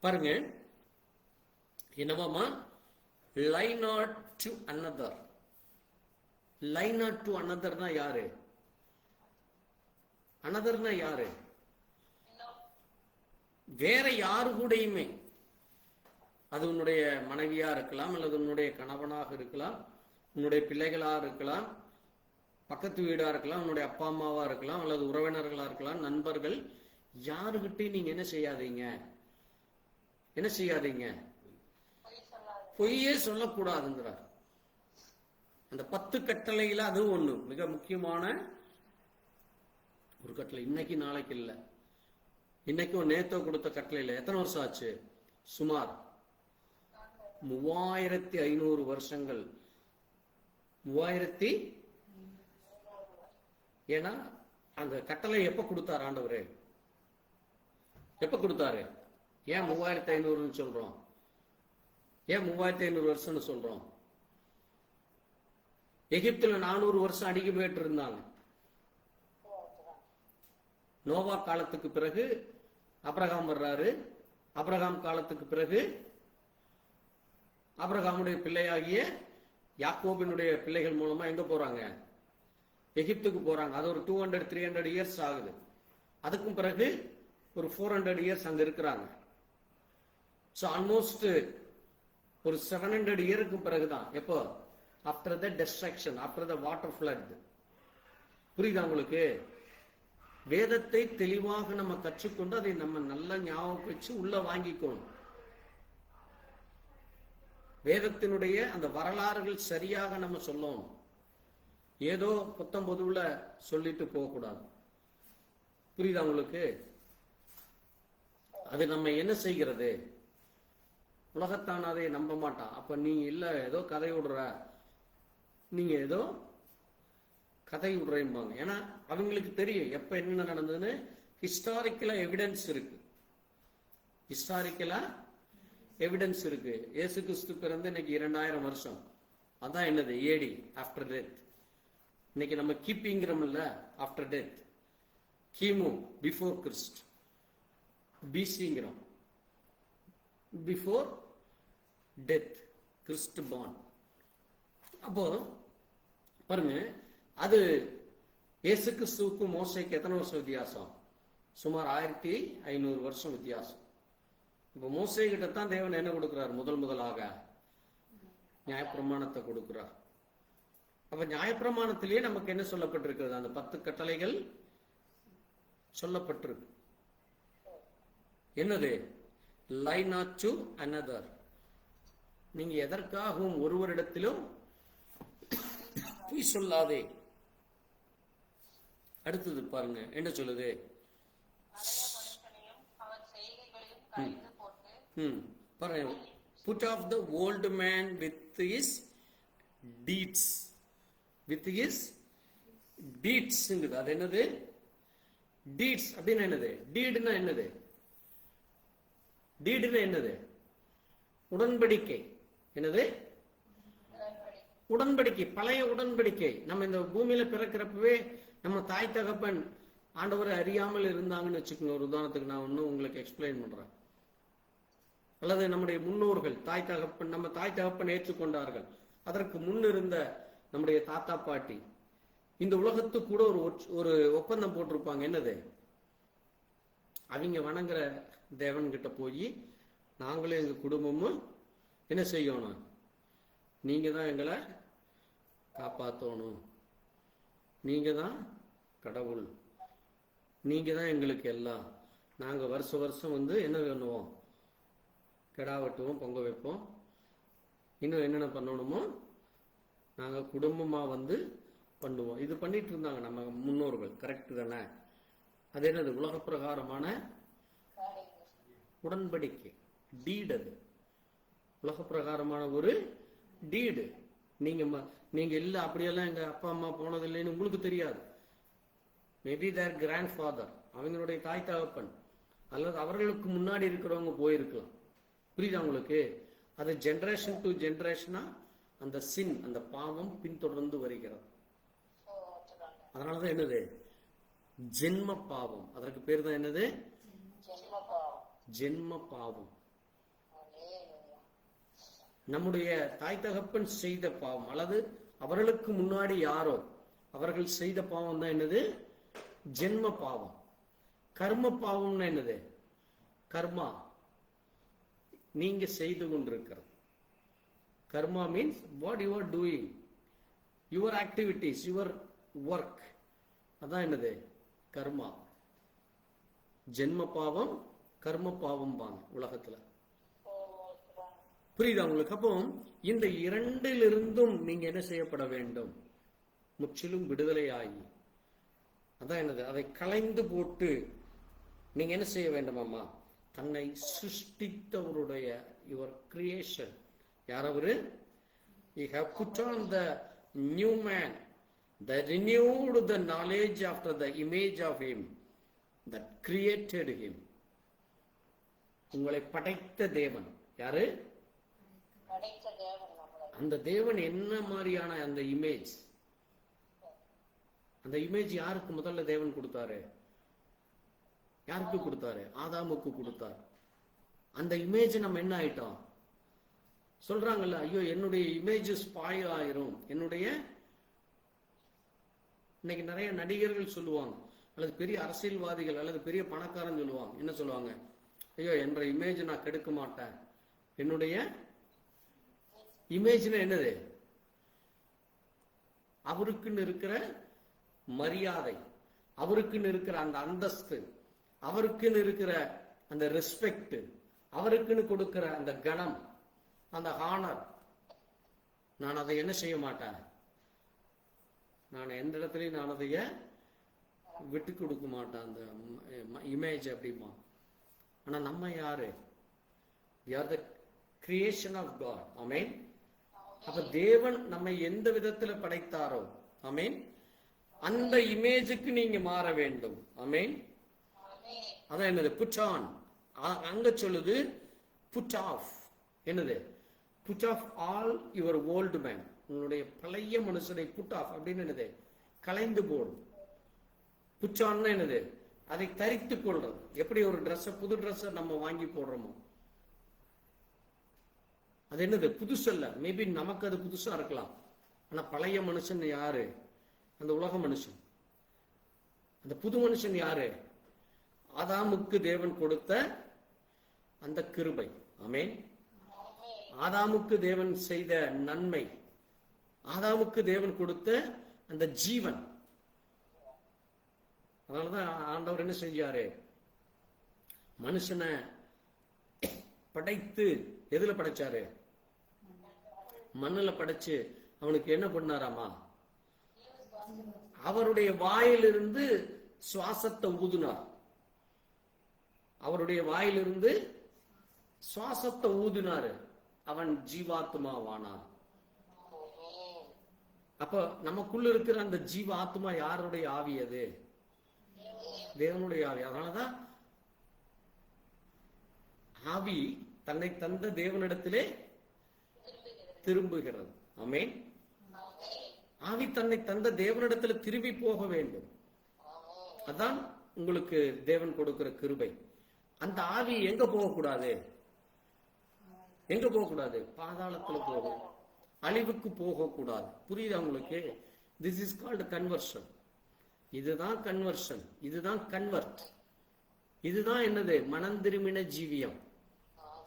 பாருங்க என்னவாமா? Lie not to another. Lie not to அனதர்னா யாரு? அனதர்னா யாரு? வேற யாரு கூடயுமே, அது உன்னுடைய மனைவியா இருக்கலாம், அல்லது உன்னுடைய கணவனாக இருக்கலாம், உன்னுடைய பிள்ளைகளா இருக்கலாம், பக்கத்து வீடா இருக்கலாம், உன்னுடைய அப்பா அம்மாவா இருக்கலாம், அல்லது உறவினர்களா இருக்கலாம், நண்பர்கள், யாருகிட்டையும் நீங்க என்ன செய்யாதீங்க? என்ன செய்யாதீங்க? பொய்யே சொல்லக்கூடாதுங்கிறார். அந்த 10 கட்டளையில அது ஒண்ணு மிக முக்கியமான ஒரு கட்டளை. இன்னைக்கு நாளைக்கு இல்ல, இன்னைக்கும் நேத்தோ கொடுத்த கட்டளையில எத்தனை வருஷம் ஆச்சு? சுமார் 3500 வருஷங்கள். 3000. ஏன்னா அந்த கட்டளை எப்ப கொடுத்தாரு ஆண்டவரே? எப்ப கொடுத்தாரு? ஏன் 3500 சொல்றோம்? ஏன் 3500 வருஷம்னு சொல்றோம்? எகிப்துல 400 வருஷம் அடிமைப்பட்டு இருந்தாங்க. நோவா காலத்துக்கு பிறகு ஆபிரகாம் வர்றாரு. ஆபிரகாம் காலத்துக்கு பிறகு ஆபிரகாமுடைய பிள்ளையாகிய யாக்கோபினுடைய பிள்ளைகள் மூலமா எங்க போறாங்க? எகிப்துக்கு போறாங்க. அது ஒரு 200-300 இயர்ஸ் ஆகுது. அதுக்கும் பிறகு ஒரு 400 இயர்ஸ் அங்க இருக்கிறாங்க. ஸோ ஆல்மோஸ்ட் ஒரு 700 இயருக்கு பிறகுதான். எப்போ? After the destruction, after the water flood. புரியுதா உங்களுக்கு? வேதத்தை தெளிவாக நம்ம கற்றுக்கொண்டு அதை நம்ம நல்லா ஞாபகம் வச்சு உள்ள வாங்கிக்கணும். வேதத்தினுடைய அந்த வரலாறுகள் சரியாக நம்ம சொல்லணும். ஏதோ புத்தம் பொதுவுல சொல்லிட்டு போகக்கூடாது. புரியுதா உங்களுக்கு? அது நம்ம என்ன செய்கிறது? உலகத்தான் அதை நம்ப மாட்டான். அப்ப நீ இல்ல ஏதோ கதை விடுற, நீங்க ஏதோ கதை விடுறேம்பாங்க. ஏன்னா அவங்களுக்கு தெரியும் எப்ப என்ன நடந்ததுன்னு. ஹிஸ்டாரிக்கலா எவிடன்ஸ் இருக்கு. ஹிஸ்டாரிக்கலா எவிடன்ஸ் இருக்கு. இயேசு கிறிஸ்து பிறந்து இன்னைக்கு 2000 வருஷம். அதான் என்னது ஏடி, ஆஃப்டர் டெத். இன்னைக்கு நம்ம கிபிங்கிறோம்ல, ஆஃப்டர் டெத். கிமு பிஃபோர் கிறிஸ்ட், பிசிங்கிறோம் பிஃபோர் டெத், கிறிஸ்ட் பார்ன். அப்போ பாருங்க, அது இயேசு கிறிஸ்துவுக்கும் மோசேக்கு எத்தனை வருஷம் வித்தியாசம்? சுமார் 1500 வருஷம் வித்தியாசம். இப்ப மோசே கிட்ட தான் தேவன் என்ன கொடுக்கிறார்? முதலாக நியாயப்பிரமாணத்தை கொடுக்கிறார். அப்ப நியாயப்பிரமாணத்திலேயே நமக்கு என்ன சொல்லப்பட்டிருக்கிறது? அந்த 10 கட்டளைகள் சொல்லப்பட்டிருக்கு. என்னது? லை நாட் டு அனதர். நீங்க எதற்காகவும் ஒருவரிடத்திலும் பொய் சொல்லாதே. அடுத்தது பாருங்க என்ன சொல்லுது? பழைய மனுஷனையும் அவன் செய்கைகளையும் கழிந்து போட்டு பாருங்க, put off the old man with his deeds. With his deeds. அது என்னது? deeds அப்படின்னா என்னது? டீடுனா என்னது? டீடுனா என்னது? உடன்படிக்கை. என்னது? உடன்படிக்கை, பழைய உடன்படிக்கை. நம்ம இந்த பூமியில பிறக்கிறப்பவே நம்ம தாய் தகப்பன் ஆண்டவரை அறியாமல் இருந்தாங்கன்னு வச்சுக்கோங்க. ஒரு உதாரணத்துக்கு நான் இன்னும் உங்களுக்கு எக்ஸ்பிளைன் பண்றேன். அல்லது நம்முடைய முன்னோர்கள் தாய் தகப்பன், நம்ம தாய் தகப்பன் ஏற்றுக்கொண்டார்கள். அதற்கு முன் இருந்த நம்முடைய தாத்தா பாட்டி இந்த உலகத்துக்கு கூட ஒரு ஒப்பந்தம் போட்டிருப்பாங்க. என்னது? அவங்க வணங்குற தேவன் கிட்ட போய் நாங்களும் எங்க குடும்பமும் என்ன செய்யணும்? நீங்க தான் எங்களை காப்பாற்றணும், நீங்க தான் கடவுள், நீங்க தான் எங்களுக்கு எல்லாம். நாங்க வருஷம் என்ன பண்ணுவோம்? கிடா வெட்டுவோம், பொங்க வைப்போம், இன்னும் என்னென்ன பண்ணணுமோ நாங்க குடும்பமா பண்ணுவோம். இது பண்ணிட்டு இருந்தாங்க நம்ம முன்னோர்கள். கரெக்ட் தானே? அது என்னது? உலக பிரகாரமான உடன்படிக்கை, டீடு. அது உலக பிரகாரமான ஒரு டீடு. நீங்க இல்ல அப்படியெல்லாம் எங்க அப்பா அம்மா போனது இல்லைன்னு உங்களுக்கு தெரியாது. மேபி தேர் கிராண்ட் ஃபாதர், அவங்களுடைய தாய் தகப்பன் அல்லது அவர்களுக்கு முன்னாடி இருக்கிறவங்க போயிருக்கலாம். புரியுதா உங்களுக்கு? அது ஜெனரேஷன் டு ஜெனரேஷனா அந்த சின், அந்த பாவம் பின்தொடர்ந்து வருகிறது. அதனாலதான் என்னது? ஜென்ம பாவம். அதற்கு பேர் தான் என்னது? ஜென்ம பாவம். நம்முடைய தாய் தகப்பன் செய்த பாவம் அல்லது அவர்களுக்கு முன்னாடி யாரோ அவர்கள் செய்த பாவம் தான் என்னது? ஜென்ம பாவம். கர்ம பாவம்னா என்னது? கர்மா, நீங்க செய்து கொண்டிருக்கிறது. Karma means what you are doing, your activities, your work. அதான் என்னது? கர்மா. ஜென்ம பாவம், கர்ம பாவம் பாங்க உலகத்துல. புரியுதா உங்களுக்கு? அப்போ இந்த இரண்டிலிருந்தும் நீங்க என்ன செய்யப்பட வேண்டும்? முற்றிலும் விடுதலை ஆகி, அதான் என்னது? அதை களைந்து போட்டு நீங்க என்ன செய்ய வேண்டுமாமா? தன்னை சிருஷ்டித்தவருடைய யுவர் கிரியேஷன். யார் அவரு? You have put on the new man, the renewed the knowledge after the image of him that created him. உங்களை படைத்த தேவன் யாரு? அந்த தேவன் என்ன மாதிரியான அந்த இமேஜ்? அந்த இமேஜ் யாருக்கு முதல்ல தேவன் கொடுத்தாரு? யாருக்கு கொடுத்தாரு? ஆதாமுக்கு கொடுத்தாரு. அந்த இமேஜ் நம்ம என்ன ஆயிட்டோம்? சொல்றாங்கல்ல, ஐயோ என்னுடைய இமேஜ் ஸ்பாயில் ஆயிரும். என்னுடைய இன்னைக்கு நிறைய நடிகர்கள் சொல்லுவாங்க, அல்லது பெரிய அரசியல்வாதிகள் அல்லது பெரிய பணக்காரன் சொல்லுவாங்க. என்ன சொல்லுவாங்க? ஐயோ என்ற இமேஜ் நான் கெடுக்க மாட்டேன். என்னுடைய இமேஜ்னா என்னது? அவருக்குன்னு இருக்கிற மரியாதை, அவருக்குன்னு இருக்கிற அந்த அந்தஸ்து, அவருக்குன்னு இருக்கிற அந்த ரெஸ்பெக்ட், அவருக்குன்னு கொடுக்கிற அந்த கணம், அந்த ஹானர், நான் அதை என்ன செய்ய மாட்டேன். நான் எந்த இடத்துலையும் நான் அதைய விட்டு கொடுக்க மாட்டேன், அந்த இமேஜ் அப்படிமா. ஆனா நம்ம யாரு? We are the creation of God. Amen. அப்ப தேவன் நம்மை எந்த விதத்துல படைத்தாரோ, ஆமென், அந்த இமேஜுக்கு நீங்க மாற வேண்டும். ஆமென். அதான் என்னது, புட் ஆன். அங்க சொல்லுது புட் ஆஃப். என்னது, put off all your old man. உங்களுடைய பழைய மனுஷனை புட் ஆஃப் அப்படின்னு என்னது, கலைந்து போடும். புட் ஆன் என்னது, அதை தரித்து கொள்றது. எப்படி ஒரு ட்ரெஸ், புது ட்ரெஸ் நம்ம வாங்கி போடுறோமோ, அது என்னது, புதுசல்ல. மேபி நமக்கு அது புதுசா இருக்கலாம், ஆனா பழைய மனுஷன் யாரு, அந்த உலக மனுஷன். அந்த புது மனுஷன் யாரு, ஆதாமுக்கு தேவன் கொடுத்த அந்த கிருபை. ஆமென். ஆதாமுக்கு தேவன் செய்த நன்மை, ஆதாமுக்கு தேவன் கொடுத்த அந்த ஜீவன். அதனாலதான் ஆண்டவர் என்ன செஞ்சாரு, மனுஷனை படைத்து எதுல படைச்சாரு, மண்ணுல படைச்சு அவனுக்கு என்ன பண்ணாராமா, அவருடைய வாயிலிருந்து சுவாசத்தை ஊதினார். அவருடைய வாயிலிருந்து சுவாசத்தை ஊதினாரு, அவன் ஜீவாத்மாவானான். அப்ப நமக்குள்ள இருக்கிற அந்த ஜீவ ஆத்மா யாருடைய ஆவி, அது தேவனுடைய ஆவி. அதனாலதான் ஆவி தன்னை தந்த தேவனிடத்திலே திரும்புகிறது. ஆமென். ஆவி தன்னை தந்த தேவனிடத்துல திரும்பி போக வேண்டும். அதான் உங்களுக்கு தேவன் கொடுக்கிற கிருபை. அந்த ஆவி எங்க போகக்கூடாது, எங்க போகக்கூடாது, பாதாளத்துல போகும், அழிவுக்கு போகக்கூடாது. புரியுதா உங்களுக்கு? This is called conversion. இதுதான் கன்வர்ஷன், இதுதான் கன்வெர்ட், இதுதான் என்னது, மனம் திரும்பின ஜீவியம்,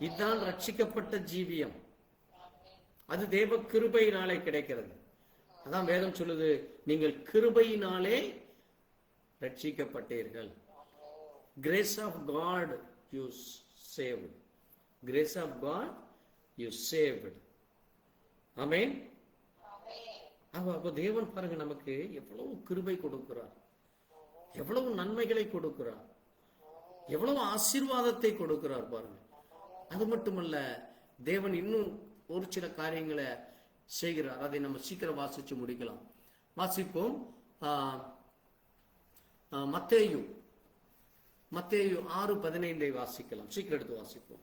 இதுதான் ரட்சிக்கப்பட்ட ஜீவியம். அது தேவ கிருபையினாலே கிடைக்கிறது. அதான் வேதம் சொல்லுது, நீங்கள் கிருபையினாலே ரட்சிக்கப்பட்டீர்கள். Grace of God you saved. Grace of God you saved. Amen. அப்ப தேவன் பாருங்க நமக்கு எவ்வளவு கிருபை கொடுக்கிறார், எவ்வளவு நன்மைகளை கொடுக்கிறார், எவ்வளவு ஆசீர்வாதத்தை கொடுக்கிறார் பாருங்க. அது மட்டுமல்ல, தேவன் இன்னும் ஒரு சில காரியங்களை செய்கிறார். அதை நம்ம சீக்கிரம் வாசிச்சு முடிக்கலாம். வாசிப்போம். மத்தேயு 6:15 வாசிக்கலாம். சீக்கிரம் எடுத்து வாசிப்போம்.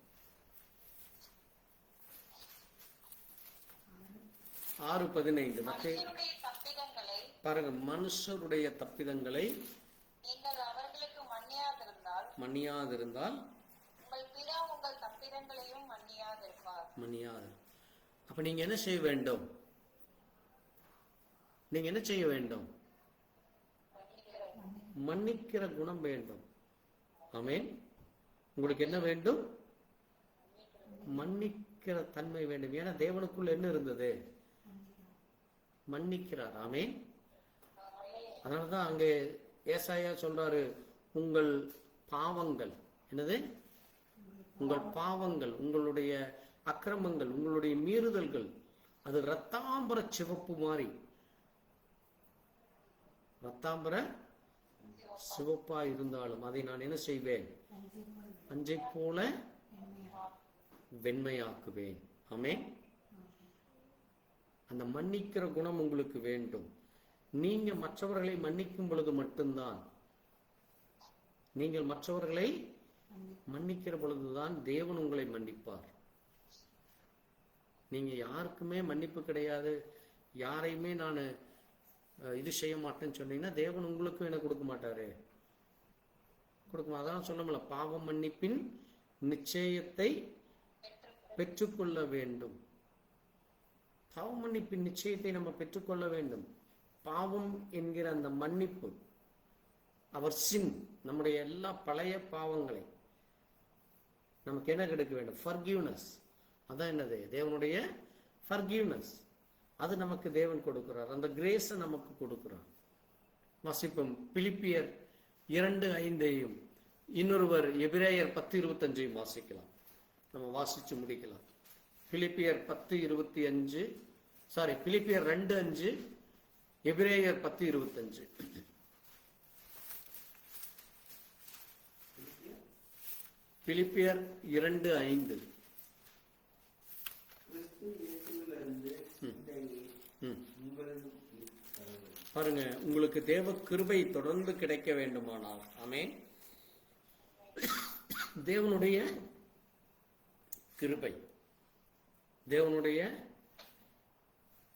6:15 மனுஷருடைய தப்பிதங்களை பாருங்க. மனுஷருடைய தப்பிதங்களை நீங்கள் அவர்களுக்கு மன்னியாதிருந்தால் உங்கள் பிதா உங்கள் தப்பிதங்களையும் மன்னியாதிருப்பார். மன்னியாது. அப்ப நீங்க என்ன செய்ய வேண்டும், நீங்க என்ன செய்ய வேண்டும், மன்னிக்கிற குணம் வேண்டும். ஆமென். உங்களுக்கு என்ன வேண்டும், மன்னிக்கிற தன்மை வேண்டும். ஏன்னா தேவனுக்குள்ள என்ன இருந்தது, மன்னிக்கிறார். ஆமென். அதனாலதான் அங்கே ஏசாயா சொல்றாரு, உங்கள் பாவங்கள், என்னது, உங்கள் பாவங்கள், உங்களுடைய அக்கிரமங்கள், உங்களுடைய மீறுதல்கள் அது ரத்தாம்பர சிவப்பு மாறி, ரத்தாம்பர சிவப்பா இருந்தாலும் அதை நான் என்ன செய்வேன், பஞ்சை போல வெண்மையாக்குவேன். ஆமென். அந்த மன்னிக்கிற குணம் உங்களுக்கு வேண்டும். நீங்க மற்றவர்களை மன்னிக்கும் பொழுது மட்டும்தான், நீங்கள் மற்றவர்களை மன்னிக்கிற பொழுதுதான் தேவன் உங்களை மன்னிப்பார். நீங்க யாருக்குமே மன்னிப்பு கிடையாது, யாரையுமே நான் இது செய்ய மாட்டேன்னு சொன்னீங்கன்னா தேவன் உங்களுக்கும் என்ன கொடுக்க மாட்டாரு, கொடுக்க. அதான் சொன்னோம்ல, பாவம் மன்னிப்பின் நிச்சயத்தை பெற்றுக்கொள்ள வேண்டும். பாவ மன்னிப்பின் நிச்சயத்தை நம்ம பெற்றுக்கொள்ள வேண்டும். பாவம் என்கிற அந்த மன்னிப்பு, அவர் சின், நம்முடைய எல்லா பழைய பாவங்களை நமக்கு என்ன கிடைக்க வேண்டும், ஃபர்கிவ்னஸ். அதான் என்னது, தேவனுடைய ஃபர்கிவ்னஸ். அது நமக்கு தேவன் கொடுக்கிறார், அந்த கிரேஸை நமக்கு கொடுக்கிறார். வாசிப்போம். பிலிப்பியர் 2:5 இன்னொருவர் எபிரேயர் 10:25 வாசிக்கலாம். நம்ம வாசிச்சு முடிக்கலாம். பிலிப்பியர் 10:25, பிலிப்பியர் 2:5, எபிரேயர் 10:25. பிலிப்பியர் 2:5. கிறிஸ்து இயேசுவிலிருந்து உங்களிலும் வர வேண்டும். பாருங்க, உங்களுக்கு தேவ கிருபை தொடர்ந்து கிடைக்க வேண்டுமானால், ஆமென், தேவனுடைய கிருபை, தேவனுடைய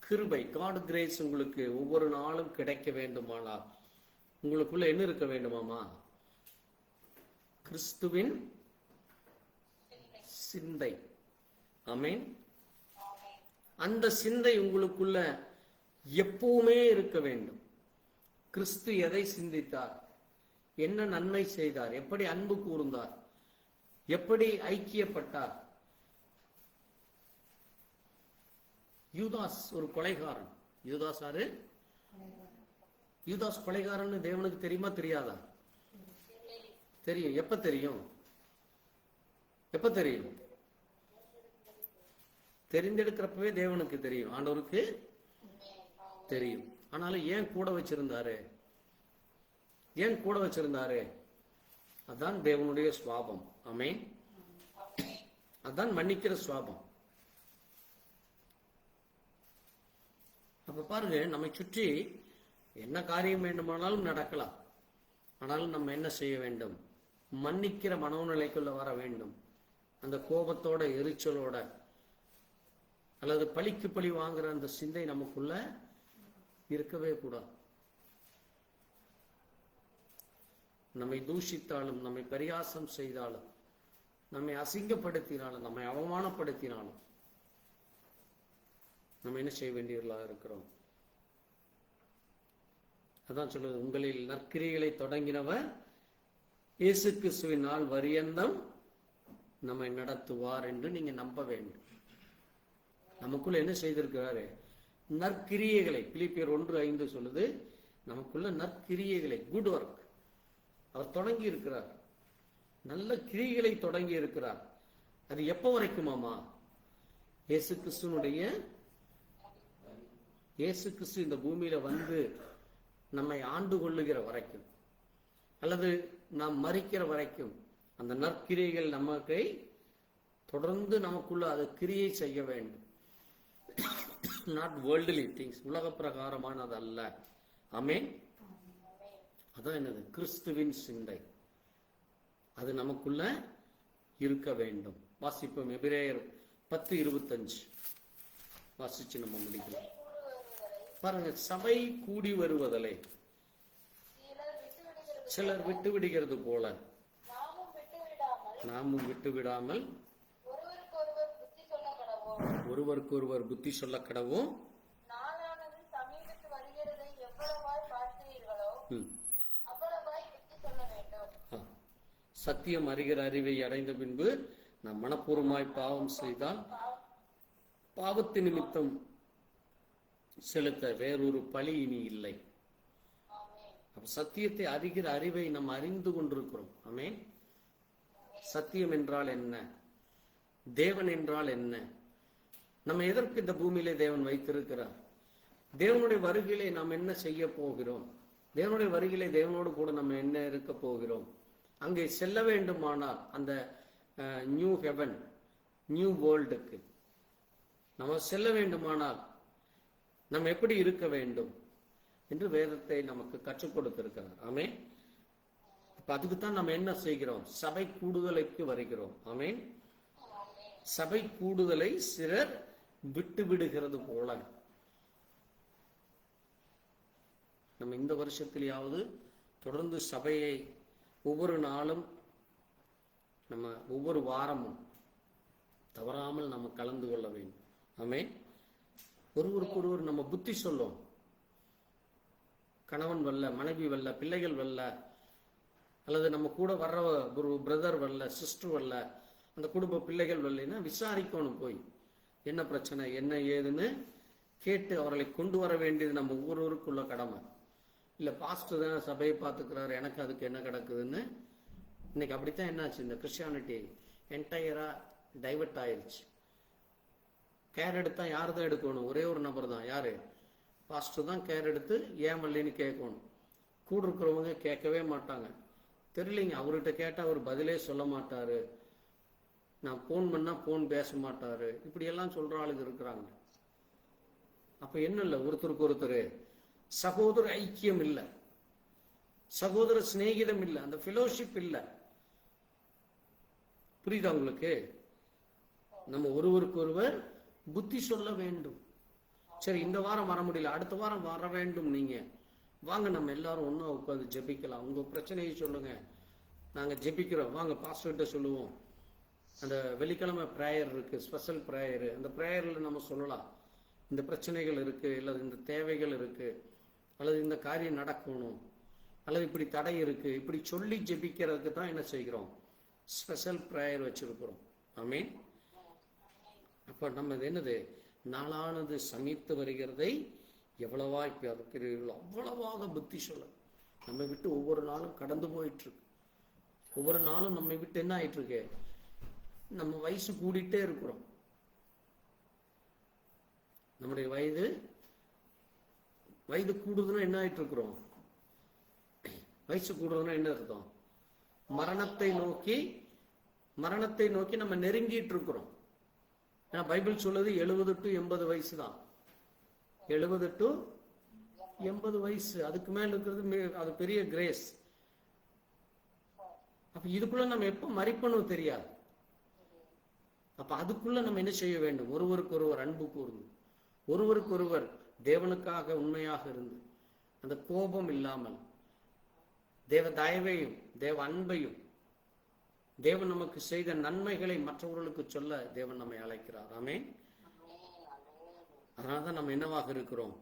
கிருபை, காட் கிரேஸ் உங்களுக்கு ஒவ்வொரு நாளும் கிடைக்க வேண்டுமானால் உங்களுக்குள்ள என்ன இருக்க வேண்டுமாமா? கிறிஸ்துவின் சிந்தை. ஆமென். அந்த சிந்தை உங்களுக்குள்ள எப்பவுமே இருக்க வேண்டும். கிறிஸ்து எதை சிந்தித்தார், என்ன நன்மை செய்தார், எப்படி அன்பு கூர்ந்தார், எப்படி ஐக்கியப்பட்டார். யூதாஸ் ஒரு கொலைகாரன். யூதாஸ் யாரு? யூதாஸ் கொலைகாரன் தேவனுக்கு தெரியுமா தெரியாதா? தெரியும். எப்ப தெரியும்? எப்ப தெரியும்? தெரிந்தெடுக்கிறப்பவே தேவனுக்கு தெரியும், ஆண்டவருக்கு தெரியும். ஆனாலும் ஏன் கூட வச்சிருந்தாரு? ஏன் கூட வச்சிருந்தாரு? அதான் தேவனுடைய சுவாபம். ஆமென். அதான் மன்னிக்கிற சுவாபம். அப்ப பாருங்க, நம்மை சுற்றி என்ன காரியம் வேண்டுமானாலும் நடக்கலாம். ஆனாலும் நம்ம என்ன செய்ய வேண்டும்? மன்னிக்கிற மனோநிலைக்குள்ள வர வேண்டும். அந்த கோபத்தோட, எரிச்சலோட, அல்லது பழிக்கு பழி வாங்குற அந்த சிந்தை நமக்குள்ள இருக்கவே கூடாது. நம்மை தூஷித்தாலும், நம்மை பரிகாசம் செய்தாலும், நம்மை அசிங்கப்படுத்தினாலும், நம்மை அவமானப்படுத்தினாலும் நம்ம என்ன செய்ய வேண்டியவர்களாக இருக்கிறோம்? அதான் சொல்லுது, உங்களில் நற்கிரிகளை தொடங்கினவர் இயேசு கிறிஸ்துவின் நாள் வரியந்தம் நம்மை நடத்துவார் என்று நீங்க நம்ப வேண்டும். நமக்குள்ள என்ன செய்திருக்கிறாரு? நற்கிரியைகளை. பிலிப்பியர் 1:5 சொல்லுது, நமக்குள்ள நற்கிரியைகளை, குட் ஒர்க் அவர் தொடங்கி இருக்கிறார். நல்ல கிரியைகளை தொடங்கி இருக்கிறார். அது எப்ப வரைக்குமாமா? இயேசு கிறிஸ்து இந்த பூமியில வந்து நம்மை ஆண்டு கொள்ளுகிற வரைக்கும், அல்லது நாம் மரிக்கிற வரைக்கும் அந்த நற்கிரியைகள் நமக்கை தொடர்ந்து நமக்குள்ள அதை கிரியை செய்ய வேண்டும். நாட் வேர்ல்ட்லி திங்ஸ், உலக பிரகாரமானது அல்ல. ஆமென். அதான் என்னது? கிறிஸ்துவின் சிந்தை. அது நமக்குள்ள இருக்க வேண்டும். வாசிப்போம். எபிரேயர் 10:25 வாசிச்சு நம்ம முடிக்கலாம். பாருங்க, சபை கூடி வருவதலை சிலர் விட்டு விடுகிறது போல நாமும் விட்டு விடாமல் ஒருவருக்கொருவர் புத்தி சொல்ல கடவும் சத்தியம் அறிகிற அறிவை அடைந்த பின்பு நாம் மனப்பூர்வமாய் பாவம் செய்தால் பாவத்து நிமித்தம் செலுத்த வேறொரு பழி இனி இல்லை. அப்ப சத்தியத்தை அறிகிற அறிவை நாம் அறிந்து கொண்டிருக்கிறோம். ஆமென். சத்தியம் என்றால் என்ன? தேவன் என்றால் என்ன? நம்ம எதற்கு இந்த பூமியிலே தேவன் வைத்திருக்கிறார்? தேவனுடைய வருகையிலே நாம் என்ன செய்ய போகிறோம்? தேவனுடைய வருகையிலே தேவனோடு கூட நம்ம என்ன இருக்க போகிறோம்? அங்கே செல்ல வேண்டுமானால் அந்த நியூ ஹெவன், நியூ வேர்ல்டுக்கு நம்ம செல்ல வேண்டுமானால் நம்ம எப்படி இருக்க வேண்டும் என்று வேதத்தை நமக்கு கற்றுக் கொடுத்திருக்கிறார். ஆமென். இப்ப அதுக்குத்தான் நம்ம என்ன செய்கிறோம்? சபை கூடுதலுக்கு வருகிறோம். ஆமென். சபை கூடுதலை சிலர் விட்டு விடுகிறது போல நம்ம இந்த வருஷத்திலேயாவது தொடர்ந்து சபையை ஒவ்வொரு நாளும், நம்ம ஒவ்வொரு வாரமும் தவறாமல் நம்ம கலந்து கொள்ள வேண்டும். ஆமென். ஒருவருக்கொருவர் நம்ம புத்தி சொல்லும். கணவன் வரல, மனைவி வரல, பிள்ளைகள் வரல, அல்லது நம்ம கூட வர்ற ஒரு பிரதர் வரல, சிஸ்டர் வரல, அந்த குடும்ப பிள்ளைகள் வரலைன்னா விசாரிக்கணும். போய் என்ன பிரச்சனை, என்ன ஏதுன்னு கேட்டு அவர்களை கொண்டு வர வேண்டியது நம்ம ஒவ்வொருவருக்குள்ள கடமை. இல்லை பாஸ்டர் தானே சபையை பார்த்துக்கிறாரு, எனக்கு அதுக்கு என்ன கிடக்குதுன்னு. இன்னைக்கு அப்படித்தான் என்னாச்சு, இந்த கிறிஸ்டியானிட்டி என்டையரா டைவர்ட் ஆயிடுச்சு. கேர் எடுத்தா யார் தான் எடுக்கணும்? ஒரே ஒரு நபர் தான். யாரு? பாஸ்டர் தான் கேர் எடுத்து ஏன் வரலன்னு கேட்கணும். கூட இருக்கிறவங்க கேட்கவே மாட்டாங்க. தெரியலைங்க, அவர்கிட்ட கேட்டால் அவர் பதிலே சொல்ல மாட்டாரு, நான் போன் பண்ணா போன் பேச மாட்டாரு, இப்படி எல்லாம் சொல்ற ஆளுங்க இருக்கிறாங்க. அப்ப என்ன இல்லை, ஒருத்தருக்கு ஒருத்தர் சகோதர ஐக்கியம் இல்லை, சகோதர சிநேகிதம் இல்லை, அந்த ஃபெலோஷிப் இல்லை. புரியுதா உங்களுக்கு? நம்ம ஒருவருக்கு ஒருவர் புத்தி சொல்ல வேண்டும். சரி, இந்த வாரம் வர முடியல, அடுத்த வாரம் வர வேண்டும். நீங்க வாங்க, நம்ம எல்லாரும் ஒண்ணா உட்காந்து ஜெபிக்கலாம். உங்க பிரச்சனையை சொல்லுங்க, நாங்க ஜெபிக்கிறோம். வாங்க, பாஸ்டர்கிட்ட சொல்லுவோம். அந்த வெள்ளிக்கிழமை ப்ரேயர் இருக்கு, ஸ்பெஷல் ப்ரேயர். அந்த ப்ரேயர்ல நம்ம சொல்லலாம், இந்த பிரச்சனைகள் இருக்கு, அல்லது இந்த தேவைகள் இருக்கு, அல்லது இந்த காரியம் நடக்கணும், அல்லது இப்படி தடை இருக்கு, இப்படி சொல்லி ஜெபிக்கிறதுக்கு தான் என்ன செய்கிறோம், ஸ்பெஷல் ப்ரேயர் வச்சிருக்கிறோம். ஆமீன். அப்ப நம்ம என்னது, நாளானது சமைத்து வருகிறதை எவ்வளவா பார்க்கிறீர்களோ அவ்வளவாக புத்தி சொல்ல. நம்ம விட்டு ஒவ்வொரு நாளும் கடந்து போயிட்டு இருக்கு. ஒவ்வொரு நாளும் நம்ம விட்டு என்ன ஆயிட்டு இருக்கு, நம்ம வயசு கூடிட்டே இருக்கிறோம். நம்முடைய வயது கூடுதுன்னா என்ன ஆயிட்டு இருக்கிறோம், வயசு கூடுதுன்னா என்ன அர்த்தம், மரணத்தை நோக்கி நம்ம நெருங்கிட்டு இருக்கிறோம். ஏன்னா பைபிள் சொல்லுது 70 to 80 வயசு தான். 70 to 80 வயசு, அதுக்கு மேல இருக்கிறது அது பெரிய கிரேஸ். அப்ப இதுக்குள்ள நம்ம எப்ப மரிப்பணும் தெரியாது. அப்ப அதுக்குள்ள நம்ம என்ன செய்ய வேண்டும், ஒருவருக்கு ஒருவர் அன்பு கூர்ந்து, ஒருவருக்கு ஒருவர் தேவனுக்காக உண்மையாக இருந்து, அந்த கோபம் இல்லாமல் தேவ தயவையும் தேவ அன்பையும் தேவன் நமக்கு செய்த நன்மைகளை மற்றவர்களுக்கு சொல்ல தேவன் நம்மை அழைக்கிறார். ஆமென். அதனால்தான் நம்ம என்னவாக இருக்கிறோம்,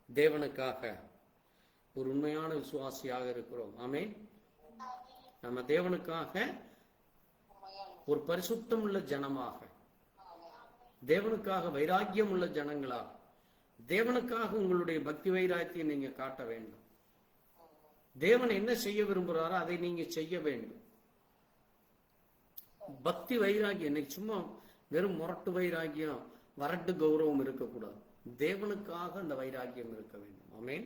தேவனுக்காக ஒரு உண்மையான விசுவாசியாக இருக்கிறோம். ஆமென். நம்ம தேவனுக்காக ஒரு பரிசுத்தம் உள்ள ஜனமாக, தேவனுக்காக வைராக்கியம் உள்ள ஜனங்களாக, தேவனுக்காக உங்களுடைய பக்தி வைராக்கியம் நீங்க காட்ட வேண்டும். தேவன் என்ன செய்ய விரும்புகிறாரோ அதை நீங்க செய்ய வேண்டும். பக்தி வைராக்கியம் இன்னைக்கு சும்மா வெறும் முரட்டு வைராக்கியம், வரட்டு கௌரவம் இருக்கக்கூடாது. தேவனுக்காக அந்த வைராக்கியம் இருக்க வேண்டும். ஆமேன்.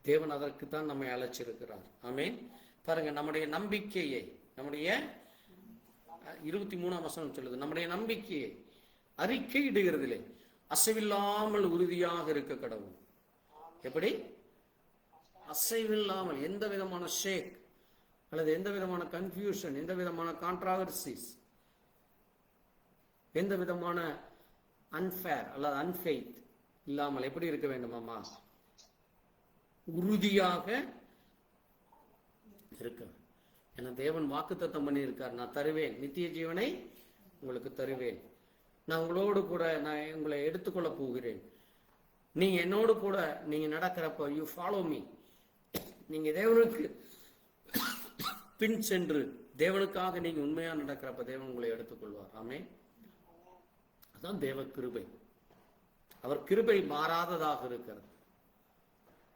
தேவன் அதற்கு தான் நம்மை அழைச்சிருக்கிறார். ஆமேன். பாருங்க, நம்முடைய நம்பிக்கையை, நம்முடைய 23ஆம் வசனம் சொல்லுது, நம்முடைய நம்பிக்கையை அறிக்கை இடுகிறதிலே அசைவில்லாமல் உறுதியாக இருக்க கடவுள். எப்படி? அசைவில்லாமல், எந்த விதமான ஷேக் அல்லது எந்த விதமான கன்ஃபியூஷன், எந்த விதமான கான்ட்ராவர்சிஸ், எந்த விதமான அன்ஃபேர் அல்லது அன்ஃபெய்த் இல்லாமல் எப்படி இருக்க வேண்டுமாமா, உறுதியாக இருக்க. ஏன்னா தேவன் வாக்குத்தத்தம் பண்ணி இருக்கார், நான் தருவேன், நித்திய ஜீவனை உங்களுக்கு தருவேன், நான் உங்களோடு கூட நான் உங்களை எடுத்துக்கொள்ள போகிறேன், நீங்க என்னோடு கூட நீங்க நடக்கிறப்ப யூ ஃபாலோ மீ, நீங்க தேவனுக்கு பின் சென்று தேவனுக்காக நீங்க உண்மையா நடக்கிறப்ப தேவன் உங்களை எடுத்துக்கொள்வார். ஆமென். அதான் தேவ கிருபை. அவர் கிருபை மாறாததாக இருக்கிறது.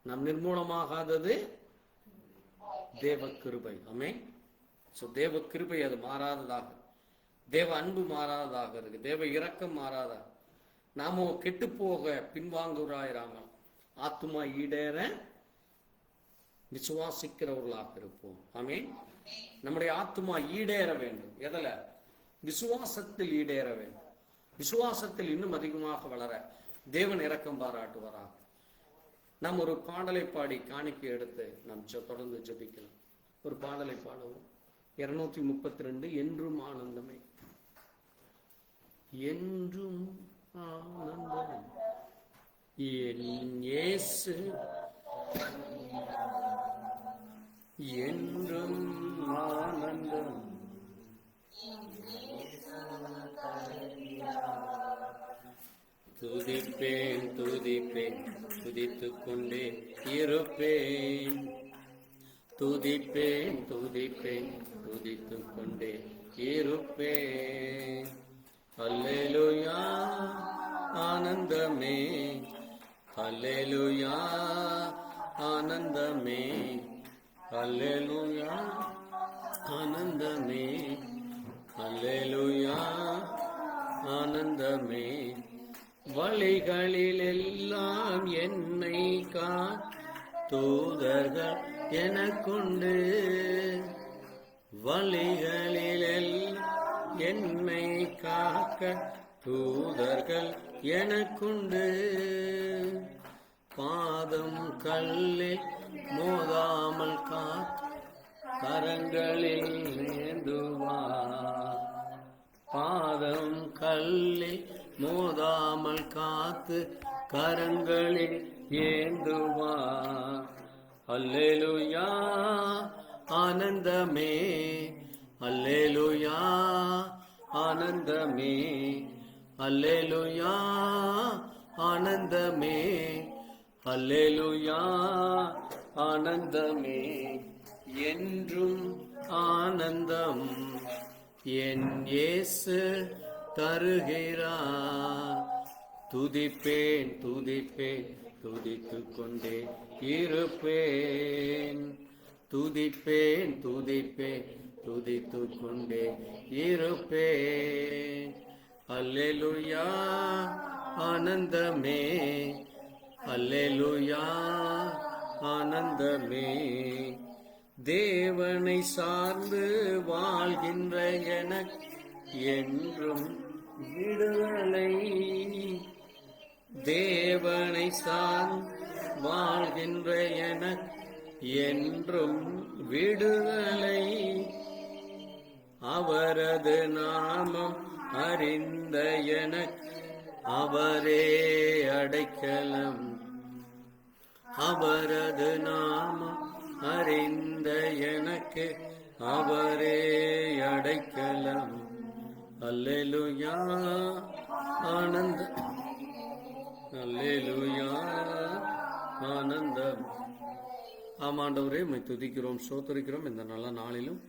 நம் நிர்மூலமாகாதது தேவ கிருபை. ஆமென். சோ தேவ கிருபை அது மாறாததாக, தேவ அன்பு மாறாததாக இருக்கு, தேவ இரக்கம் மாறாததாக. நாமோ கெட்டு போக பின்வாங்குறாயிராமல் ஆத்துமா ஈடேற விசுவாசிக்கிறவர்களாக இருப்போம். ஆமென். நம்முடைய ஆத்துமா ஈடேற வேண்டும். எதுல? விசுவாசத்தில் ஈடேற வேண்டும். விசுவாசத்தில் இன்னும் அதிகமாக வளர தேவன் இரக்கம் பாராட்டுவாராக. நாம் ஒரு பாடலை பாடி காணிக்கை எடுத்து நாம் தொடர்ந்து ஜெபிக்கலாம். ஒரு பாடலை பாடுவோம். 232 என்றும் ஆனந்தமே. என்றும் ஆனந்தம் என் இயேசு, என்றும் ஆனந்தம் துதிப்பேன் துதிப்பேன் துதித்துக் கொண்டே இருப்பேன், துதிப்பேன் துதிப்பேன் துதித்துக் கொண்டே இருப்பேன். அல்லேலூயா ஆனந்தமே, அல்லேலூயா ஆனந்தமே, அல்லேலூயா ஆனந்தமே, அல்லேலூயா ஆனந்தமே. வழிகளில் எல்லாம் என்னை தூதர்கள் எனக்குண்டு, வழிகளில் என்னை காக்க தூதர்கள் எனக்குண்டு, பாதம் கல்லில் மோதாமல் காத்து கரங்களில் ஏந்துவார். பாதம் கல்லில் மோதாமல் காத்து கரங்களில் ஏந்துவார். அல்லேலூயா ஆனந்தமே, அல்லேலூயா ஆனந்தமே, அல்லேலூயா ஆனந்தமே, அல்லேலூயா ஆனந்தமே, என்றும் ஆனந்தம் என் இயேசு தருகிறார். துதிப்பேன் துதிப்பேன் துதித்துக் கொண்டே இருப்பேன். துதிப்பேன் துதிப்பேன் துதித்துக் கொண்டே இருப்பேன். அல்லேலூயா ஆனந்தமே, அல்லேலூயா ஆனந்தமே. தேவனை சார்ந்து வாழ்கின்ற எனக்கு என்றும் விடுதலை. தேவனை சார்ந்து வாழ்கின்ற எனக்கு என்றும் விடுதலை. அவரது நாமம் அறிந்த எனக்கு அவரே அடைக்கலம். அவரது நாமம் அறிந்த எனக்கு அவரே அடைக்கலம். அல்லேலூயா ஆனந்தம், அல்லேலூயா ஆனந்தம். ஆமாண்டவரே, உம்மை துதிக்கிறோம், ஸ்தோத்திரிக்கிறோம். இந்த நல்ல நாளிலும்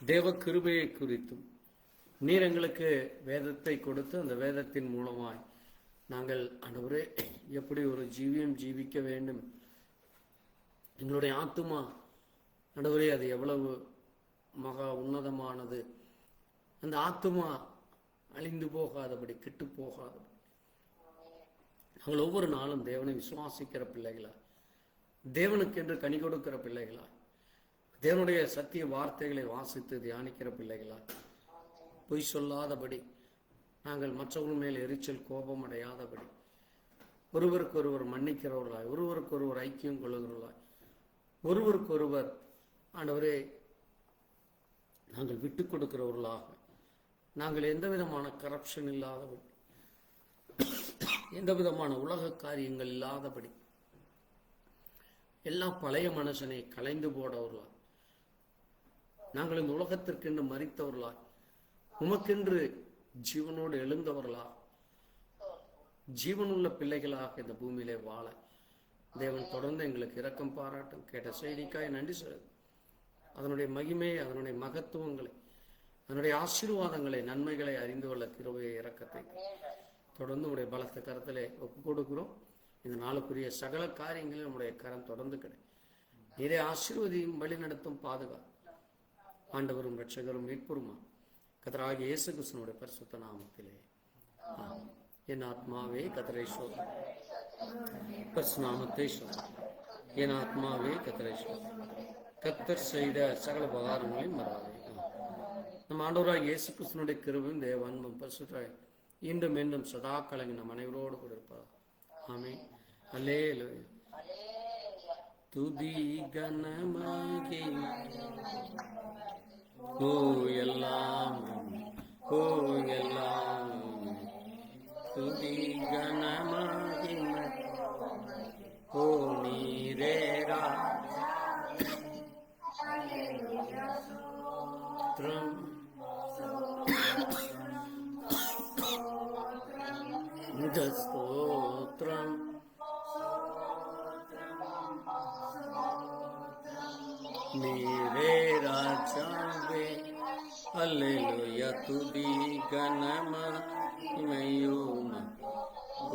தேவ கிருபையை குறித்தும் நீர் எங்களுக்கு வேதத்தை கொடுத்து அந்த வேதத்தின் மூலமாய் நாங்கள் ஆண்டவரே எப்படி ஒரு ஜீவியம் ஜீவிக்க வேண்டும், எங்களுடைய ஆத்துமா ஆண்டவரே அது எவ்வளவு மகா உன்னதமானது, அந்த ஆத்துமா அழிந்து போகாதபடி கெட்டு போகாதபடி நாங்கள் ஒவ்வொரு நாளும் தேவனை விசுவாசிக்கிற பிள்ளைகளா, தேவனுக்கென்று கனி கொடுக்கிற பிள்ளைகளா, தேவனுடைய சத்திய வார்த்தைகளை வாசித்து தியானிக்கிற பிள்ளைகளா, பொய் சொல்லாதபடி, நாங்கள் மற்றவர்கள் மேல் எரிச்சல் கோபம் அடையாதபடி, ஒருவருக்கொருவர் மன்னிக்கிறவர்களாய், ஒருவருக்கொருவர் ஐக்கியம் கொள்ளுகிறவர்களாய், ஒருவருக்கொருவர் ஆண்டவரே நாங்கள் விட்டுக் கொடுக்கிறவர்களாக, நாங்கள் எந்த விதமான கரப்ஷன் இல்லாதபடி, எந்த விதமான உலக காரியங்கள் இல்லாதபடி, எல்லா பழைய மனுஷனை கலைந்து போடவர்களாய், நாங்கள் இந்த உலகத்திற்கென்று மரித்தவர்களாய், உமக்கென்று ஜீவனோடு எழுந்தவர்களா, ஜீவனுள்ள பிள்ளைகளாக இந்த பூமியிலே வாழ தேவன் தொடர்ந்து எங்களுக்கு இரக்கம் பாராட்டும். கேட்ட செய்திக்காய் நன்றி சொல்லுது. அதனுடைய மகிமை, அதனுடைய மகத்துவங்களை, அதனுடைய ஆசீர்வாதங்களை, நன்மைகளை அறிந்து கொள்ள கிருபையை இரக்கத்தை தொடர்ந்து உடைய பலத்த கரத்திலே ஒப்பு கொடுக்கிறோம். இந்த நாளுக்குரிய சகல காரியங்களில் நம்முடைய கரம் தொடர்ந்து கிடை நிறைய ஆசீர்வதியும் வழி நடத்தும் பாதுகா ஆண்டவரும் இரட்சகரும் மீட்புருமா கர்த்தராகிய இயேசு கிறிஸ்துவினுடைய பரிசுத்த நாமத்திலே என் ஆத்மாவே கர்த்தரை சோதி, பரிசுநாமத்தை சோதி. என் ஆத்மாவே கர்த்தரை சோதி, கர்த்தர் செய்த சகல உபகாரங்களையும் மறாதே. நம் ஆண்டவராகிய இயேசு கிறிஸ்துவினுடைய கிருபையும் தேவ அன்பும் பரிசுத்தாய் இன்றும் மீண்டும் சதா காலங்கள் நம் அனைவரோடு கூட இருப்பார். ஆமென். அல்லேலூயா. துதி கனமாகி ஓ எல்லாம், ஓ எல்லாம், துதி கனமாகி ஓ நீரேரா ஸ்தோத்ரம் நீரே ராஜாவே. அல்லேலூயா. துதி கனமகிமையும்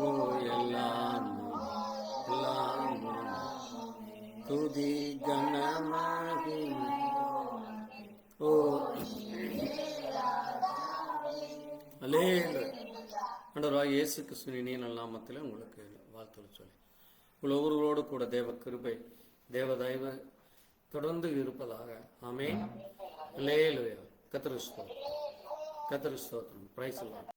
ஓ எல்லாம், எல்லாம் துதி கனமகிமை ஓ அல்லேலூயா. ஆண்டவராகிய இயேசு கிறிஸ்துவின் இனிய நாமத்தில் உங்களுக்கு வாழ்த்துக்கள் சொல்லி உங்கள் ஒவ்வொருவரோடு கூட தேவ கிருபை, தேவ தயவு தொடர்ந்து இருப்பதாக. ஆமென். அல்லேலூயா. கர்த்தருக்கு ஸ்தோத்திரம். கர்த்தருக்கு ஸ்தோத்திரம். Praise the Lord.